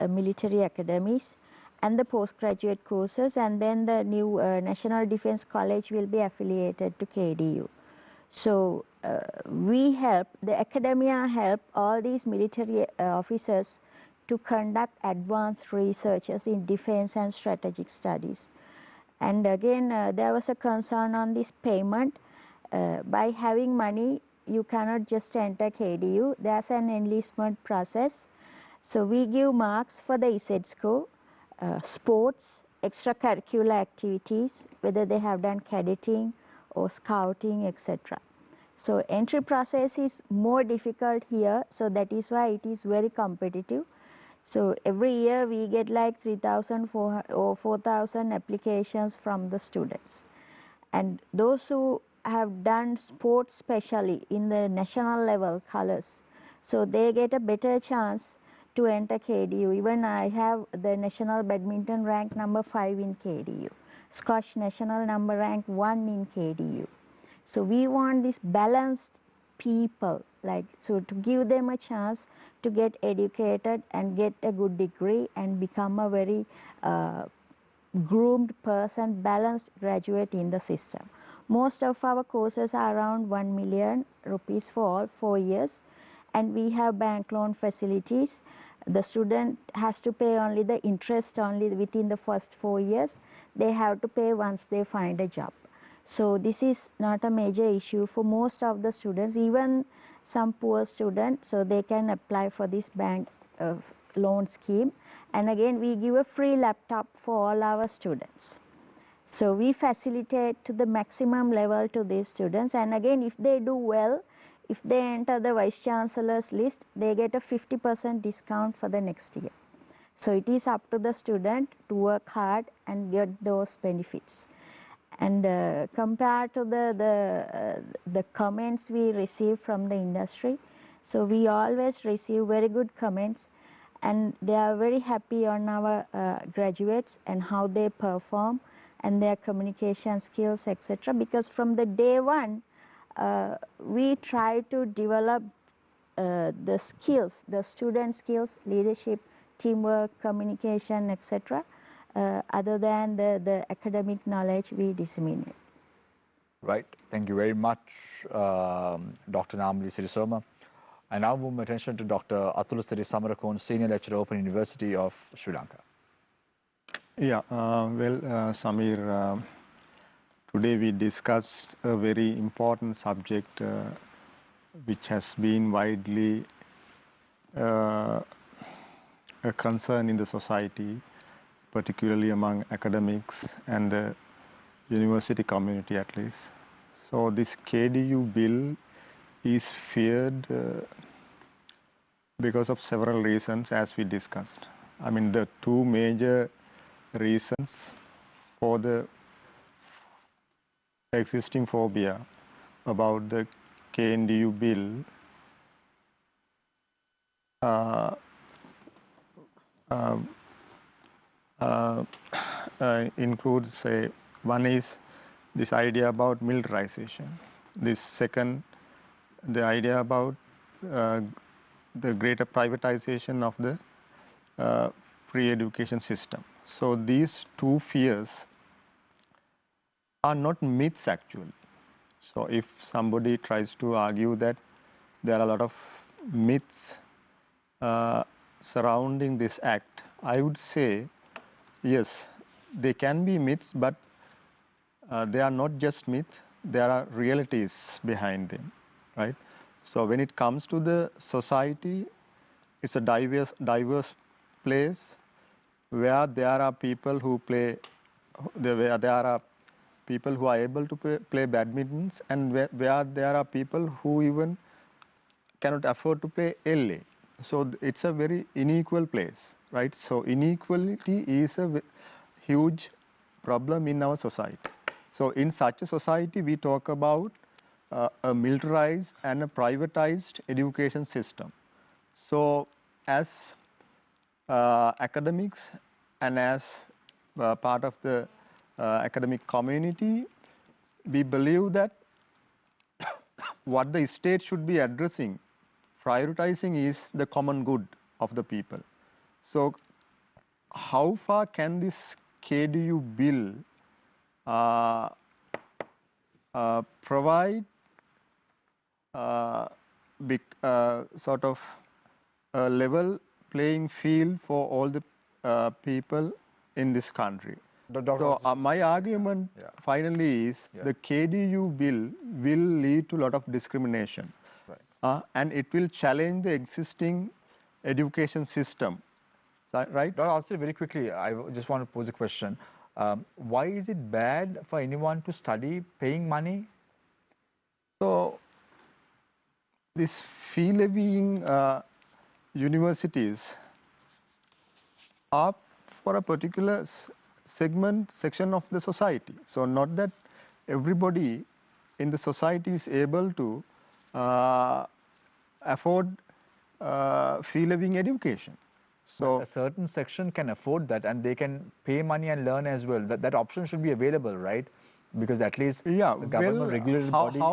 military academies and the postgraduate courses, and then the new National Defense College will be affiliated to KDU. So the academia help all these military officers to conduct advanced researches in defense and strategic studies. And again, there was a concern on this payment. By having money, you cannot just enter KDU. There's an enlistment process. So we give marks for the EZ score, sports, extracurricular activities, whether they have done cadetting or scouting, etc. So entry process is more difficult here, so that is why it is very competitive. So every year we get like 3,000 or 4,000 applications from the students. And those who have done sports specially in the national level colors, so they get a better chance to enter KDU. Even I have the national badminton rank number 5 in KDU, Scotch national number rank 1 in KDU. So we want this balanced people, so to give them a chance to get educated and get a good degree and become a very groomed person, balanced graduate in the system. Most of our courses are around 1 million rupees for all 4 years, and we have bank loan facilities. The student has to pay only the interest only within the first 4 years. They have to pay once they find a job. So this is not a major issue for most of the students, even some poor students, so they can apply for this bank loan scheme. And again, we give a free laptop for all our students. So we facilitate to the maximum level to these students, and again, if they do well, if they enter the Vice Chancellor's list, they get a 50% discount for the next year. So it is up to the student to work hard and get those benefits. And compared to the comments we receive from the industry, so we always receive very good comments, and they are very happy on our graduates and how they perform and their communication skills, etc. Because from the day one, we try to develop the skills, the student skills, leadership, teamwork, communication, etc. Other than the academic knowledge we disseminate. Right. Thank you very much, Dr. Namli Sirisoma. I now move my attention to Dr. Athulasiri Samarakon, Senior Lecturer, Open University of Sri Lanka. Yeah, Samir, today we discussed a very important subject which has been widely a concern in the society, particularly among academics and the university community at least. So this KDU bill is feared because of several reasons, as we discussed. I mean, the two major reasons for the existing phobia about the KDU bill includes, one is this idea about militarization. This second, the idea about the greater privatization of the pre-education system. So these two fears are not myths actually. So if somebody tries to argue that there are a lot of myths surrounding this act, I would say, yes, they can be myths, but they are not just myths, there are realities behind them, right? So when it comes to the society, it's a diverse place where there are people who play, where there are people who are able to play badminton, and where there are people who even cannot afford to play LA. So it's a very unequal place, right? So inequality is a huge problem in our society. So in such a society, we talk about a militarized and a privatized education system. So as academics and as part of the academic community, we believe that what the state should be addressing, prioritizing is the common good of the people. So how far can this KDU bill provide sort of a level playing field for all the people in this country? So my argument finally is the KDU bill will lead to a lot of discrimination, and it will challenge the existing education system. Is that right? Dr. Asri, very quickly, I just want to pose a question. Why is it bad for anyone to study paying money? So these fee-levying universities are for a particular section of the society. So not that everybody in the society is able to afford fee-levying education. So but a certain section can afford that and they can pay money and learn as well. That option should be available, right? Because at least the government regulated body is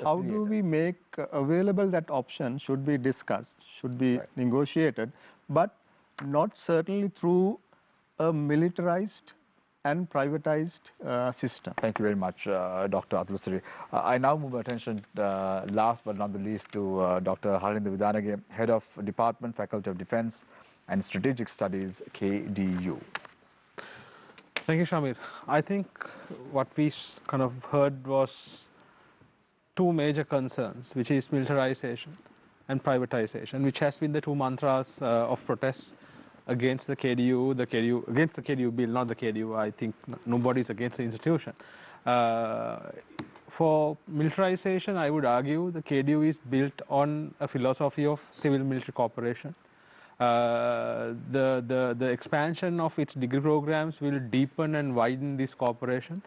how do we make available that option should be discussed, should be negotiated, but not certainly through a militarized and privatized system. Thank you very much, Dr. Athulasiri. I now move my attention, last but not the least, to Dr. Harinder Vidanage, Head of Department, Faculty of Defense and Strategic Studies, KDU. Thank you, Shamir. I think what we kind of heard was two major concerns, which is militarization and privatization, which has been the two mantras of protest against the KDU, against the KDU bill, not the KDU. I think nobody is against the institution. For militarization, I would argue the KDU is built on a philosophy of civil-military cooperation. The expansion of its degree programs will deepen and widen this cooperation,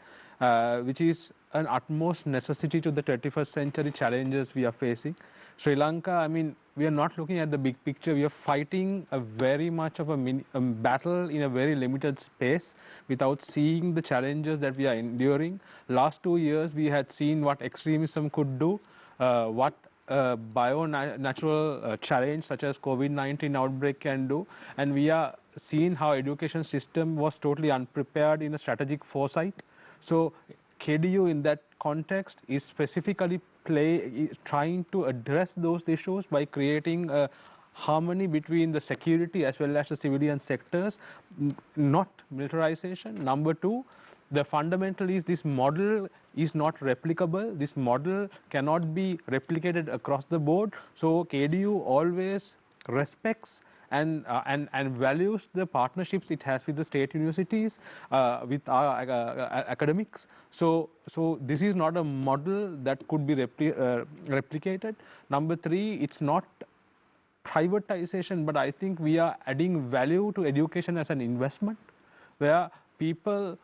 which is an utmost necessity to the 21st century challenges we are facing. Sri Lanka, I mean, we are not looking at the big picture. We are fighting a very much of a battle in a very limited space without seeing the challenges that we are enduring. Last 2 years, we had seen what extremism could do, what bio-natural challenge such as COVID-19 outbreak can do, and we are seeing how education system was totally unprepared in a strategic foresight. So KDU in that context is specifically trying to address those issues by creating a harmony between the security as well as the civilian sectors, not militarization. Number two, the fundamental is this model is not replicable. This model cannot be replicated across the board. So KDU always respects and values the partnerships it has with the state universities, with our academics. So this is not a model that could be replicated. Number three, it's not privatization, but I think we are adding value to education as an investment, where people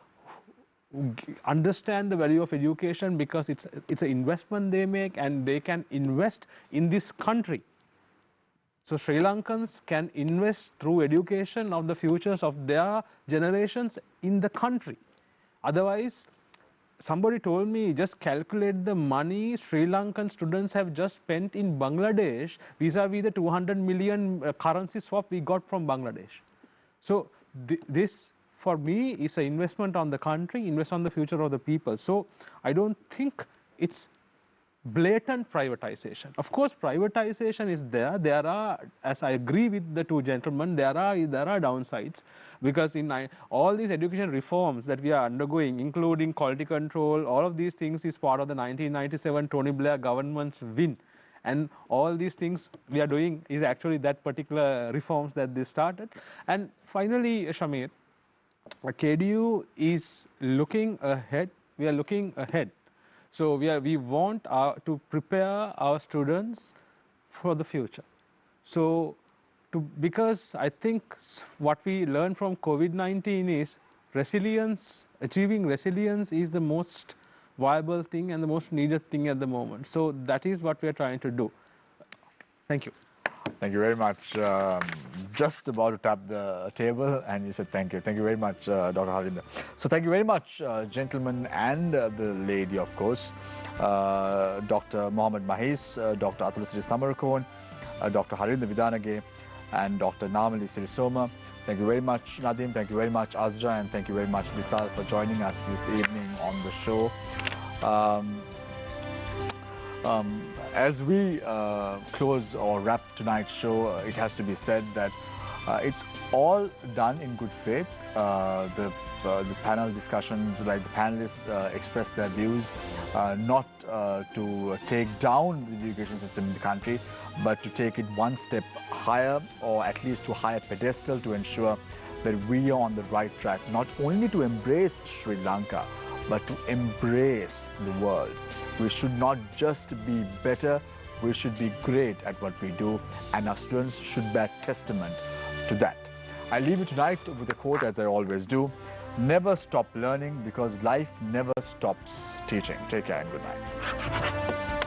understand the value of education because it's an investment they make and they can invest in this country. So Sri Lankans can invest through education of the futures of their generations in the country. Otherwise, somebody told me, just calculate the money Sri Lankan students have just spent in Bangladesh vis-a-vis the 200 million currency swap we got from Bangladesh. So this, for me, is an investment on the country, invest on the future of the people. So I don't think it's blatant privatization. Of course, privatization is there. There are, as I agree with the two gentlemen, there are downsides, because in all these education reforms that we are undergoing, including quality control, all of these things is part of the 1997 Tony Blair government's win. And all these things we are doing is actually that particular reforms that they started. And finally, Shamir, KDU is looking ahead. We are looking ahead. So we want to prepare our students for the future. So because I think what we learned from COVID-19 is resilience, achieving resilience is the most viable thing and the most needed thing at the moment. So that is what we are trying to do. Thank you. Thank you very much. Just about to tap the table, and you said thank you. Thank you very much, Dr. Harinder. So thank you very much, gentlemen, and the lady, of course, Dr. Mohammed Mahis, Dr. Atulasiri Samarkon, Dr. Harinder Vidanage, and Dr. Namali Sirisoma. Thank you very much, Nadim. Thank you very much, Azra, and thank you very much, Nisal, for joining us this evening on the show. As we close or wrap tonight's show, it has to be said that it's all done in good faith. The panel discussions, like the panelists express their views, not to take down the education system in the country, but to take it one step higher, or at least to a higher pedestal, to ensure that we are on the right track, not only to embrace Sri Lanka, but to embrace the world. We should not just be better, we should be great at what we do, and our students should bear testament to that. I leave you tonight with a quote, as I always do: never stop learning, because life never stops teaching. Take care and good night.